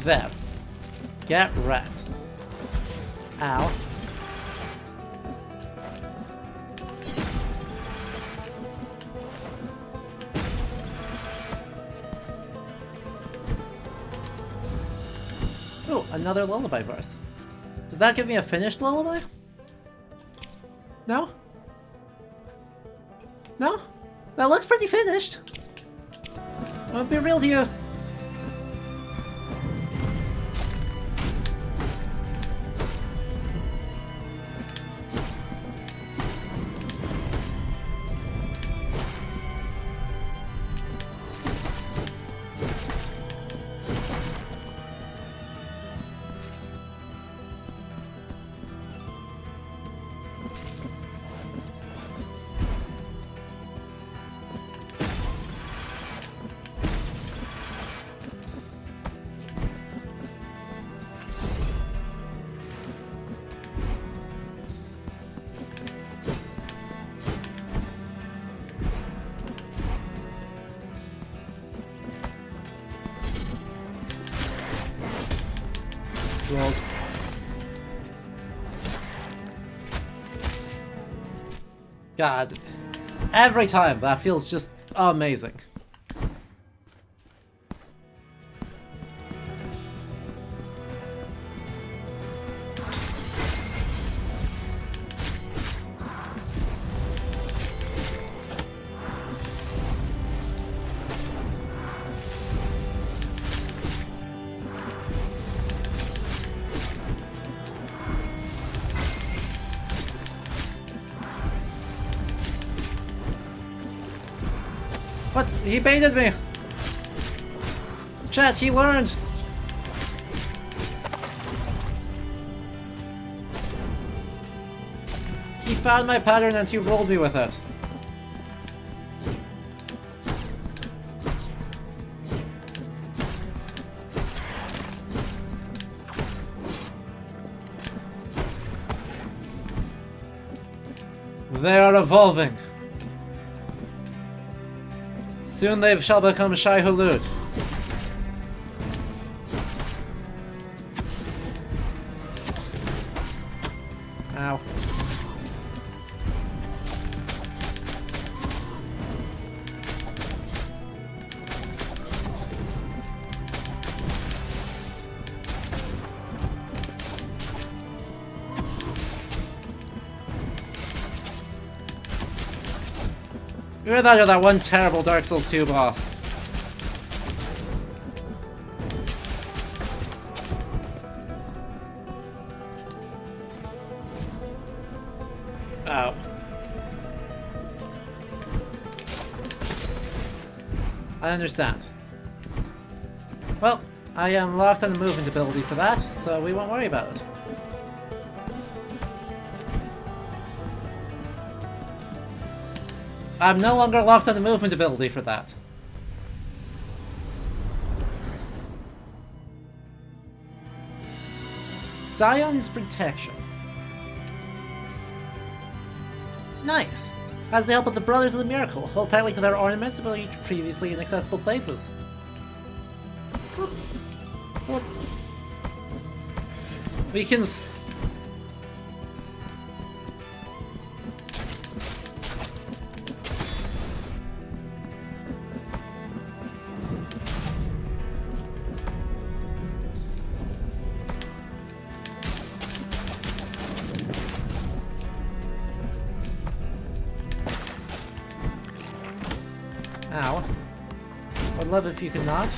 There. Get wrecked. Ow. Ooh, another lullaby verse. Does that give me a finished lullaby? No? No? That looks pretty finished. I'll be real to you. God, every time that feels just amazing. What? He baited me! Chat, he learned! He found my pattern and he rolled me with it. They are evolving. Soon they shall become Shai Hulud. Ow. You're that one terrible Dark Souls 2 boss. Oh. I understand. Well, I am locked on the movement ability for that, so we won't worry about it. I'm no longer locked on the movement ability for that. Scion's Protection. Nice! Has the help of the Brothers of the Miracle. Hold tightly to their ornaments to reach previously inaccessible places. What? We can Ow. Would love it if you could not.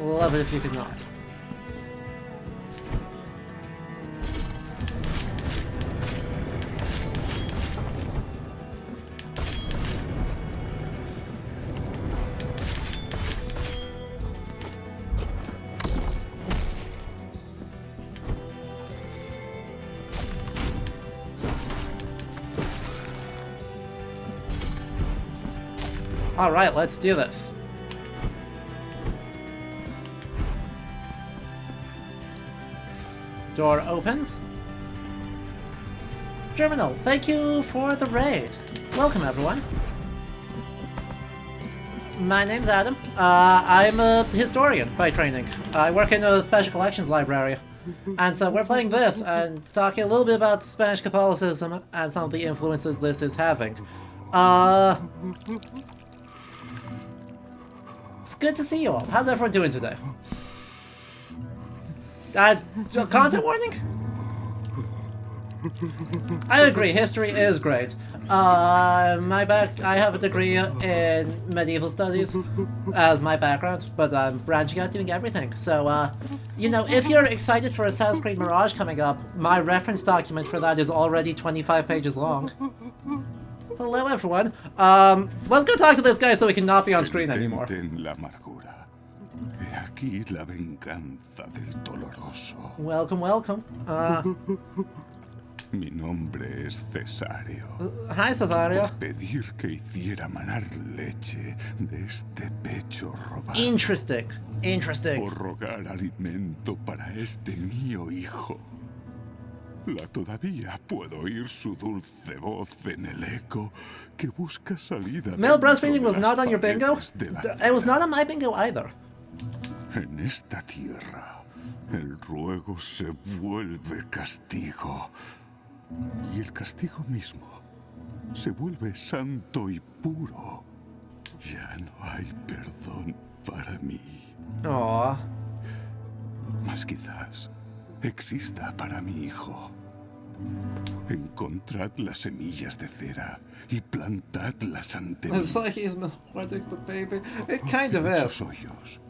Love it if you could not. Alright, let's do this. Door opens. Germinal, thank you for the raid. Welcome, everyone. My name's Adam. I'm a historian by training. I work in a special collections library. And so we're playing this and talking a little bit about Spanish Catholicism and some of the influences this is having. It's good to see you all. How's everyone doing today? Content warning? I agree, history is great. I have a degree in medieval studies as my background, but I'm branching out doing everything. So, you know, if you're excited for Assassin's Creed Mirage coming up, my reference document for that is already 25 pages long. Hello, everyone. Let's go talk to this guy so we can not be on screen anymore. Welcome, welcome. Mi nombre es Cesario. Hi, Cesario. Pedir que hiciera manar leche de este pecho robado. Interesting. Interesting. Por rogar alimento para este mío hijo. Todavía puedo oír su dulce voz en el eco que busca salida. Male breastfeeding was not on your bingo? It was not on my bingo either. En esta tierra, el ruego se vuelve castigo. Y el castigo mismo se vuelve santo y puro. Ya no hay perdón para mí. Aww. Mas quizás exista para mi hijo. Encontrad las semillas de cera y plantadlas ante mí. It's like he's not hoarding the baby. It kind of is. En is. sus hoyos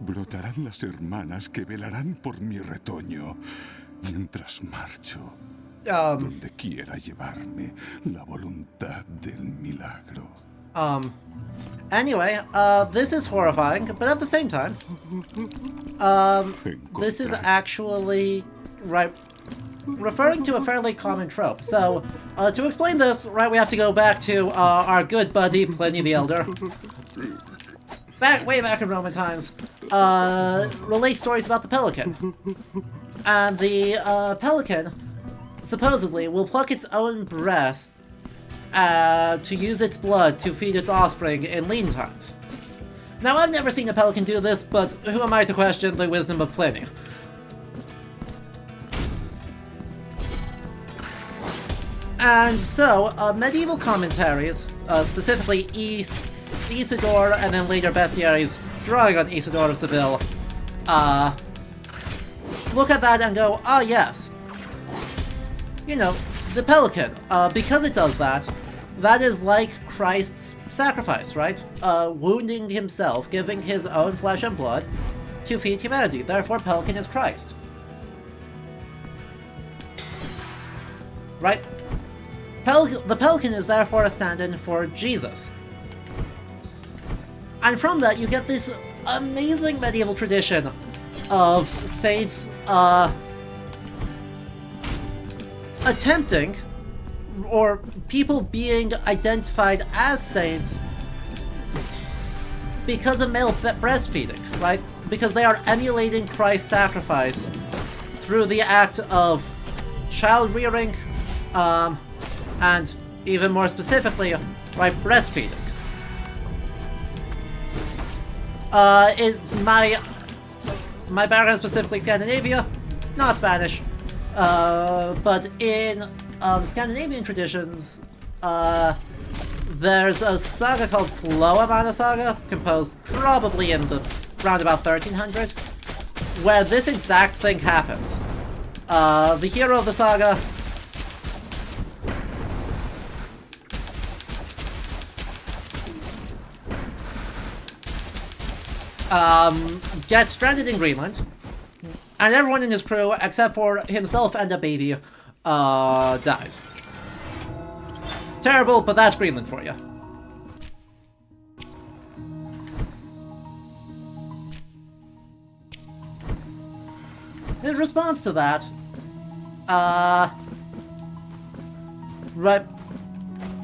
brotarán las hermanas que velarán por mi retoño mientras marcho. Donde quiera llevarme la voluntad del milagro. Anyway, this is horrifying, but at the same time, this is actually, right, referring to a fairly common trope. So, to explain this, right, we have to go back to our good buddy, Pliny the Elder. Way back in Roman times, relate stories about the pelican. And the pelican supposedly will pluck its own breast to use its blood to feed its offspring in lean times. Now, I've never seen a pelican do this, but who am I to question the wisdom of Pliny? And so, medieval commentaries, specifically Isidore and then later bestiaries drawing on Isidore of Seville, look at that and go, ah, yes. You know, the pelican, because it does that, that is like Christ's sacrifice, right? Wounding himself, giving his own flesh and blood to feed humanity. Therefore, pelican is Christ. Right? The pelican is therefore a stand-in for Jesus. And from that, you get this amazing medieval tradition of saints, attempting, or people being identified as saints because of male breastfeeding, right? Because they are emulating Christ's sacrifice through the act of child rearing, and even more specifically, right, breastfeeding. My background specifically Scandinavia, not Spanish. But in Scandinavian traditions, there's a saga called Floamanna Saga, composed probably in the round about 1300, where this exact thing happens. The hero of the saga gets stranded in Greenland, and everyone in his crew, except for himself and a baby, dies. Terrible, but that's Greenland for you. In response to that, right,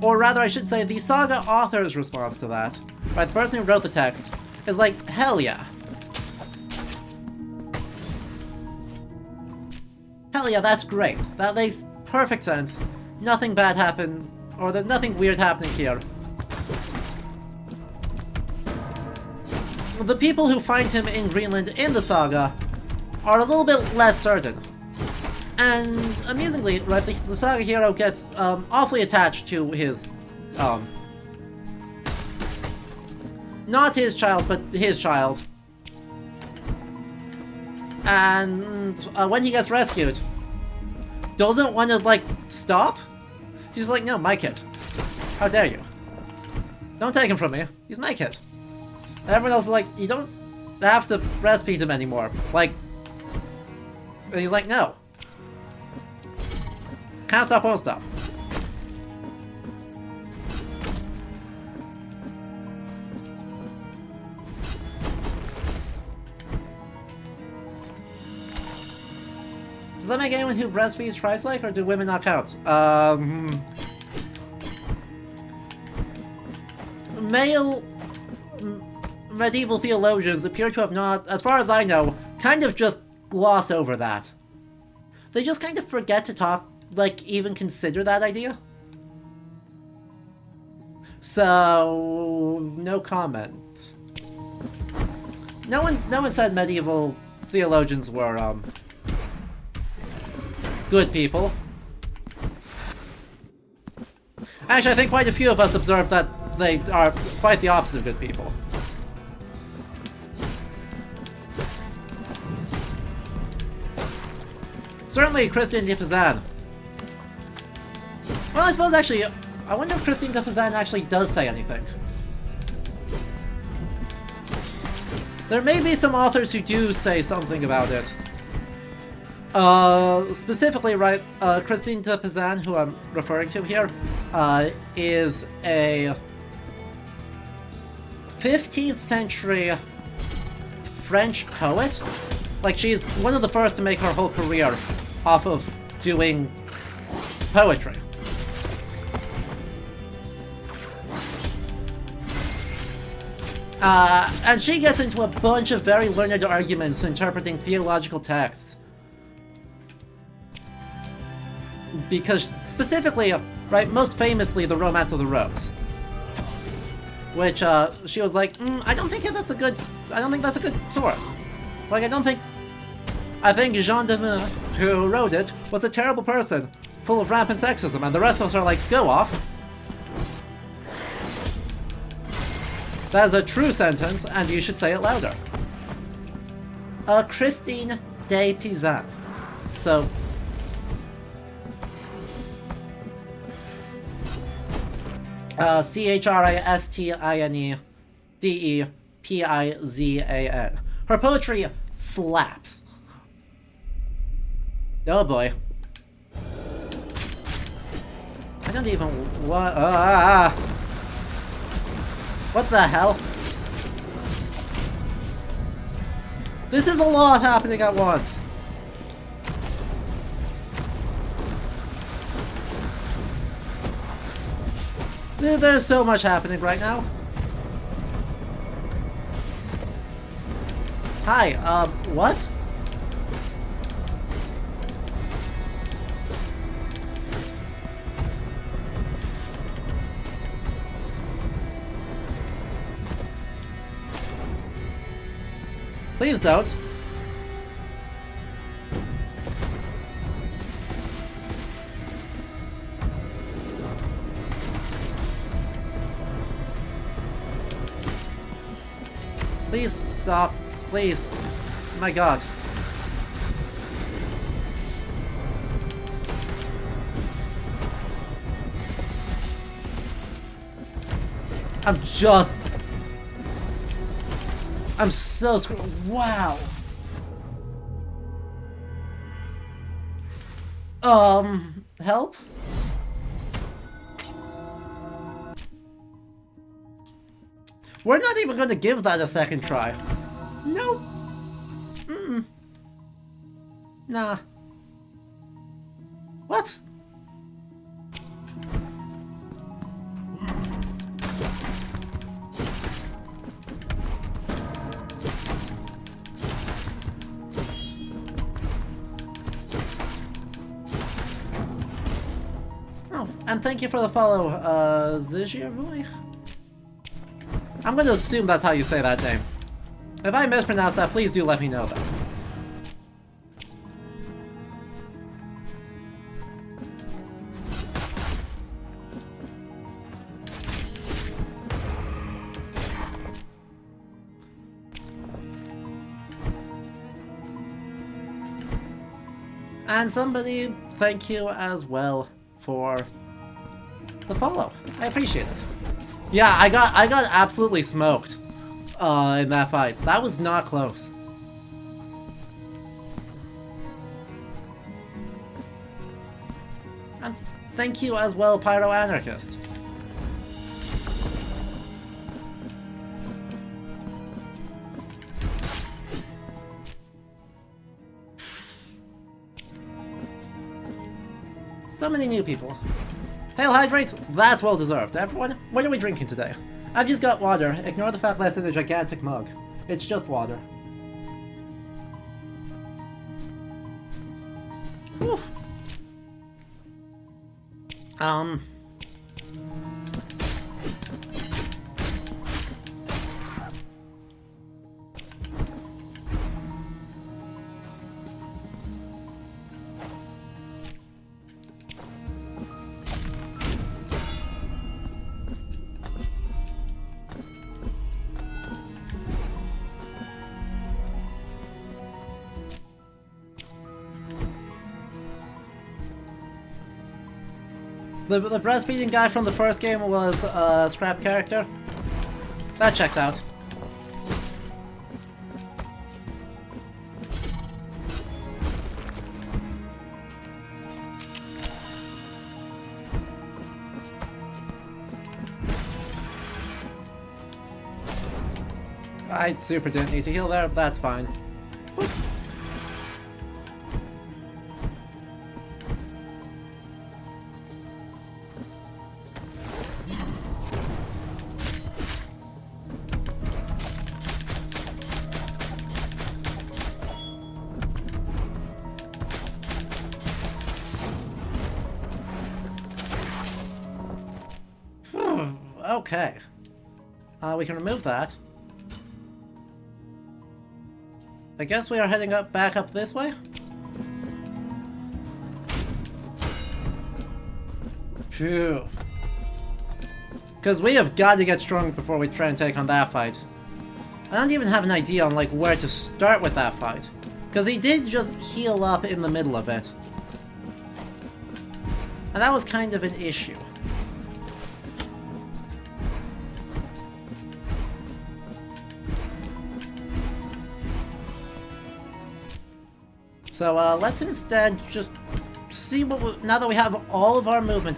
or rather I should say the saga author's response to that, right, the person who wrote the text, is like, hell yeah. Hell yeah, that's great. That makes perfect sense. Nothing bad happened, or there's nothing weird happening here. The people who find him in Greenland in the saga are a little bit less certain. And amusingly, right, the saga hero gets awfully attached to his, not his child, but his child. And when he gets rescued, doesn't want to, like, stop. He's like, no, my kid. How dare you? Don't take him from me. He's my kid. And everyone else is like, you don't have to breastfeed him anymore. Like, and he's like, no. Can't stop, won't stop. Does that make anyone who breastfeeds Christ-like, or do women not count? Male medieval theologians appear to have not, as far as I know, kind of just gloss over that. They just kind of forget to talk, like, even consider that idea. So, no comment. No one said medieval theologians were, good people. Actually, I think quite a few of us observed that they are quite the opposite of good people. Certainly Christine de Pizan. Well, I suppose actually, I wonder if Christine de Pizan actually does say anything. There may be some authors who do say something about it. Specifically, right, Christine de Pizan, who I'm referring to here, is a 15th century French poet. Like, she's one of the first to make her whole career off of doing poetry. And she gets into a bunch of very learned arguments interpreting theological texts. Because specifically, right, most famously, the Romance of the Rose. Which, she was like, I don't think that's a good source. Like, I think Jean de Meaux, who wrote it, was a terrible person, full of rampant sexism, and the rest of us are like, go off. That is a true sentence, and you should say it louder. Christine de Pizan. So, Christinedepizan. Her poetry slaps. Oh boy. I don't even want. What the hell? This is a lot happening at once. There's so much happening right now. Hi, what? Please don't. Please stop. Please. My god. I'm so screwed. Wow. Help? We're not even going to give that a second try. Nope. Nah. What? Oh, and thank you for the follow, Zizhiavoy. I'm going to assume that's how you say that name. If I mispronounce that, please do let me know that. And somebody, thank you as well for the follow. I appreciate it. Yeah, I got absolutely smoked in that fight. That was not close. And thank you as well, Pyro Anarchist. So many new people. Hail Hydrate, that's well deserved. Everyone, what are we drinking today? I've just got water. Ignore the fact that it's in a gigantic mug. It's just water. Oof. The breastfeeding guy from the first game was a scrap character. That checks out. I super didn't need to heal there, that's fine. Whew. Okay. We can remove that. I guess we are heading back up this way? Phew. Because we have got to get strong before we try and take on that fight. I don't even have an idea on like where to start with that fight. Because he did just heal up in the middle of it. And that was kind of an issue. So let's instead just see what now that we have all of our movement.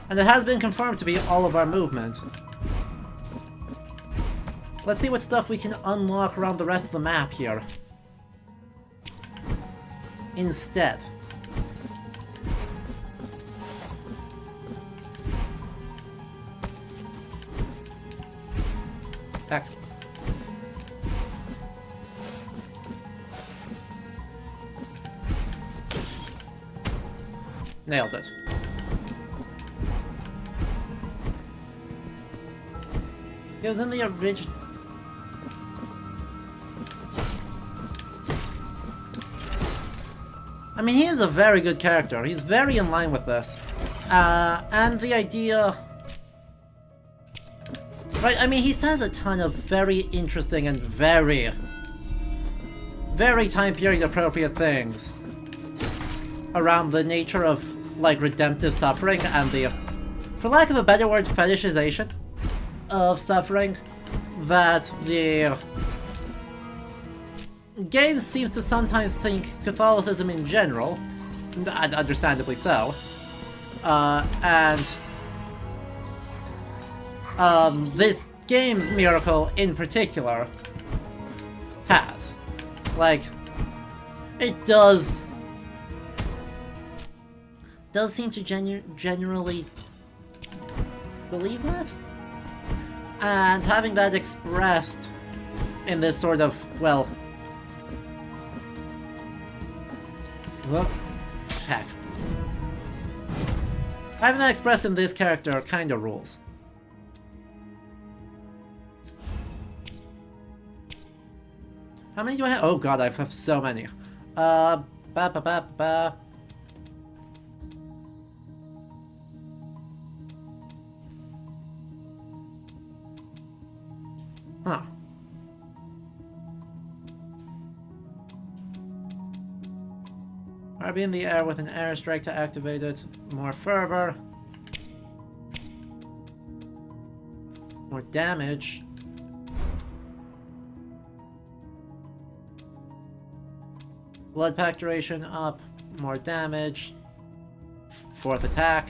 And it has been confirmed to be all of our movement. Let's see what stuff we can unlock around the rest of the map here. Instead. Heck. Nailed it. It was in the original. I mean, he is a very good character. He's very in line with this. And the idea... Right, I mean, he says a ton of very interesting and very time period appropriate things around the nature of, like, redemptive suffering and the, for lack of a better word, fetishization of suffering that the game seems to sometimes think Catholicism in general, and understandably so, and this game's miracle in particular has. Like, it does seem to generally believe that? And having that expressed in this sort of, well... Heck. Having that expressed in this character kinda rules. How many do I have? Oh god, I have so many. Huh. Or be in the air with an airstrike to activate it. More fervor. More damage. Blood pack duration up. More damage. Fourth attack.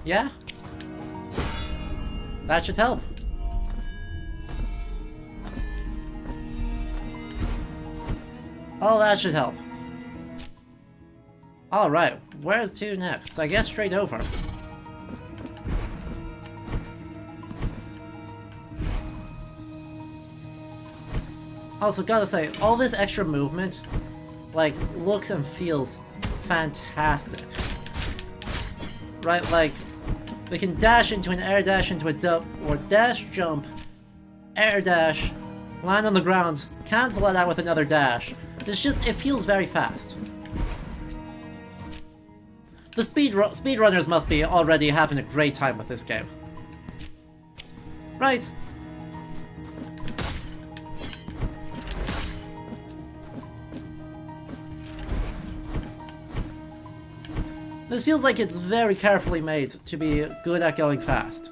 Yeah. That should help. Oh, that should help. Alright, where's 2 next? I guess straight over. Also, gotta say, all this extra movement, like, looks and feels fantastic. Right, like, they can dash into an air dash into a dump, or dash jump, air dash, land on the ground, cancel it out with another dash. It's just, it feels very fast. The speedrunners must be already having a great time with this game. Right. This feels like it's very carefully made to be good at going fast.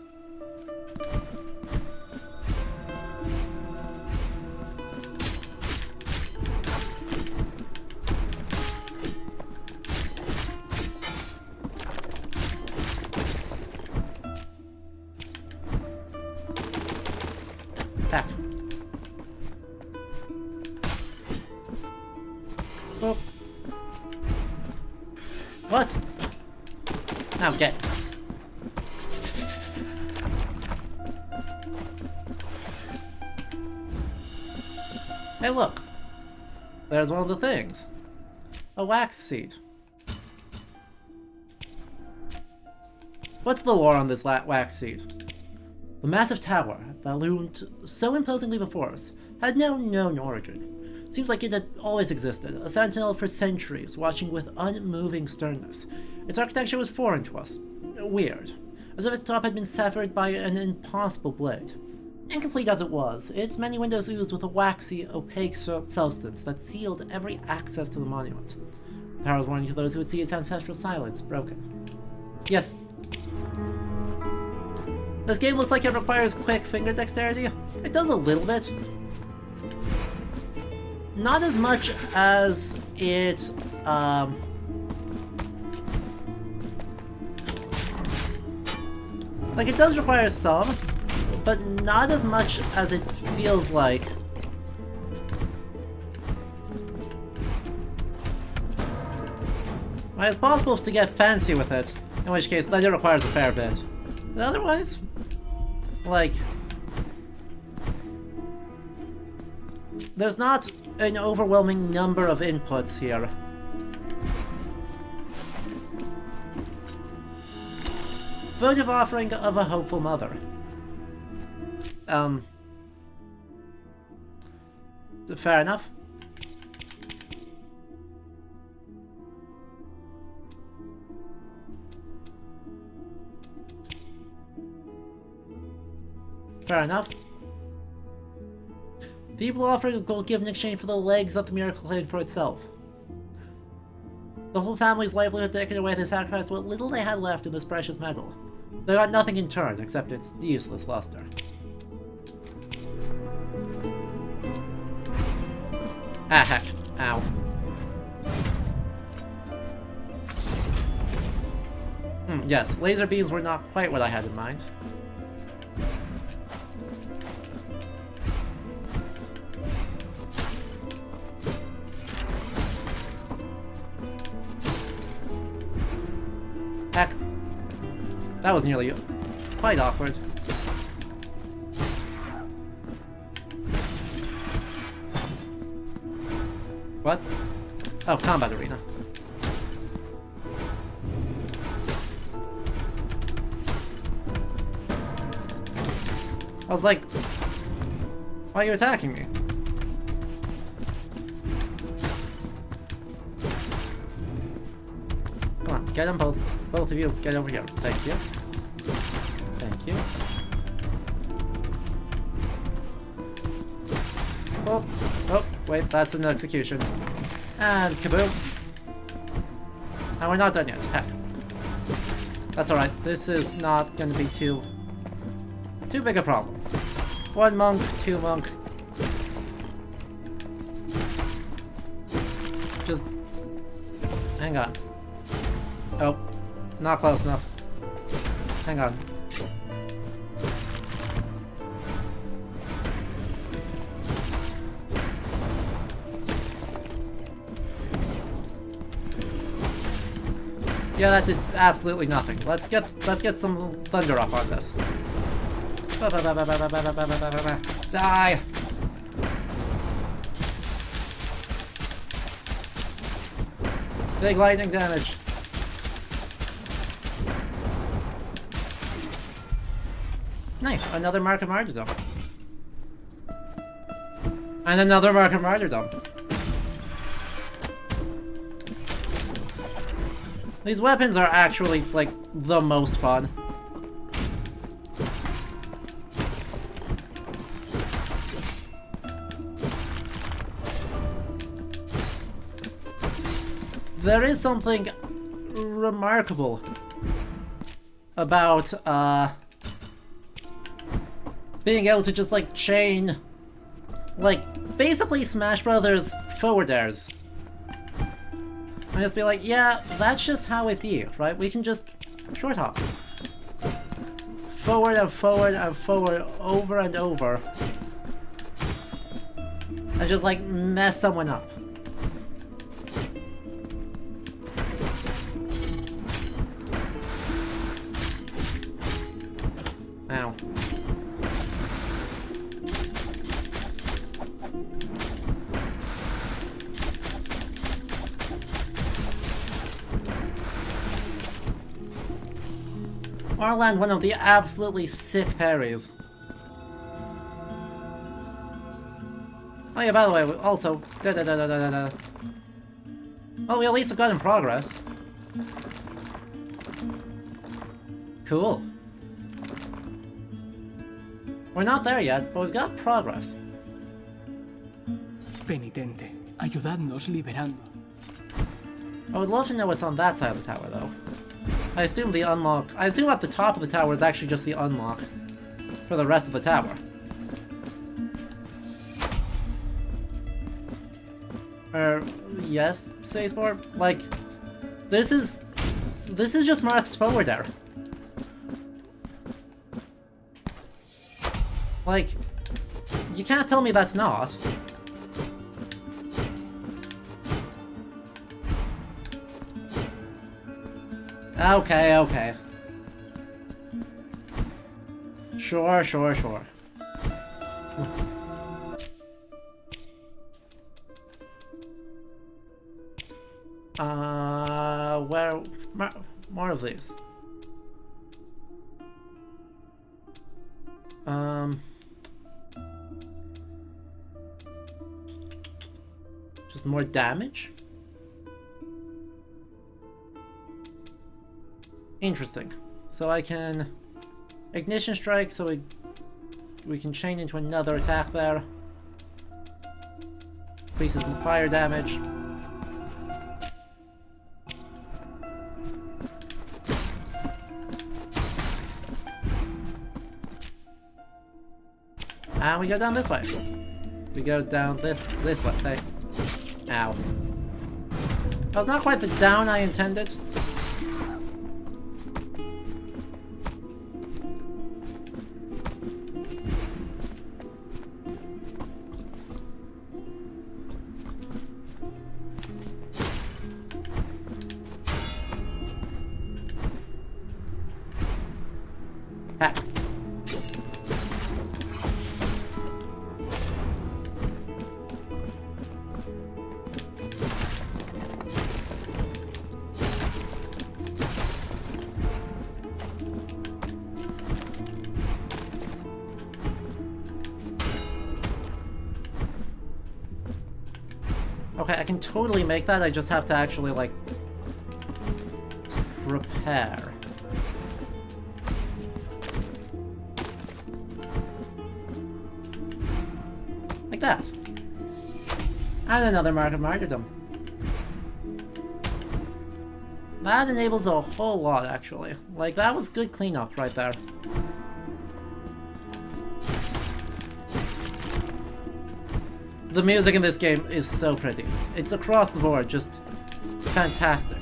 Attack. Oh. What? Now get. Hey look! There's one of the things. A wax seed. What's the lore on this wax seed? The massive tower that loomed so imposingly before us had no known origin. Seems like it had always existed, a sentinel for centuries, watching with unmoving sternness. Its architecture was foreign to us. Weird. As if its top had been severed by an impossible blade. Incomplete as it was, its many windows oozed with a waxy, opaque substance that sealed every access to the monument. The power was warning to those who would see its ancestral silence broken. Yes. This game looks like it requires quick finger dexterity. It does a little bit. Not as much as it, like, it does require some, but not as much as it feels like. Well, it's possible to get fancy with it, in which case that it requires a fair bit. But otherwise, like, there's not an overwhelming number of inputs here. Votive offering of a hopeful mother. Fair enough. Fair enough. People offering a gold gift in exchange for the legs that the miracle claimed for itself. The whole family's livelihood taken away, they sacrificed what little they had left in this precious metal. They got nothing in turn except its useless luster. Ah heck. Ow. Yes, laser beams were not quite what I had in mind. Heck. That was nearly quite awkward. What? Oh, combat arena. I was like, why are you attacking me? Come on, get them both. Both of you, get over here. Thank you. Thank you. Oh, oh, wait, that's an execution. And kaboom. And we're not done yet. Heck. That's alright. This is not gonna be too big a problem. 1 monk, 2 monk. Just hang on. Oh, not close enough. Hang on. Yeah, that did absolutely nothing. Let's get some thunder up on this. Die! Big lightning damage. Nice, another mark of martyrdom. And another mark of martyrdom. These weapons are actually, like, the most fun. There is something remarkable about, being able to just, like, chain, like, basically Smash Brothers forward airs. And just be like, yeah, that's just how it be, right? We can just short hop. Forward and forward and forward over and over. And just, like, mess someone up. Ow. Or land one of the absolutely sick parries. Oh yeah, by the way, also... Well, we at least have gotten progress. Cool. We're not there yet, but we've got progress. Penitente, ayudadnos liberando. I would love to know what's on that side of the tower, though. I assume the unlock... I assume at the top of the tower is actually just the unlock for the rest of the tower. Yes, Saceport? Like, this is just Marth's forward air. Like, you can't tell me that's not. Okay, okay. Sure, sure, sure. Where... More of these. Just more damage? Interesting. So I can ignition strike, so we can chain into another attack there. Increases fire damage. And we go down this way. We go down this way. Hey. Ow. That was not quite the down I intended. Okay, I can totally make that, I just have to actually, like, prepare. Like that. And another mark of martyrdom. That enables a whole lot, actually. Like, that was good cleanup right there. The music in this game is so pretty. It's across the board, just fantastic.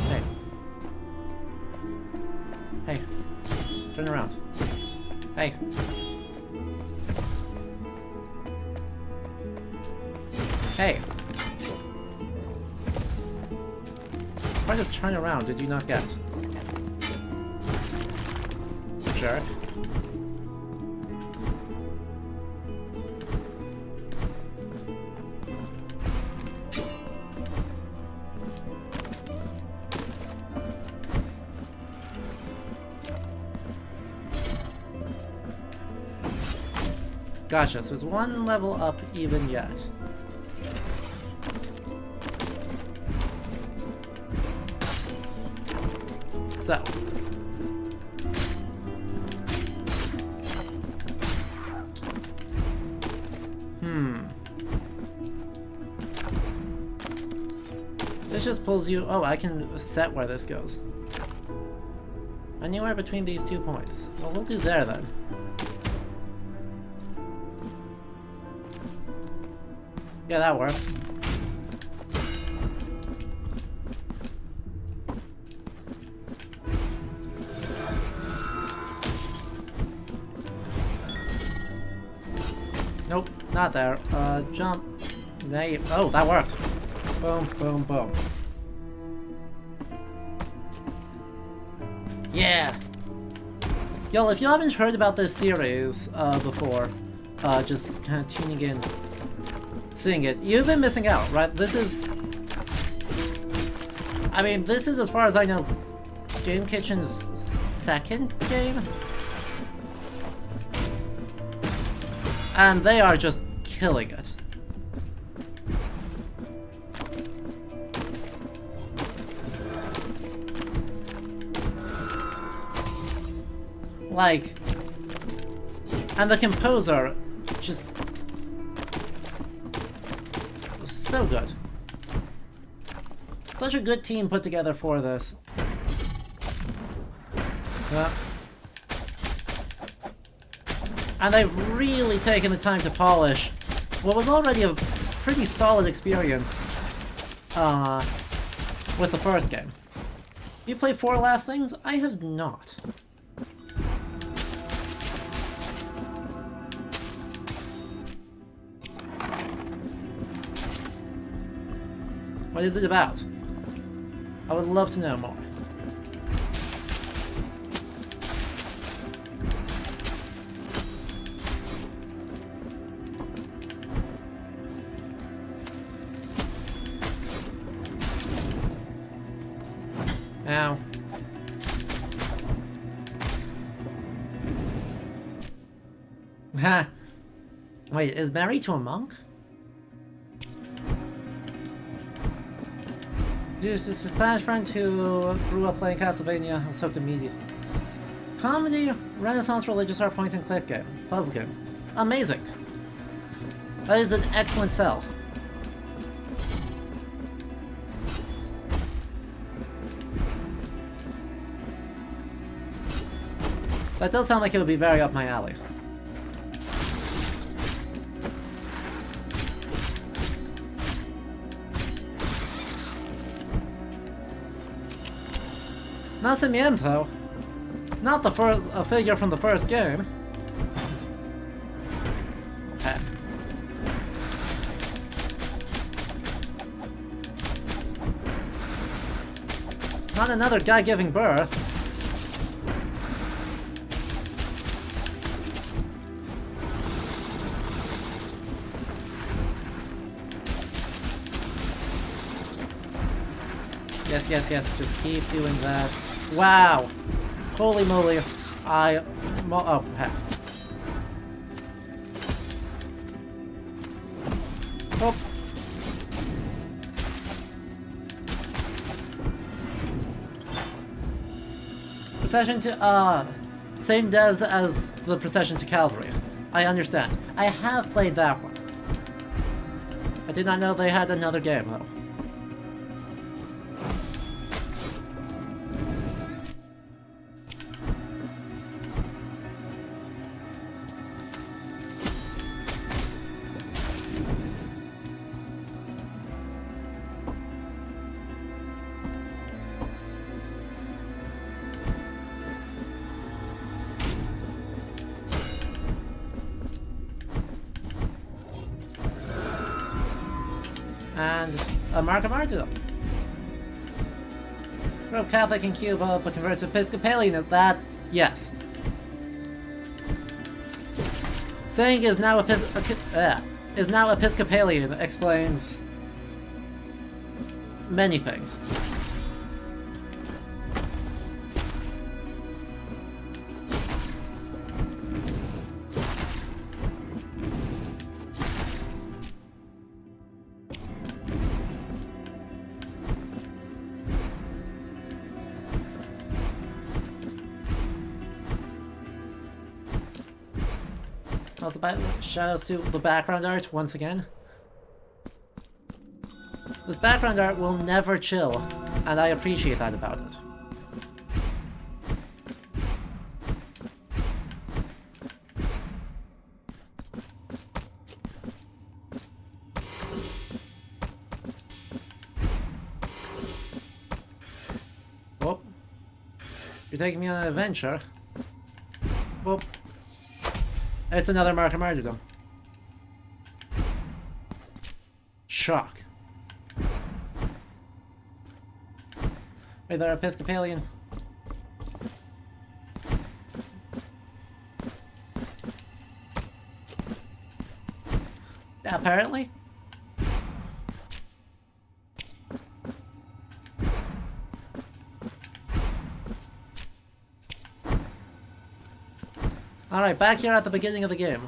Hey. Hey. Turn around. Hey. Hey. Try to turn around, did you not get? Jerk. Gotcha, so there's one level up even yet. So. This just pulls you... Oh, I can set where this goes. Anywhere between these 2 points. Well, we'll do there then. Yeah, that works. Nope, not there. Jump. Oh, that worked. Boom, boom, boom. Yeah! Yo, if you haven't heard about this series before, just kind of tuning in, seeing it, you've been missing out, right? This is... I mean, this is, as far as I know, Game Kitchen's second game? And they are just killing it. Like... And the composer, just... so good. Such a good team put together for this. And they've really taken the time to polish what was already a pretty solid experience with the first game. You play 4 Last Things? I have not. What is it about? I would love to know more. Ow. Ha! Wait, is married to a monk? There's this Spanish friend who grew up playing Castlevania and was hooked immediately. Comedy, Renaissance religious art point and click game. Puzzle game. Amazing. That is an excellent sell. That does sound like it would be very up my alley. Nacimiento. Not the a figure from the first game. Okay. Not another guy giving birth. Yes, yes, yes, just keep doing that. Wow! Holy moly, oh, heck. Oh. Procession to, same devs as the Procession to Calvary. I understand. I have played that one. I did not know they had another game, though. And a mark of martyrdom. Grew up Catholic in Cuba, but converted to Episcopalian. That, yes. Saying is now Episcopalian explains many things. Also, shoutouts to the background art once again. This background art will never chill, and I appreciate that about it. Whoop. You're taking me on an adventure. Whoop. It's another mark of martyrdom. Shock. Wait, they're Episcopalian. Apparently. Alright, back here at the beginning of the game.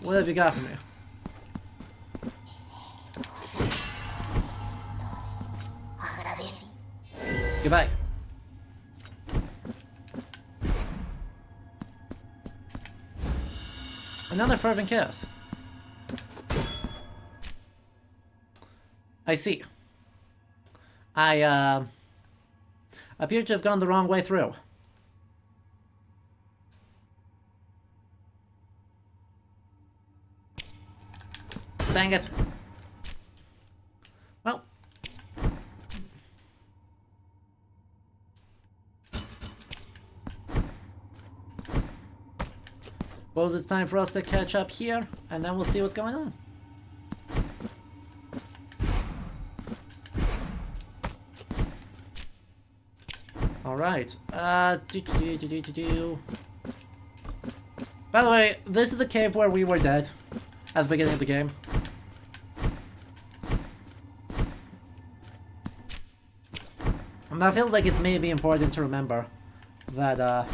What have you got for me? Goodbye. Another fervent kiss. I see. I appear to have gone the wrong way through. Dang it. Well. Suppose it's time for us to catch up here, and then we'll see what's going on. Alright. By the way, this is the cave where we were dead at the beginning of the game. And that feels like it's maybe important to remember that,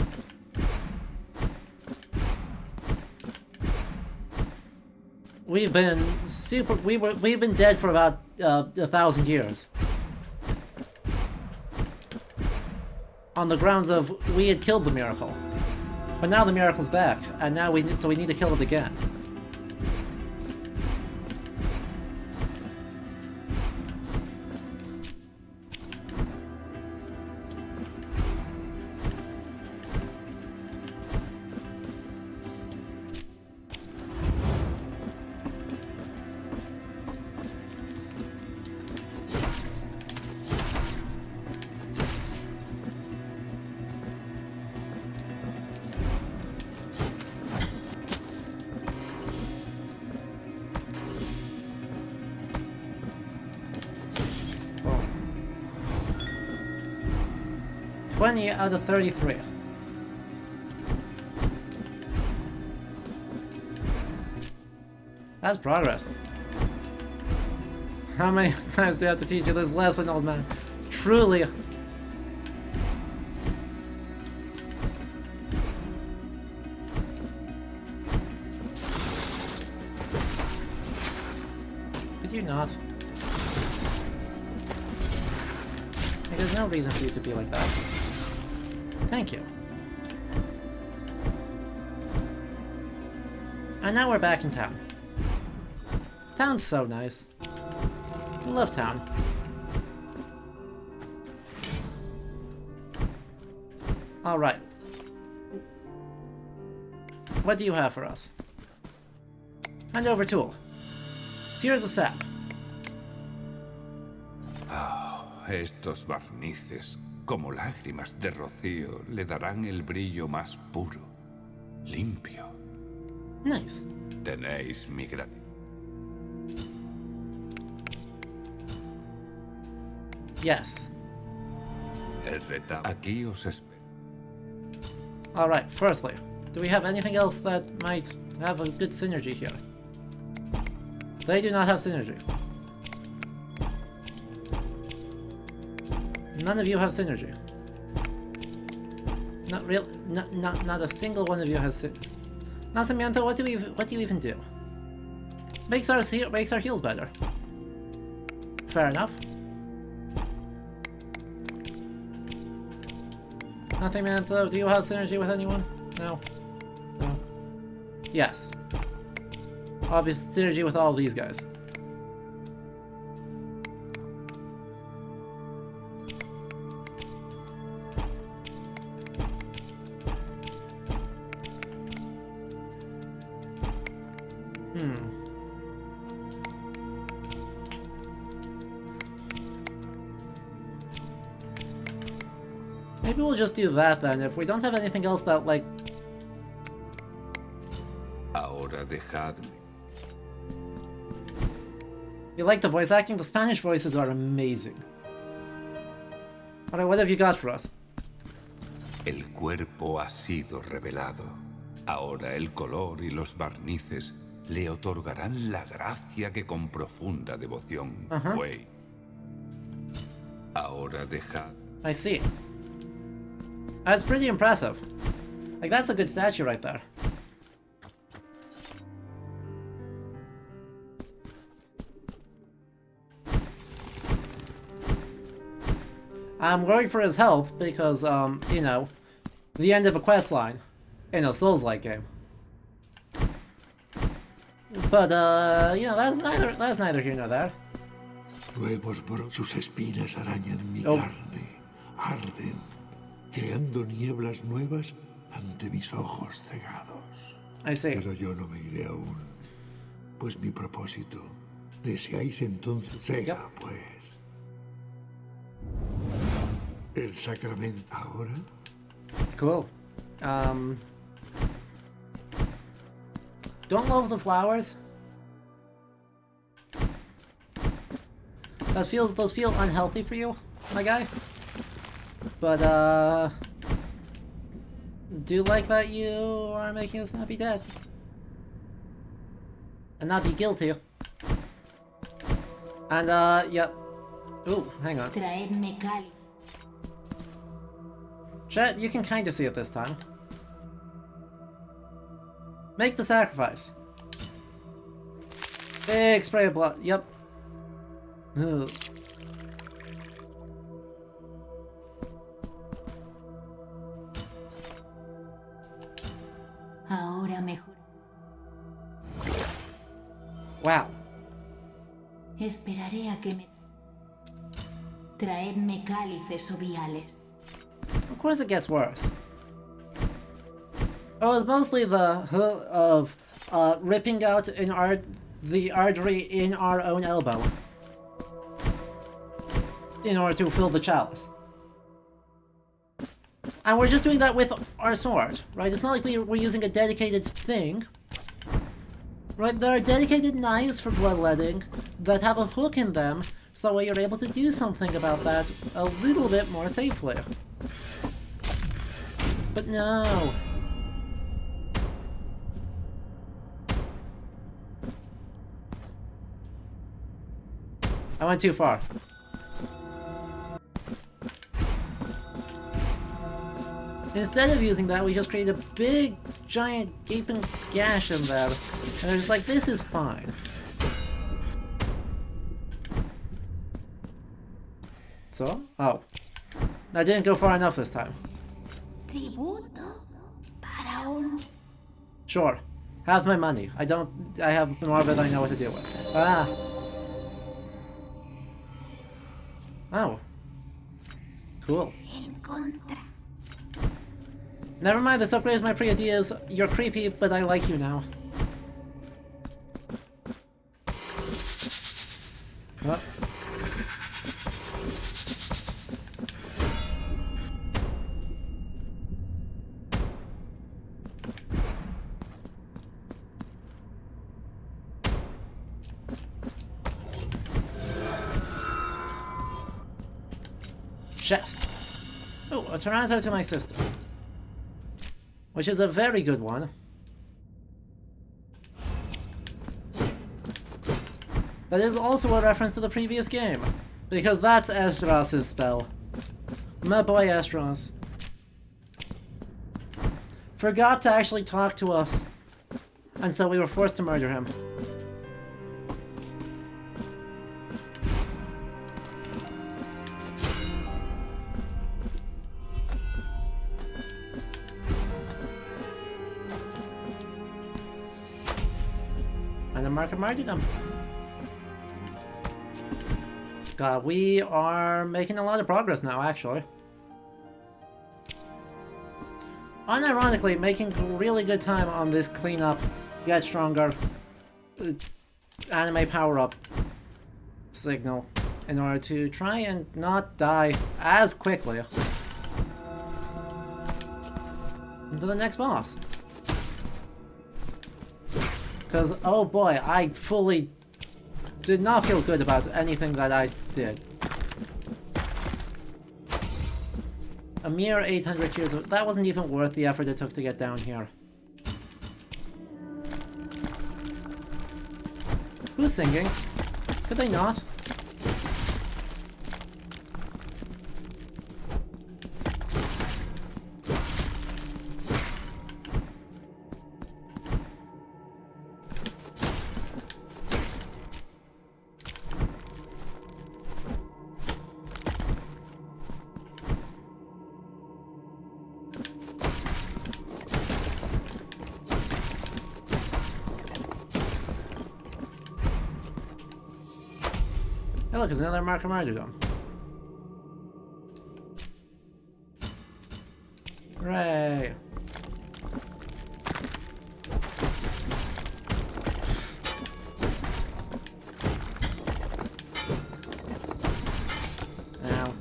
we've been dead for about 1,000 years. On the grounds of we had killed the miracle. But now the miracle's back, and now we need to kill it again. Boom. 20 out of 33. That's progress. How many times do I have to teach you this lesson, old man? Truly. Could you not? Like, there's no reason for you to be like that. Thank you. And now we're back in town. Town's so nice. I love town. Alright. What do you have for us? Hand over tool. Tears of sap. Estos barnices, como lágrimas de rocío, le darán el brillo más puro, limpio. Nice. Tenéis mi gratitud. Yes. El retablo. Aquí os espero. Alright, firstly, do we have anything else that might have a good synergy here? They do not have synergy. None of you have synergy. Not real. Not a single one of you has synergy. Now, Samantha, what do you even do? Makes our heals better. Fair enough. Nothing, Samantha. Do you have synergy with anyone? No. No. Yes. Obvious synergy with all these guys. Maybe we'll just do that then, if we don't have anything else that, like... Ahora dejadme. You like the voice acting? The Spanish voices are amazing. Alright, what have you got for us? El cuerpo ha sido revelado. Ahora el color y los barnices le otorgarán la gracia que con profunda devoción fue. Ahora dejad. I see. That's pretty impressive. Like, that's a good statue right there. I'm worried for his health because, you know, the end of a quest line in a Souls-like game. But, you know, that's neither here nor there. Nuevos sus espinas arañan mi carne, arden, creando nieblas nuevas ante mis ojos cegados. I see. Pero yo no me iré aún, pues mi propósito, deseáis entonces, sea pues. ¿El sacramento ahora? Cool. Don't love the flowers. Those feel unhealthy for you, my guy. But do like that you are making us not be dead and not be guilty. And yep. Ooh, hang on. Traedme cáliz. Chat, you can kind of see it this time. Make the sacrifice. Big spray of blood. Yep. Ugh. Ahora mejor. Wow. Esperaré a que me... Traedme cálices o viales. Of course it gets worse. It was mostly the of ripping out the artery in our own elbow in order to fill the chalice. And we're just doing that with our sword, right? It's not like we're using a dedicated thing. Right, there are dedicated knives for bloodletting that have a hook in them, so that way you're able to do something about that a little bit more safely. But no. I went too far. Instead of using that, we just create a big, giant, gaping gash in there. And they're just like, this is fine. So? Oh. I didn't go far enough this time. Tributo para un... Sure. Have my money. I have more of it I know what to do with. Ah. Oh. Cool. Never mind, this upgrades my pre-ideas. You're creepy, but I like you now. What? Chest. Oh, a Toronto to my sister. Which is a very good one. That is also a reference to the previous game. Because that's Esdras' spell. My boy Esdras. Forgot to actually talk to us. And so we were forced to murder him. Market martyrdom. God, we are making a lot of progress now, actually. Unironically, making really good time on this cleanup, get stronger, anime power-up signal in order to try and not die as quickly into the next boss. Because, oh boy, I fully did not feel good about anything that I did. A mere 800 tears, that wasn't even worth the effort it took to get down here. Who's singing? Could they not? Hey look, it's another mark of martyrdom. Hooray! Ow.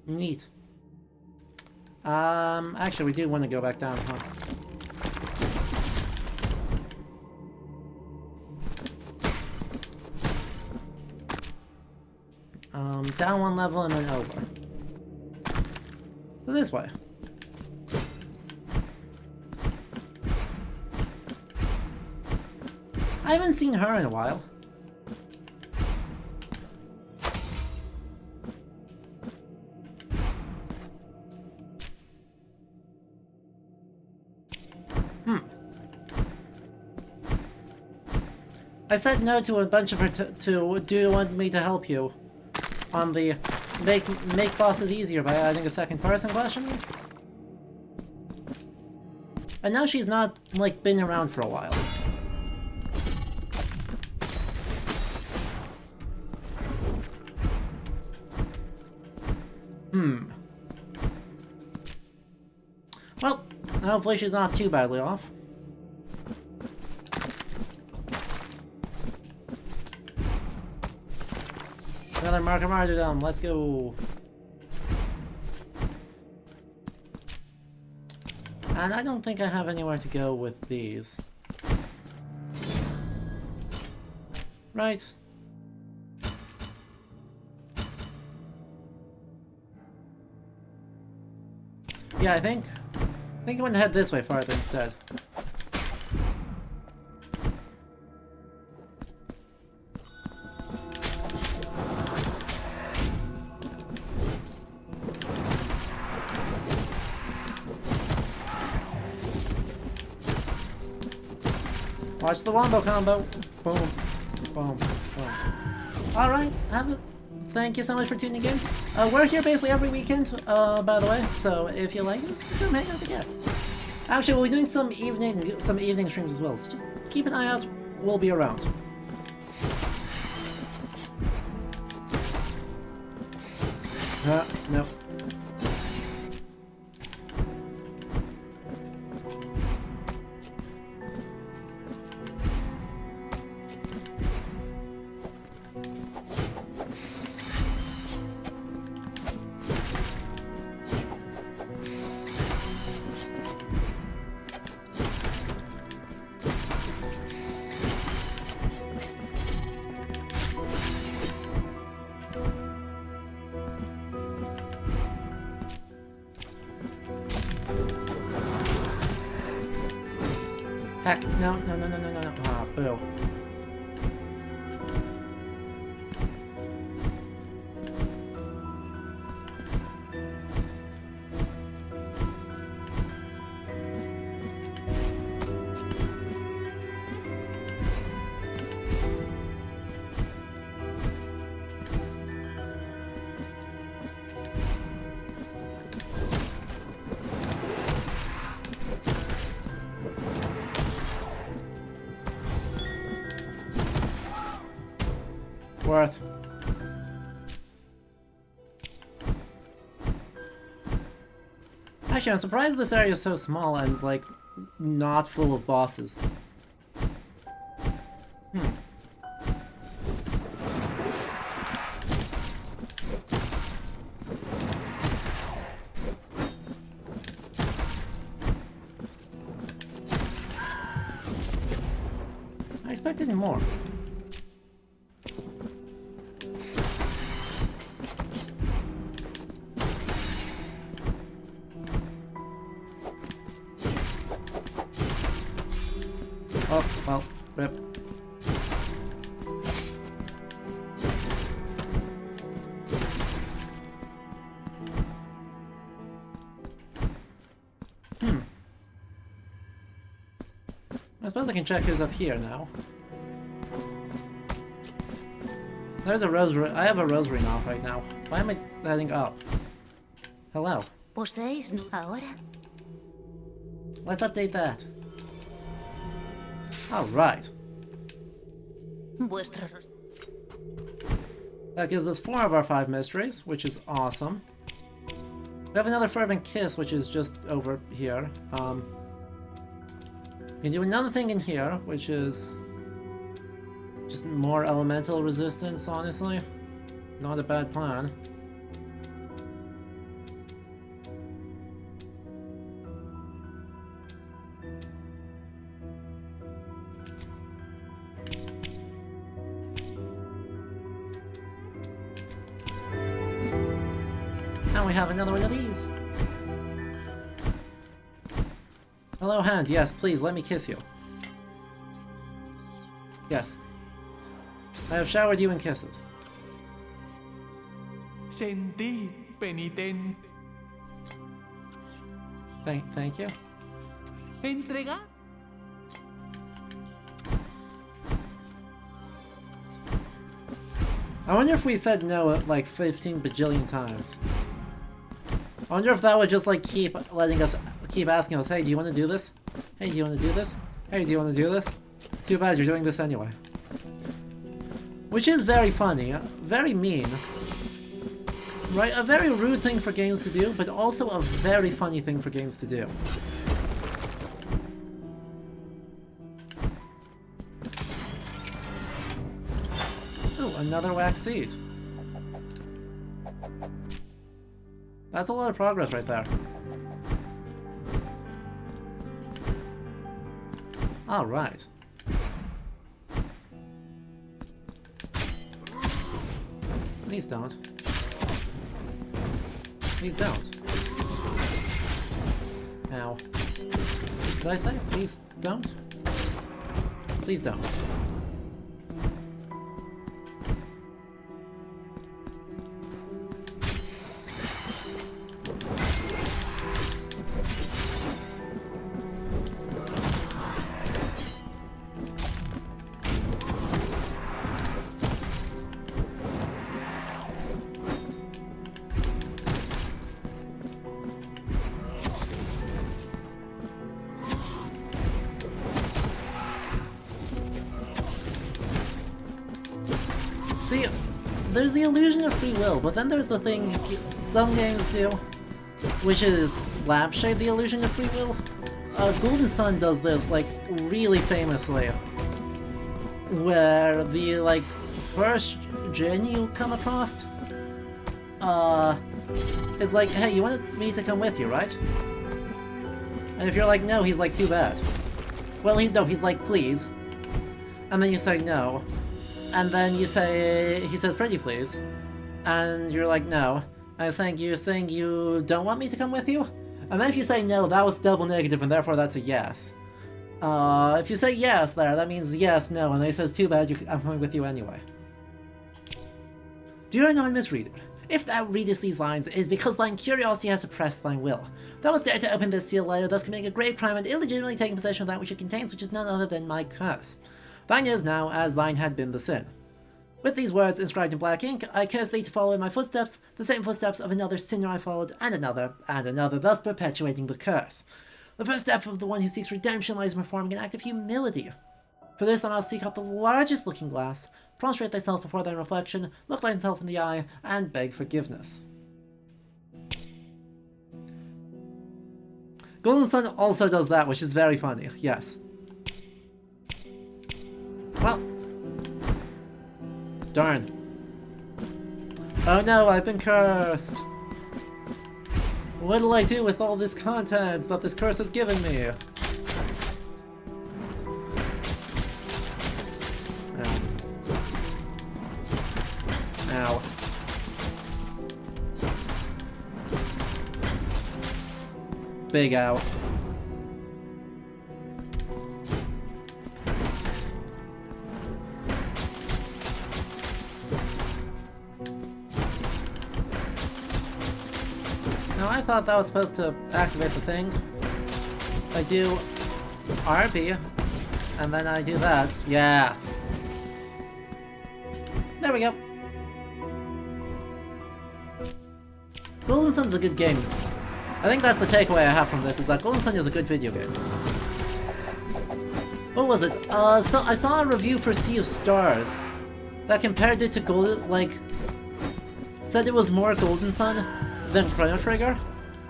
Neat. Actually, we do want to go back down, huh? Down one level and then over. So this way. I haven't seen her in a while. I said no to a bunch of her to do you want me to help you on the make bosses easier by adding a second person question. And now she's not like been around for a while. Well, hopefully she's not too badly off. Another mark of martyrdom, let's go. And I don't think I have anywhere to go with these. Right. Yeah, I think I'm gonna head this way farther instead. Watch the wombo combo. Boom. Boom. Boom. Alright, thank you so much for tuning in. We're here basically every weekend, by the way, so if you like us, come hang out together. Actually, we'll be doing some evening streams as well, so just keep an eye out. We'll be around. No. Heck, no. Ah, boo. Worth. Actually, I'm surprised this area is so small and, like, not full of bosses. I expected more. Oh, well, rip. I suppose I can check who's up here now. There's a rosary. I have a rosary now, right now. Why am I heading up? Hello. ¿Poseéis ahora? Let's update that. Alright. Vuestro. That gives us 4 of our 5 mysteries, which is awesome. We have another fervent kiss, which is just over here. We can do another thing in here, which is just more elemental resistance, honestly. Not a bad plan. Now we have another one of these. Hello, hand. Yes, please, let me kiss you. Yes. I have showered you in kisses. Sentí penitente. Thank you. Entrega. I wonder if we said no like 15 bajillion times. I wonder if that would just like keep asking us, hey, do you want to do this? Hey, do you want to do this? Hey, do you want to do this? Too bad you're doing this anyway. Which is very funny, very mean. Right, a very rude thing for games to do, but also a very funny thing for games to do. Ooh, another wax seed. That's a lot of progress right there. Alright. Please don't. Please don't. Ow. Did I say please don't? Please don't. there's the illusion of free will, but then there's the thing some games do, which is lampshade the illusion of free will. Golden Sun does this, like, really famously, where the, like, first djinn you come across, is like, hey, you wanted me to come with you, right? And if you're like, no, he's like, too bad. Well, he's like, please. And then you say no. And then you say, he says, pretty please. And you're like, no. I think you're saying you don't want me to come with you? And then if you say no, that was double negative, and therefore that's a yes. If you say yes there, that means yes, no, and then he says, too bad, I'm coming with you anyway. Dear anonymous reader, if thou readest these lines, it is because thine curiosity has suppressed thine will. Thou hast dared to open this sealed letter, thus committing a grave crime and illegitimately taking possession of that which it contains, which is none other than my curse. Thine is now, as thine had been the sin. With these words inscribed in black ink, I curse thee to follow in my footsteps, the same footsteps of another sinner I followed, and another, thus perpetuating the curse. The first step of the one who seeks redemption lies in performing an act of humility. For this thou must seek out the largest looking glass, prostrate thyself before thy reflection, look thyself in the eye, and beg forgiveness. Golden Sun also does that, which is very funny, yes. Well. Darn. Oh no, I've been cursed. What'll I do with all this content that this curse has given me? Ow. Big ow. Now I thought that was supposed to activate the thing. I do RB, and then I do that. Yeah. There we go. Golden Sun's a good game. I think that's the takeaway I have from this, is that Golden Sun is a good video game. What was it? So I saw a review for Sea of Stars that compared it to Golden, like, said it was more Golden Sun than Chrono Trigger.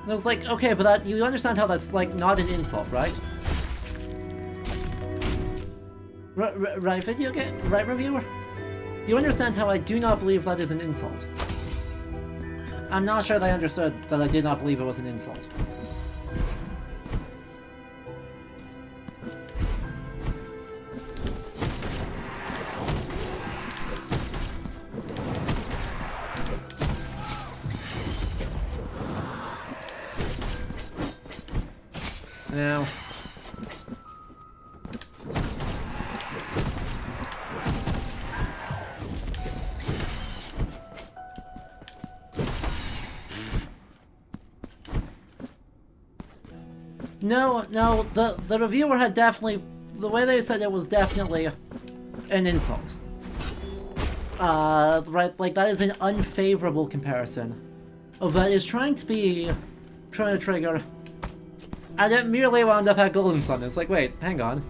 And I was like, okay, but that, you understand how that's, like, not an insult, right? Right video game? Right reviewer? You understand how I do not believe that is an insult. I'm not sure they understood that I did not believe it was an insult. Now... No, the reviewer had definitely... The way they said it was definitely an insult. Right, like that is an unfavorable comparison of that is trying to be Chrono Trigger, and it merely wound up at Golden Sun. It's like, wait, hang on.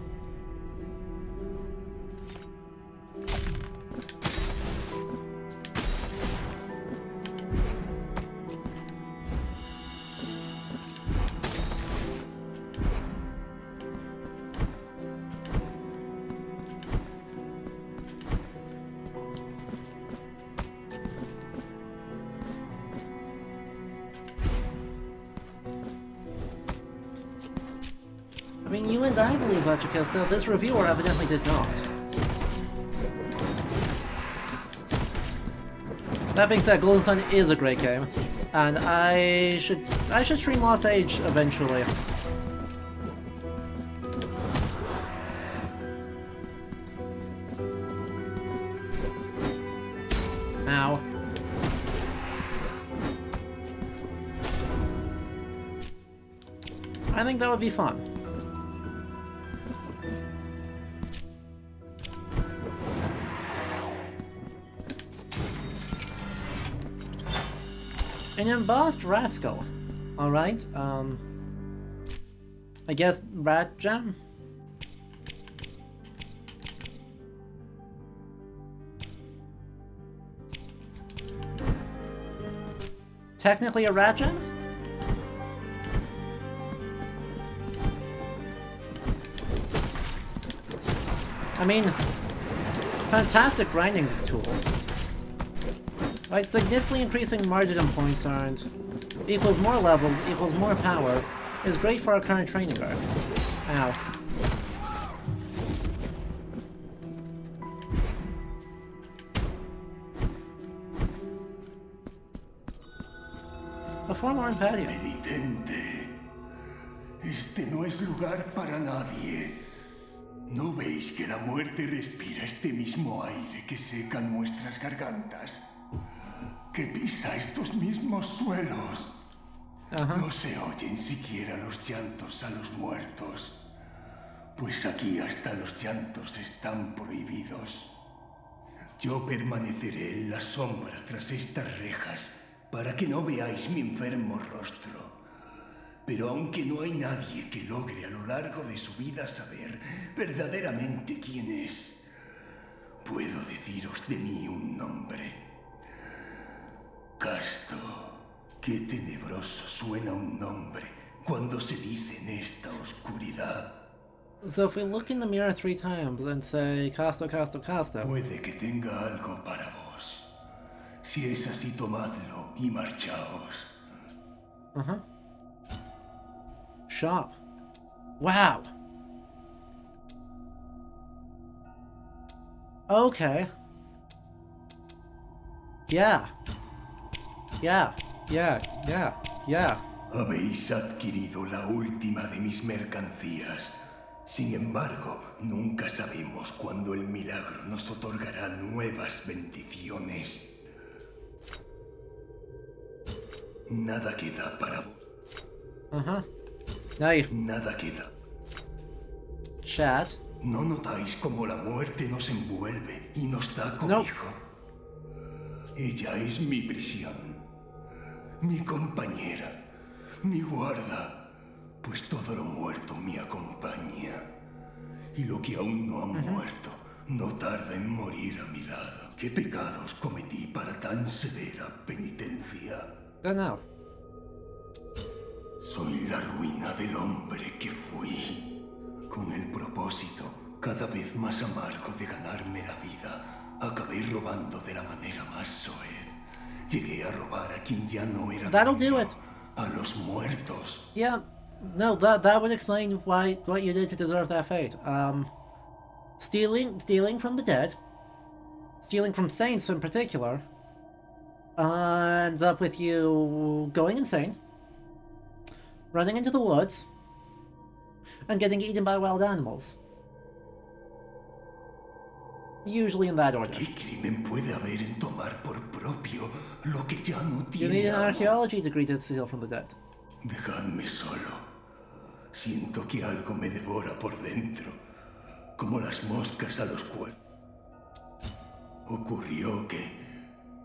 I mean, you and I believe Electric still. This reviewer evidently did not. That being said, Golden Sun is a great game, and I should stream Lost Age eventually. Ow. I think that would be fun. An embossed rat skull. Alright, I guess rat gem? technically a rat gem? I mean, fantastic grinding tool. Like, significantly increasing martyrdom points aren't equals more levels, equals more power, is great for our current training arc. Ow. A forlorn patio. Penitente, este no es lugar para nadie. ¿No veis que la muerte respira este mismo aire que seca nuestras gargantas? Que pisa estos mismos suelos. No se oyen siquiera los llantos a los muertos, pues aquí hasta los llantos están prohibidos. Yo permaneceré en la sombra tras estas rejas para que no veáis mi enfermo rostro. Pero aunque no hay nadie que logre a lo largo de su vida saber verdaderamente quién es, puedo deciros de mí un nombre. Casto. Qué tenebroso suena un nombre cuando se dice en esta oscuridad. So if we look in the mirror 3 times and say Casto, Casto, Casto. Puede que tenga algo para vos. Si es así, tomadlo y marchaos. Shop. Wow. Okay. Yeah. Habéis adquirido la última de mis mercancías. Sin embargo, nunca sabemos cuándo el milagro nos otorgará nuevas bendiciones. Nada queda para vos. Nada queda. Chat. ¿No notáis cómo la muerte nos envuelve y nos da cobijo? Ella es mi prisión, mi compañera, mi guarda, pues todo lo muerto me acompaña. Y lo que aún no ha muerto no tarda en morir a mi lado. ¿Qué pecados cometí para tan severa penitencia? No. Soy la ruina del hombre que fui, con el propósito cada vez más amargo de ganarme la vida. Acabé robando de la manera más soez. Llegué a robar a quien ya no era That'll do it. A los muertos. Yeah, no, that would explain what you did to deserve that fate. Stealing from the dead, stealing from saints in particular, ends up with you going insane, running into the woods, and getting eaten by wild animals. Usually in that order. ¿Qué crimen puede haber en tomar por propio lo que ya no tiene? You need an archaeology degree to steal from the dead. Dejadme solo. Siento que algo me devora por dentro, como las moscas a los cuerpos. Ocurrió que,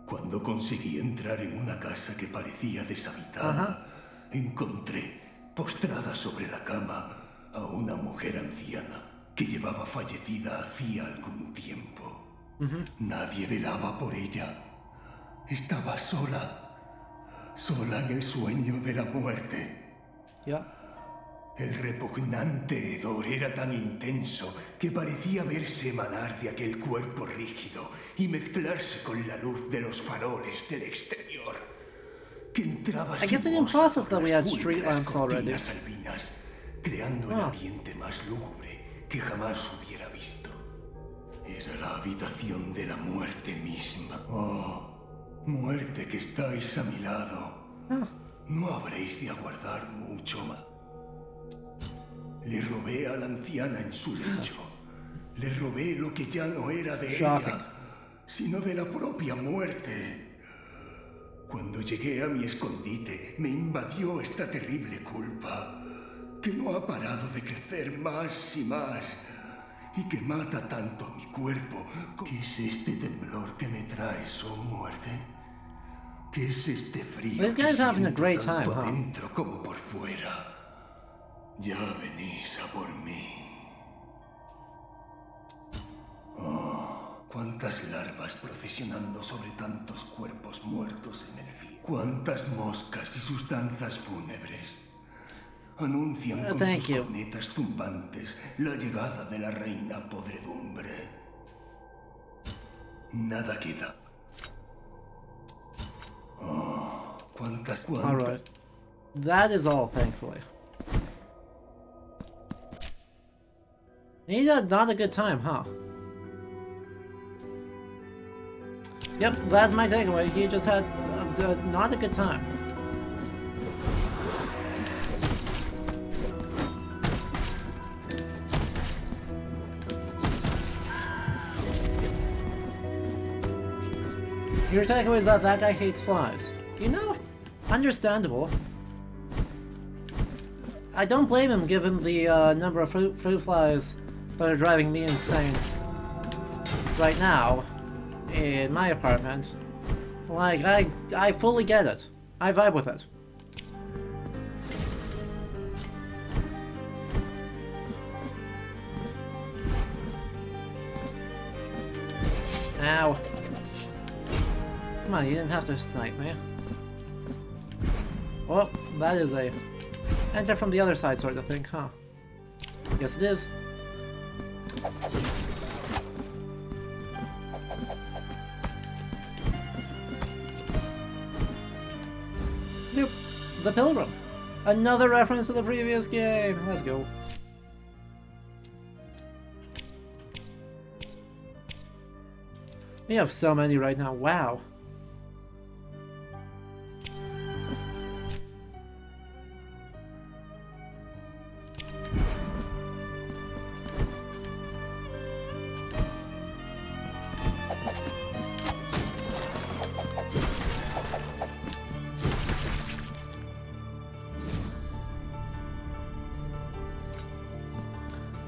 cuando conseguí entrar en una casa que parecía deshabitada, encontré, postrada sobre la cama, a una mujer anciana que llevaba fallecida hacía algún tiempo. Nadie velaba por ella. Estaba sola en el sueño de la muerte. El repugnante hedor era tan intenso que parecía verse emanar de aquel cuerpo rígido y mezclarse con la luz de los faroles del exterior, que entraba I guess I didn't process that we had street lamps already. albinas, creando el ambiente más lúgubre que jamás hubiera visto. Era la habitación de la muerte misma. Oh, muerte que estáis a mi lado. No habréis de aguardar mucho más. Le robé a la anciana en su lecho. Le robé lo que ya no era de ella, sino de la propia muerte. Cuando llegué a mi escondite, me invadió esta terrible culpa, que no ha parado de crecer más y más, y que mata tanto a mi cuerpo. ¿Qué es este temblor que me traes, oh muerte? ¿Qué es este frío This guy's having a great time, tanto huh? adentro como por fuera? Ya venís a por mí. Oh, cuántas larvas procesionando sobre tantos cuerpos muertos en el cielo. Cuántas moscas y sus danzas fúnebres anuncian con Thank sus you. cornetas tumbantes la llegada de la reina podredumbre. Nada queda. Oh, cuántas. Alright. That is all, thankfully. He had not a good time, huh? Yep, that's my takeaway. He just had not a good time. Your takeaway is that guy hates flies. You know, understandable. I don't blame him given the number of fruit flies that are driving me insane right now in my apartment. Like, I fully get it. I vibe with it. Ow. Come on, you didn't have to snipe me. Oh, that is a enter from the other side sort of thing, huh? Yes, it is. Nope. The Pilgrim. Another reference to the previous game. Let's go. We have so many right now. Wow.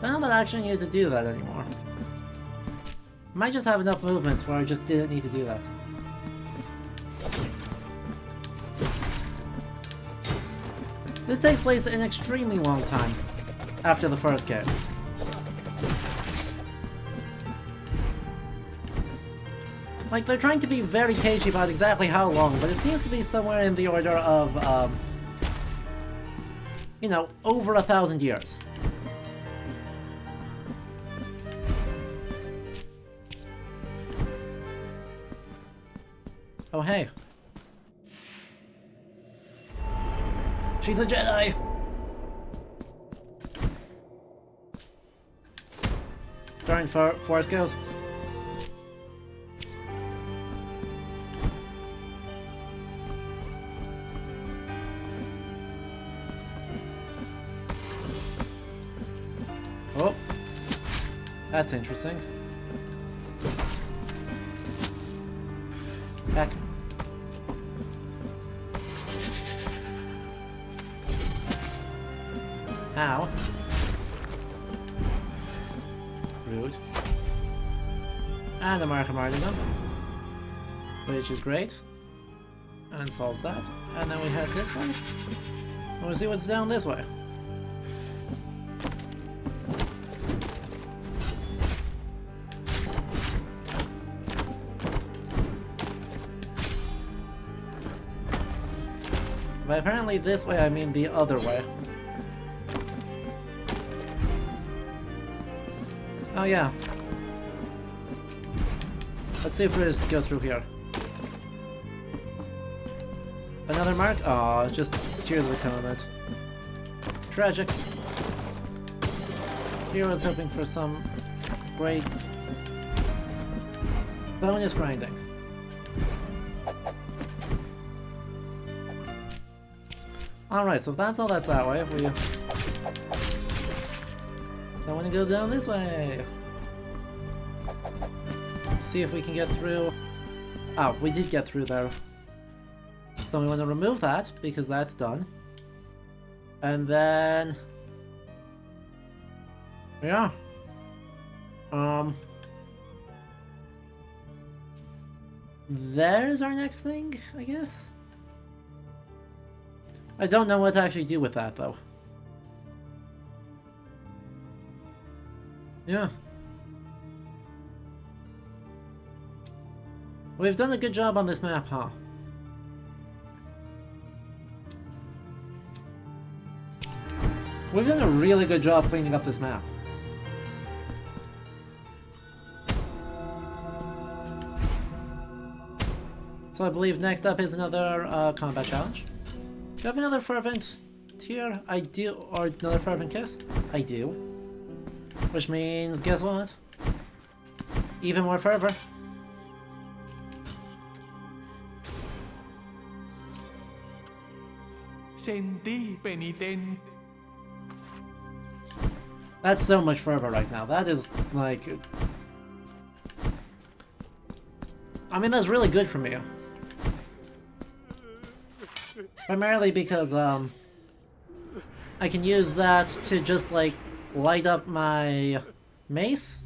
I don't actually need to do that anymore. Might just have enough movement where I just didn't need to do that. This takes place an extremely long time after the first game. Like, they're trying to be very cagey about exactly how long, but it seems to be somewhere in the order of, you know, over 1,000 years. Oh, hey. She's a Jedi! Darn Force Ghosts. Oh. That's interesting. Heck. Ow. Rude. And a marker martyrdom, which is great. And solves that. And then we head this way. I want to see what's down this way. But apparently this way I mean the other way. Oh yeah. Let's see if we just go through here. Another mark? Aw, just Tears of Atonement. Tragic. Here I was hoping for some great bonus grinding. Alright, so if that's all that's that way, we don't want to go down this way. See if we can get through. Oh, we did get through there. So we want to remove that, because that's done. And then... yeah. There's our next thing, I guess? I don't know what to actually do with that, though. Yeah. We've done a good job on this map, huh? We've done a really good job cleaning up this map. So I believe next up is another combat challenge. Do you have another fervent tear? I do. Or another fervent kiss? I do. Which means, guess what? Even more fervor. Sentí penitente. That's so much fervor right now. That is, like... I mean, that's really good for me. Primarily because, I can use that to just, like, light up my mace.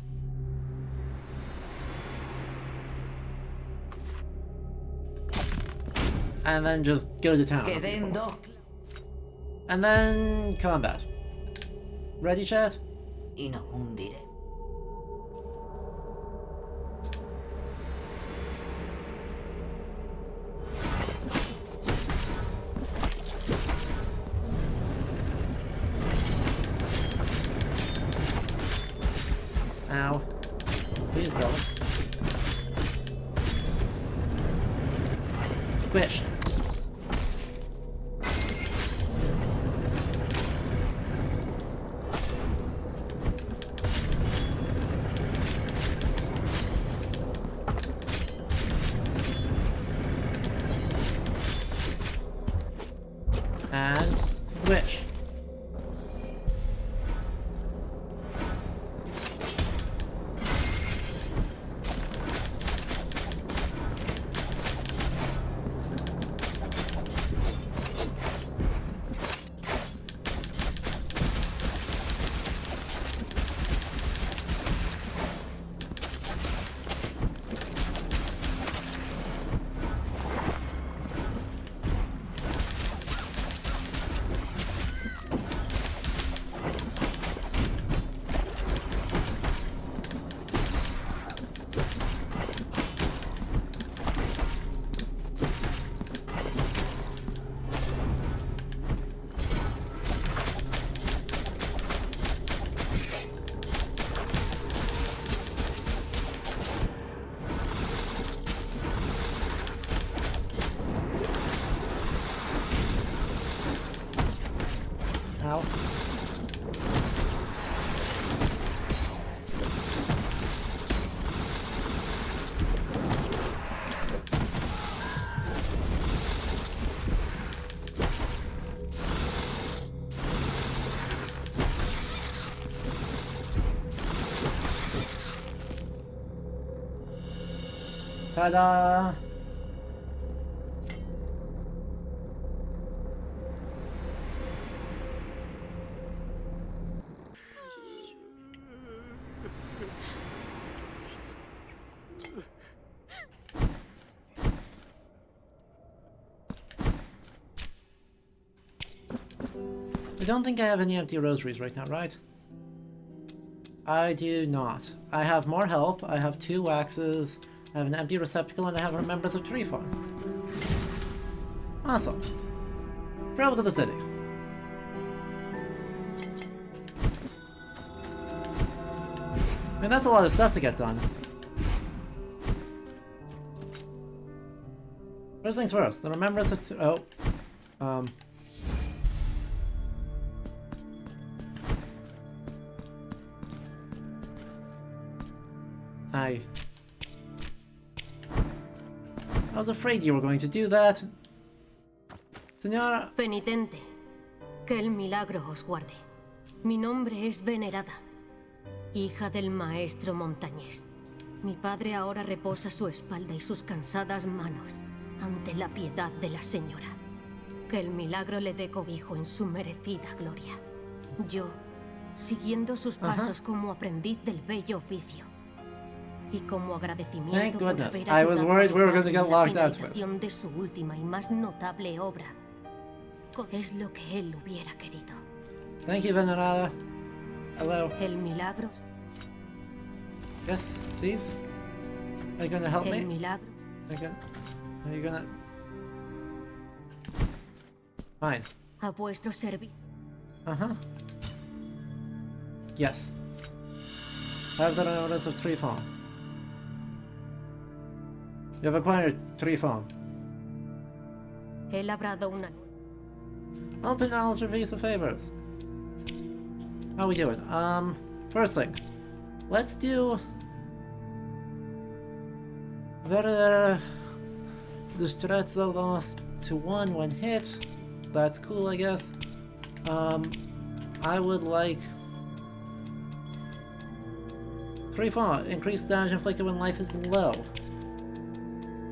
And then just go to town. And then combat. Ready, chat? Y nos hundiremos. Ow. Please don't. Squish. And squish. Ow. Ta-da! I don't think I have any empty rosaries right now, right? I do not. I have more help, I have 2 waxes, I have an empty receptacle, and I have Remembrance of Tree Farm. Awesome. Travel to the city. I mean, that's a lot of stuff to get done. First things first, the Remembrance of... I was afraid you were going to do that. Señora... Penitente, que el milagro os guarde. Mi nombre es Venerada, hija del maestro montañés. Mi padre ahora reposa su espalda y sus cansadas manos ante la piedad de la señora. Que el milagro le dé cobijo en su merecida gloria. Yo, siguiendo sus pasos como aprendiz del bello oficio, y como agradecimiento por haber ayudado en la finalización de su última y más notable obra, es lo que él hubiera querido. Thank you, Venerada. Hello. El milagro. Yes, please. Are you gonna help me? El milagro. Are you gonna... Fine. A vuestro servicio. Uh-huh. Yes. Have the remembrance of Trifon. You have acquired Trifon. He labrado una... Alter knowledge of visa favors. How we doing? First thing. Let's do... Destrezza lost to 1 when hit. That's cool, I guess. I would like... Trifon. Increased damage inflicted when life is low.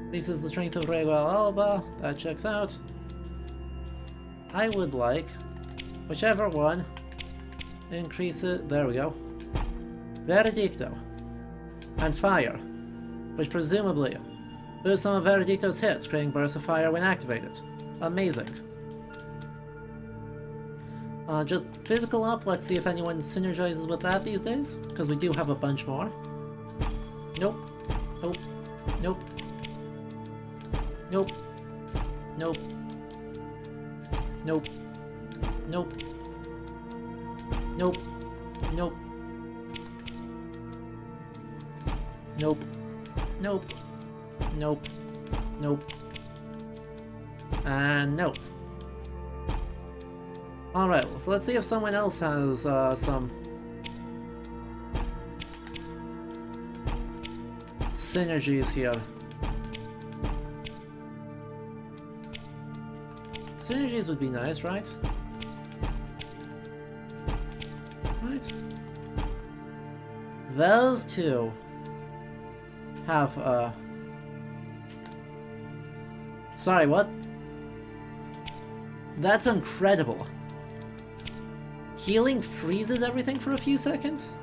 Increases the strength of Regal Alba. That checks out. I would like... whichever one. Increase it. There we go. Veredicto. And Fire. Which presumably boosts some of Veredicto's hits, creating bursts of fire when activated. Amazing. Just physical up, let's see if anyone synergizes with that these days, because we do have a bunch more. Nope. Nope. Nope. Nope. Nope. Nope. Nope. Nope. Nope. Nope. Nope. Nope. Nope. And nope. Alright, so let's see if someone else has some synergies here. Synergies would be nice, right? Right? Those two have, sorry, what? That's incredible. Healing freezes everything for a few seconds?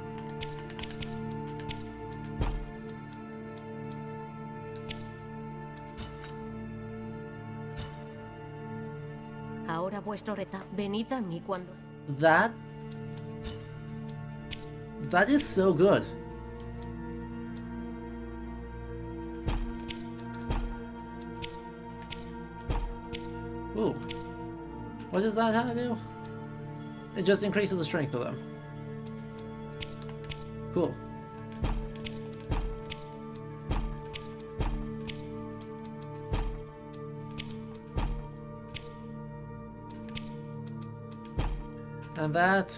Ahora vuestro reta, venid a mí cuando... That is so good. Ooh. What does that have to do? It just increases the strength of them. Cool. And that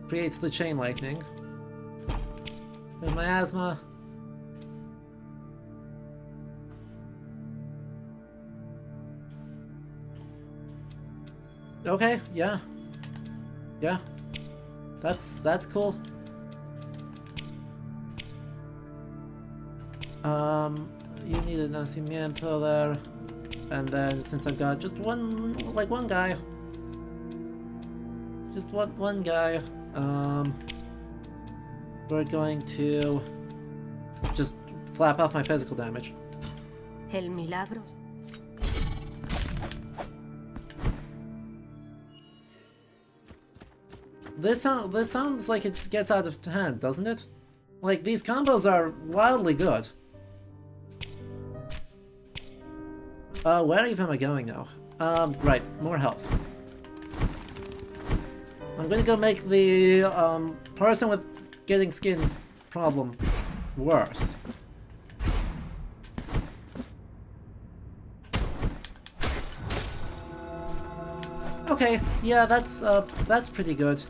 creates the chain lightning. And miasma. Okay, yeah. Yeah. That's cool. You need a nacimiento there. And then since I've got just one guy. Just one guy. We're going to just flap off my physical damage. El milagro. This sounds like it gets out of hand, doesn't it? Like, these combos are wildly good. Where even am I going now? Right, more health. I'm gonna go make the, person with getting skinned problem worse. Okay, yeah, that's pretty good.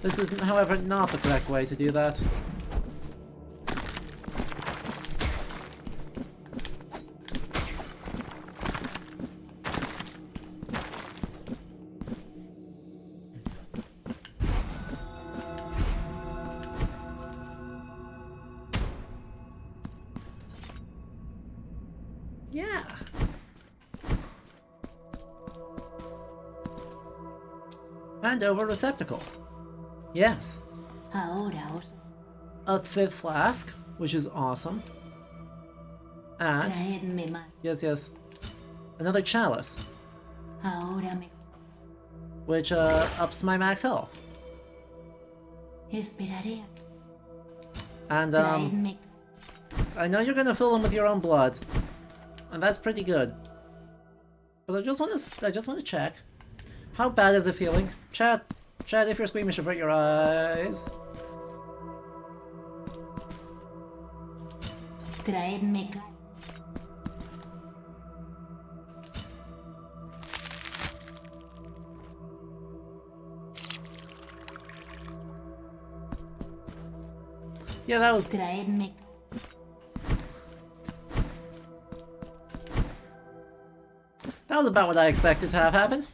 This is, however, not the correct way to do that. Yeah. And over receptacle. Yes. Ahora os... A 5th flask, which is awesome. And... Traedme más. Yes. Another chalice. Ahora me... Which, ups my max health. Esperaré. And, Traedme... I know you're gonna fill them with your own blood. And that's pretty good. But I just wanna check. How bad is it feeling? Chat, Chad, if you're squeamish, avert your eyes. Traedme Yeah, that was... Traedme. That was about what I expected to have happen.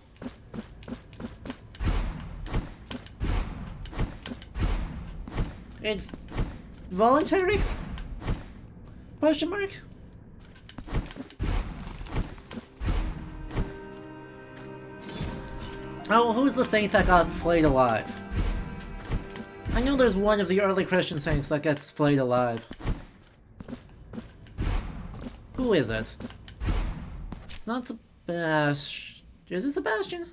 It's... voluntary? Question mark? Oh, who's the saint that got flayed alive? I know there's one of the early Christian saints that gets flayed alive. Who is it? It's not Sebastian. Is it Sebastian?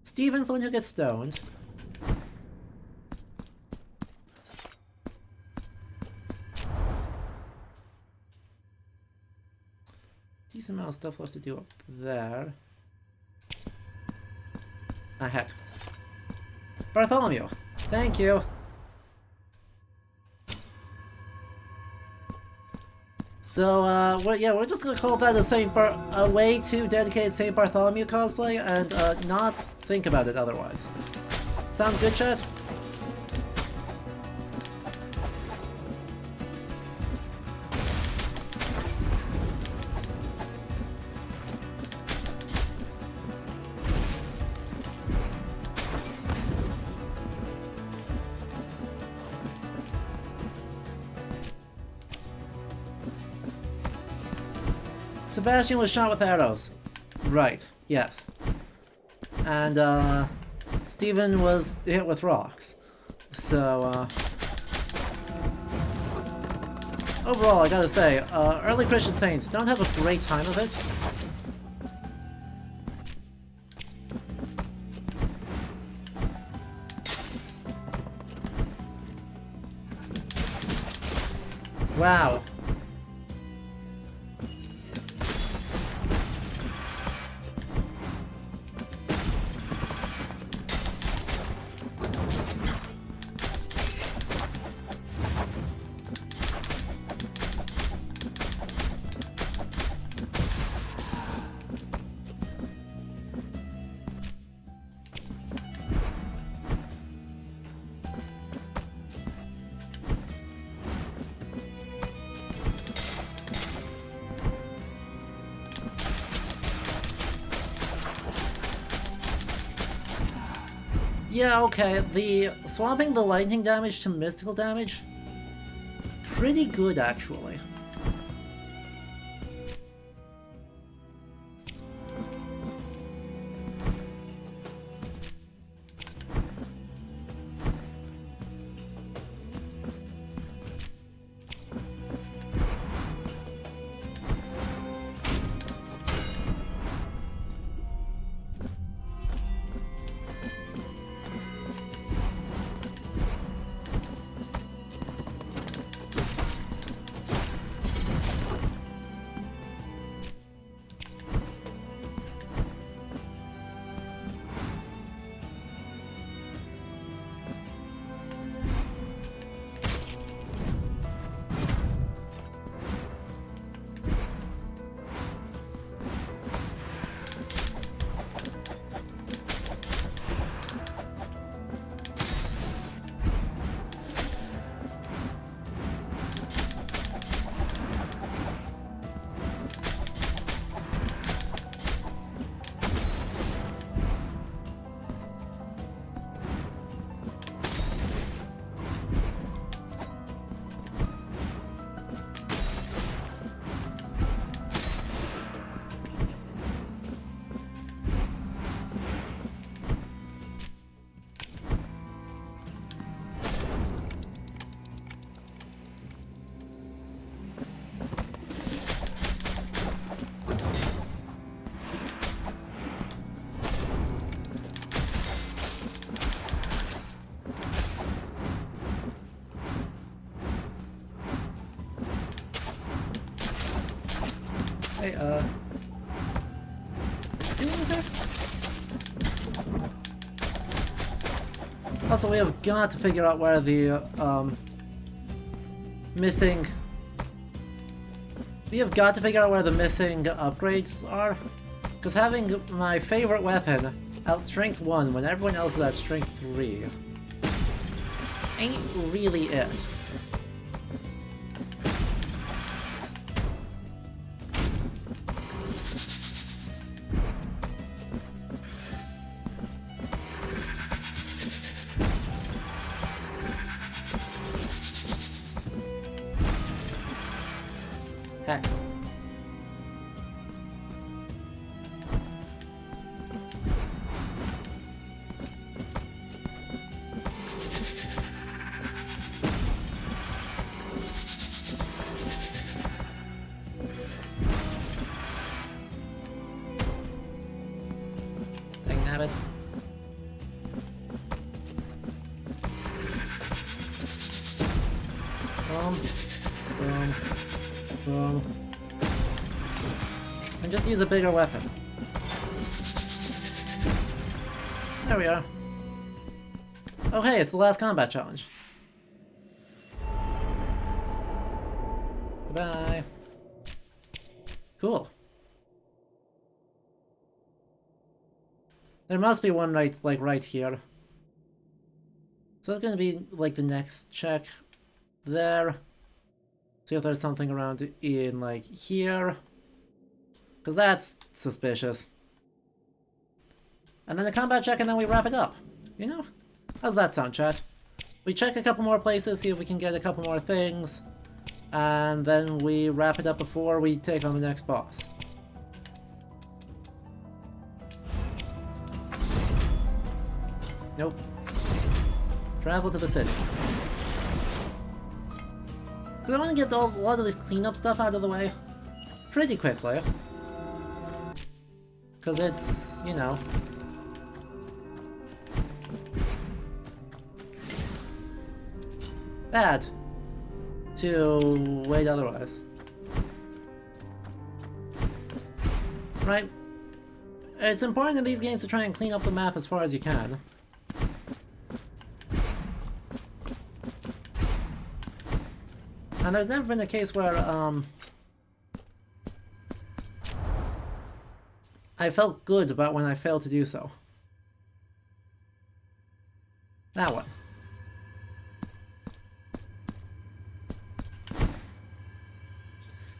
Stephen's the one who gets stoned. Decent amount of stuff left to do up there. Ah, heck. Bartholomew! Thank you! So, we're just gonna call that a way to dedicate St. Bartholomew cosplay and, not think about it otherwise. Sound good, chat? Sebastian was shot with arrows. Right, yes. And, Stephen was hit with rocks. So, overall, I gotta say, early Christian saints don't have a great time of it. Wow. Yeah, okay, swapping the lightning damage to mystical damage, pretty good actually. Hey, you okay? Also, we have got to figure out where the missing... We have got to figure out where the missing upgrades are. Because having my favorite weapon at strength 1 when everyone else is at strength 3 ain't really it. Heck. Dang nabbit. Boom. And just use a bigger weapon. There we are. Oh hey, it's the last combat challenge. Goodbye. Cool. There must be one right here. So it's gonna be like the next check there. See if there's something around in like here. Because that's suspicious. And then a combat check and then we wrap it up. You know? How's that sound, chat? We check a couple more places, see if we can get a couple more things. And then we wrap it up before we take on the next boss. Nope. Travel to the city. Because I want to get a lot of this cleanup stuff out of the way pretty quickly. Because it's, you know... bad to wait otherwise. Right? It's important in these games to try and clean up the map as far as you can. And there's never been a case where, I felt good about when I failed to do so. That one.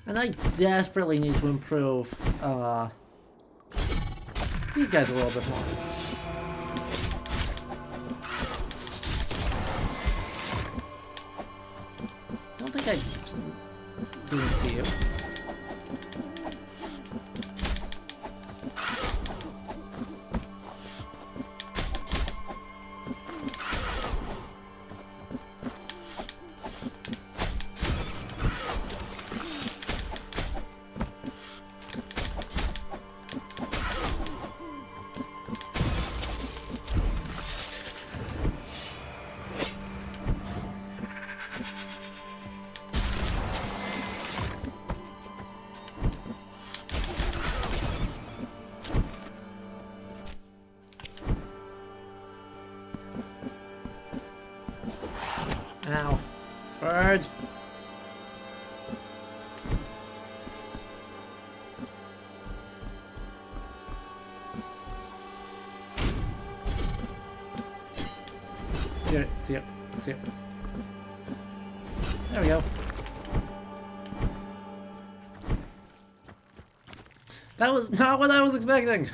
And I desperately need to improve, these guys a little bit more. I don't think I didn't see you. Ow. Bird! See it. There we go. That was not what I was expecting!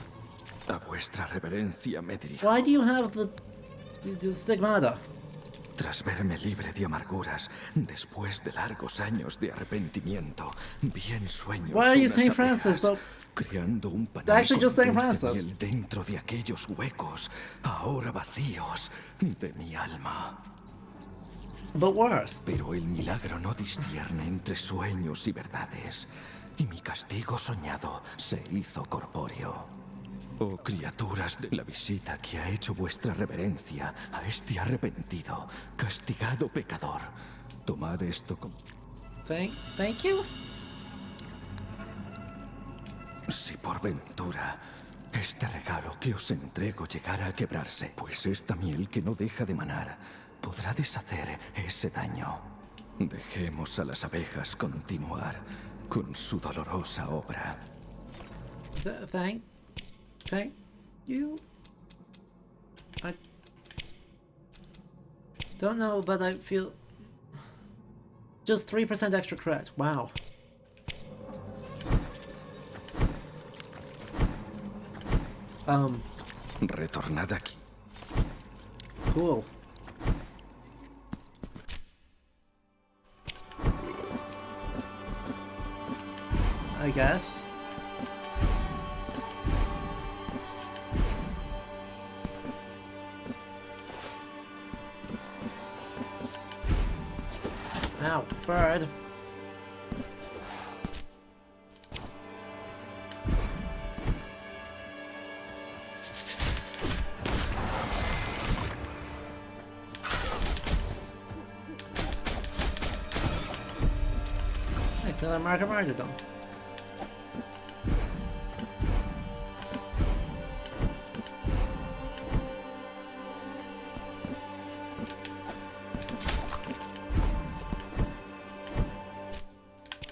A vuestra reverencia me dirijo. Why do you have the stigmata? Tras verme libre de amarguras, después de largos años de arrepentimiento, vi en sueños Why are you unas Saint Francis, abejas, but creando un actually just Saint panal Francis. miel dentro de aquellos huecos, ahora vacíos, de mi alma. But worse. Pero el milagro no discierne entre sueños y verdades, y mi castigo soñado se hizo corpóreo. Oh criaturas de la visita que ha hecho vuestra reverencia a este arrepentido, castigado pecador, tomad esto como... Thank you? Si por ventura este regalo que os entrego llegará a quebrarse, pues esta miel que no deja de manar podrá deshacer ese daño. Dejemos a las abejas continuar con su dolorosa obra. Thank you. I don't know, but I feel just 3% extra credit. Wow. Retornad aquí. Cool. I guess. Ow, bird. Nice, another mark of martyrdom.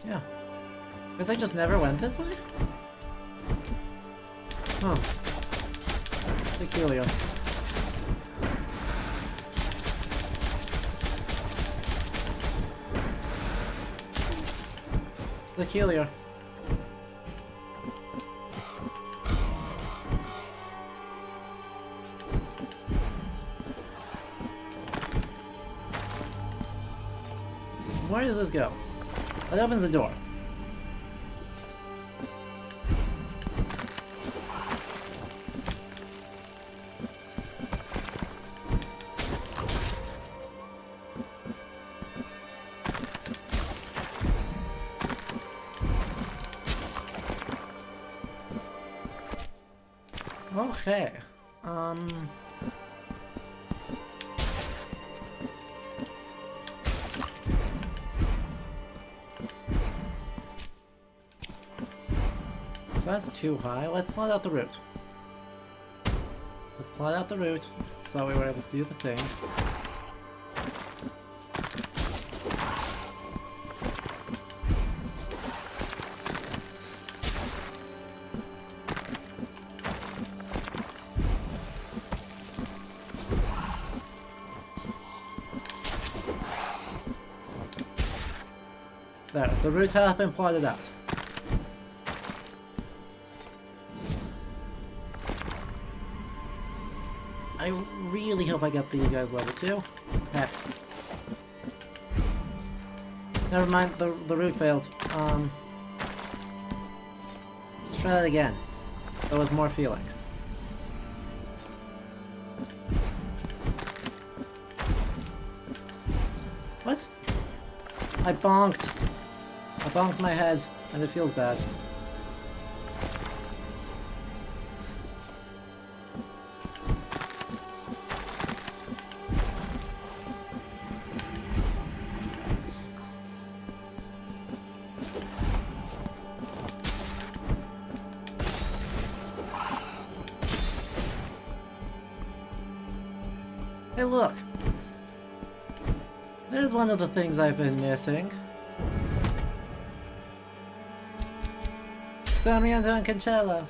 Yeah. Guess I just never went this way? Huh. Peculiar. Peculiar. Where does this go? It opens the door. Okay. That's too high. Let's plot out the route. Let's plot out the route so we were able to do the thing. There, the route has been plotted out. I really hope I get these guys level 2. Heck. Never mind, the route failed. Let's try that again. But with more feeling. What? I bonked. I bonked my head, and it feels bad. Hey, look! There's one of the things I've been missing. Sarmiento and Cancello.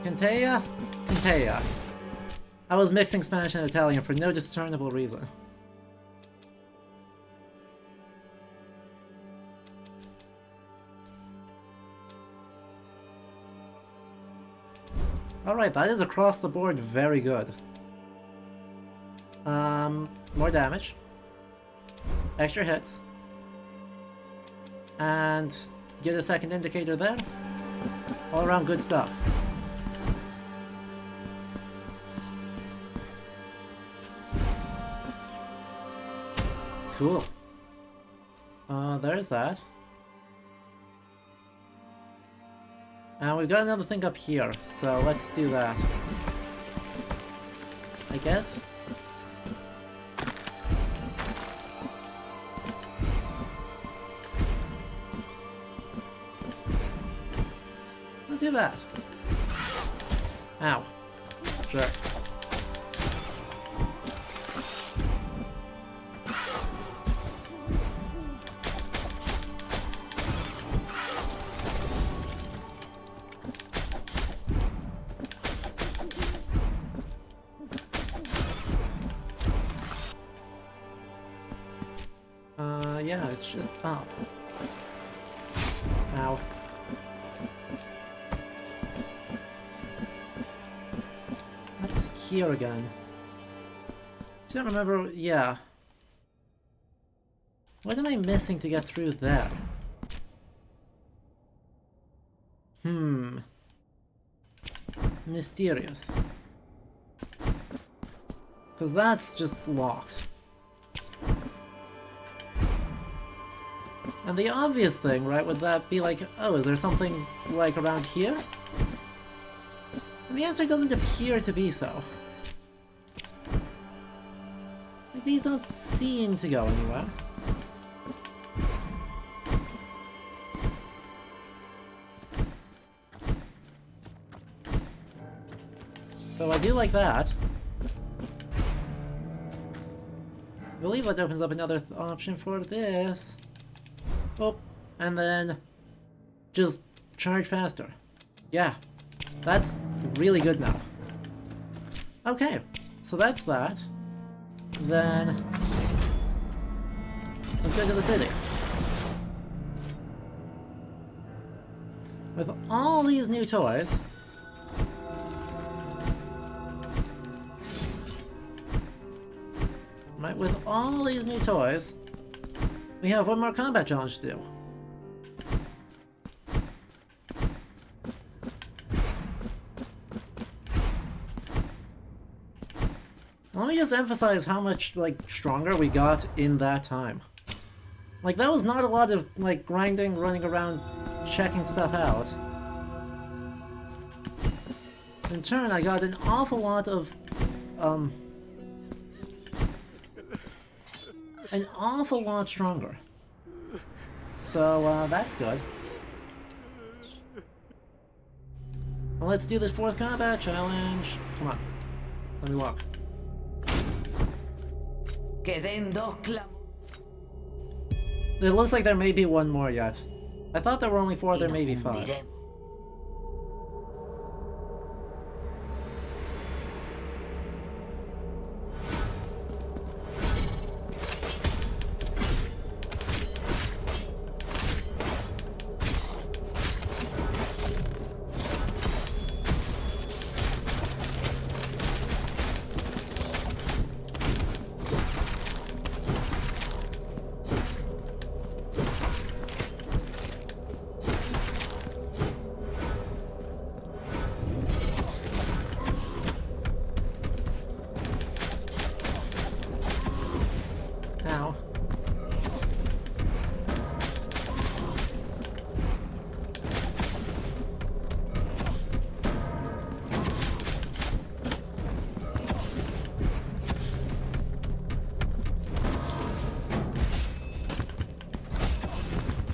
Cantea? Cantea. I was mixing Spanish and Italian for no discernible reason. Alright, that is across the board very good. More damage. Extra hits. And get a second indicator there. All around good stuff. Cool. There's that. And we've got another thing up here, so let's do that. I guess? let's do that. Ow. Sure. Yeah, it's just up. Ow. That's here again. I don't remember, yeah. What am I missing to get through there? Mysterious. Because that's just locked. And the obvious thing, right, would that be like, oh, is there something, like, around here? And the answer doesn't appear to be so. Like, these don't seem to go anywhere. So I do like that. I believe that opens up another option for this. Oh, and then just charge faster. Yeah, that's really good now. Okay, so that's that. Then let's go to the city. With all these new toys, right, with all these new toys, we have one more combat challenge to do. Let me just emphasize how much, like, stronger we got in that time. Like, that was not a lot of, like, grinding, running around, checking stuff out. In turn, I got an awful lot of, an awful lot stronger. So, that's good. Well, let's do this 4th combat challenge. Come on. Let me walk. It looks like there may be one more yet. I thought there were only 4, there may be 5.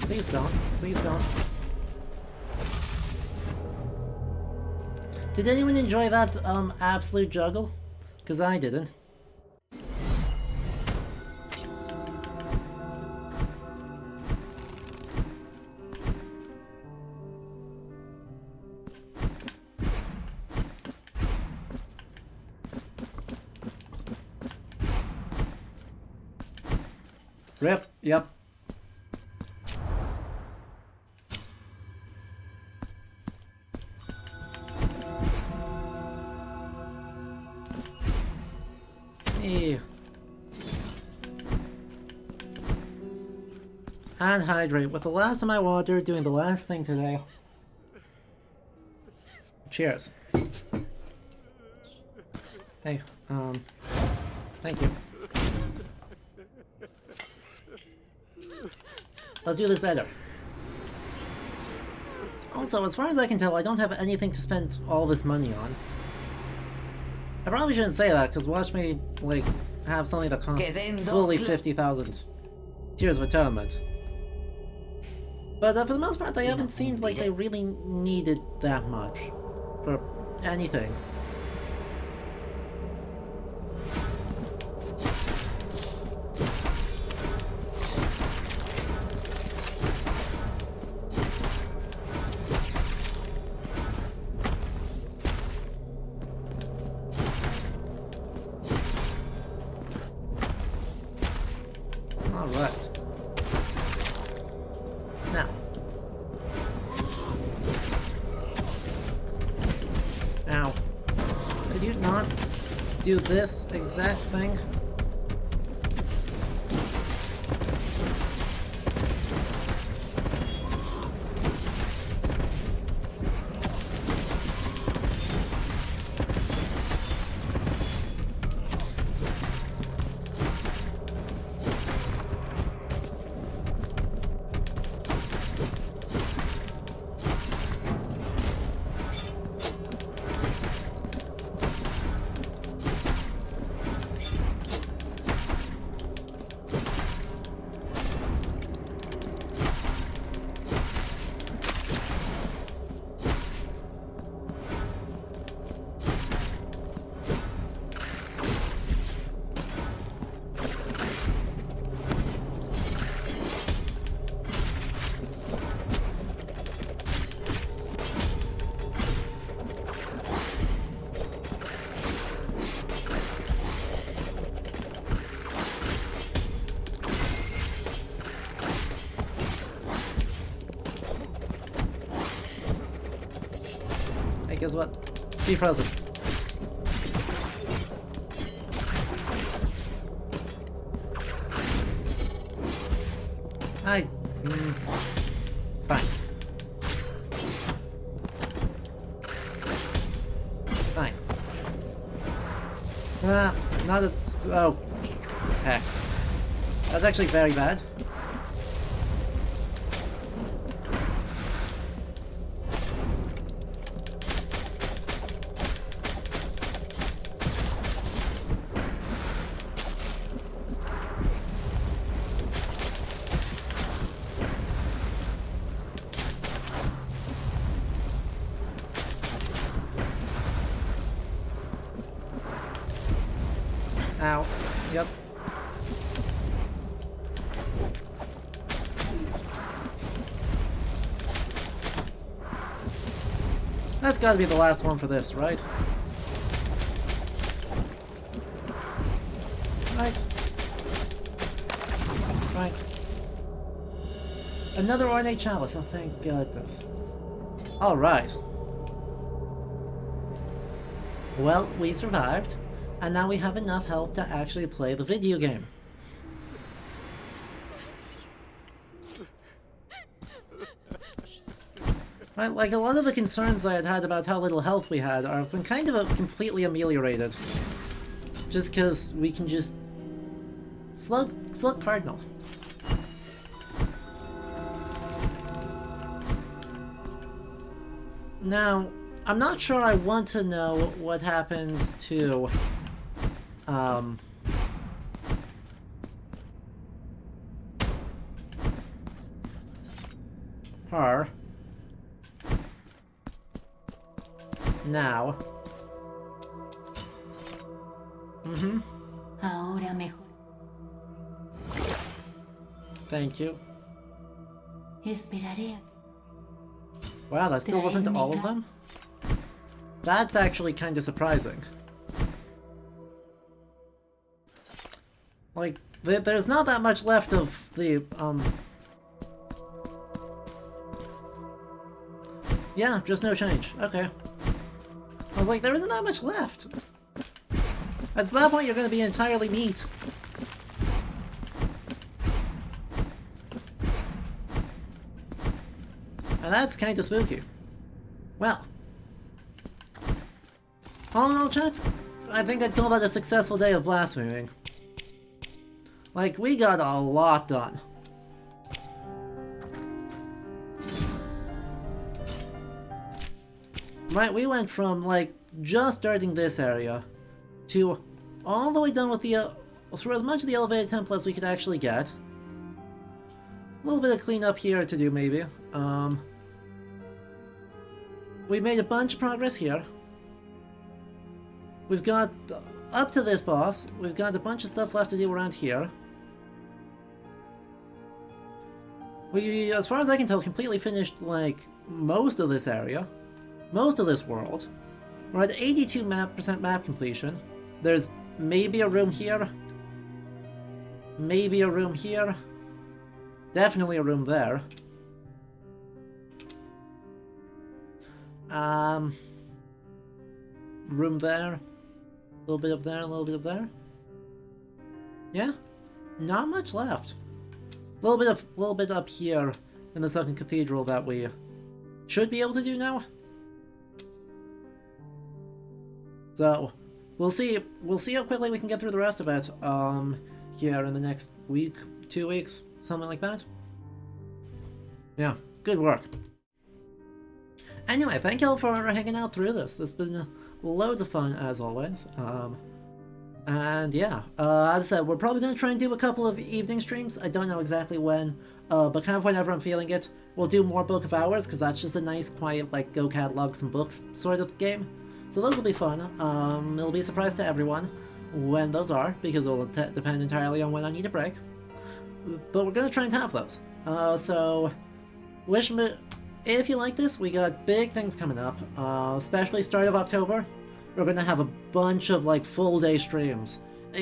Please don't. Please don't. Did anyone enjoy that, absolute juggle? Because I didn't. Rip, yep. And hydrate with the last of my water, doing the last thing today. Cheers. Hey, thank you. Let's do this better. Also, as far as I can tell, I don't have anything to spend all this money on. I probably shouldn't say that, because watch me, like, have something that costs fully 50,000 tears of atonement. But for the most part, they haven't seemed like they really needed that much for anything. Alright. Now. Ow. Did you not do this exact thing? Hey, guess what? Be frozen. Fine. Fine. Not a... Oh. Heck. That's actually very bad. Ow. Yep. That's gotta be the last one for this, right? Right. Right. Another ornate chalice, oh thank goodness. Alright. Well, we survived. And now we have enough health to actually play the video game. Right, like a lot of the concerns I had had about how little health we had are been kind of completely ameliorated. Just because we can just... Slug Cardinal. Now, I'm not sure I want to know what happens to... her. Now. Ahora mejor. Thank you. Esperaré. Wow, that still wasn't all of them? That's actually kind of surprising. Like, there's not that much left of the, Yeah, just no change. Okay. I was like, there isn't that much left. At that point, you're gonna be entirely meat. And that's kind of spooky. Well. All in all, chat, I think I'd call that a successful day of blaspheming. Like, we got a lot done. Right, we went from, like, just starting this area to all the way done with the, through as much of the elevated temple as we could actually get. little bit of cleanup here to do, maybe. We made a bunch of progress here. We've got, up to this boss, we've got a bunch of stuff left to do around here. We, as far as I can tell, completely finished, like, most of this area. Most of this world. We're at 82% map completion. There's maybe a room here. Maybe a room here. Definitely a room there. Room there. A little bit up there, a little bit up there. Yeah, not much left. A little bit up here in the Sunken Cathedral that we should be able to do now. So we'll see how quickly we can get through the rest of it. Here in the next week, 2 weeks, something like that. Yeah, good work. Anyway, thank y'all for hanging out through this. This has been loads of fun, as always. And yeah, as I said, we're probably going to try and do a couple of evening streams. I don't know exactly when, but kind of whenever I'm feeling it. We'll do more Book of Hours, because that's just a nice, quiet, like, go catalog some books sort of game. So those will be fun. It'll be a surprise to everyone when those are, because it'll depend entirely on when I need a break. But we're going to try and have those. So, wish me... If you like this, we got big things coming up, especially start of October. We're going to have a bunch of, like, full-day streams.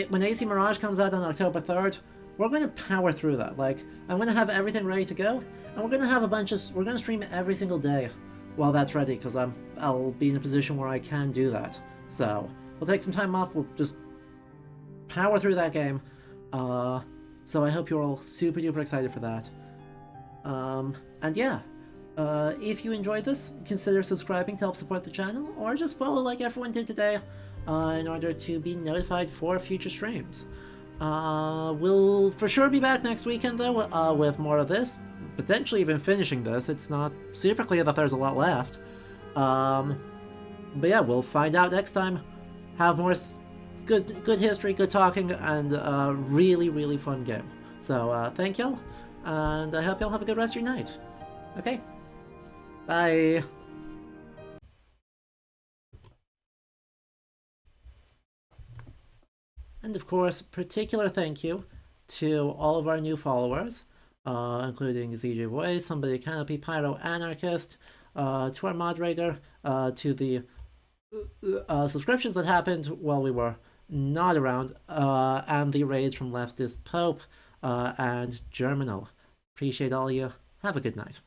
When AC Mirage comes out on October 3rd, we're going to power through that. Like, I'm going to have everything ready to go, and we're going to have a bunch of... We're going to stream every single day while that's ready, because I'll be in a position where I can do that. So, we'll take some time off, we'll just power through that game. So I hope you're all super duper excited for that. And yeah. If you enjoyed this, consider subscribing to help support the channel, or just follow like everyone did today in order to be notified for future streams. We'll for sure be back next weekend though, with more of this, potentially even finishing this. It's not super clear that there's a lot left. But yeah, we'll find out next time. Have more good history, good talking, and a really, really fun game. So thank y'all, and I hope y'all have a good rest of your night. Okay. Bye. And of course, particular thank you to all of our new followers, including ZJ Voice, Somebody Canopy, Pyro Anarchist, to our moderator, to the subscriptions that happened while we were not around, and the raids from Leftist Pope and Germinal. Appreciate all of you. Have a good night.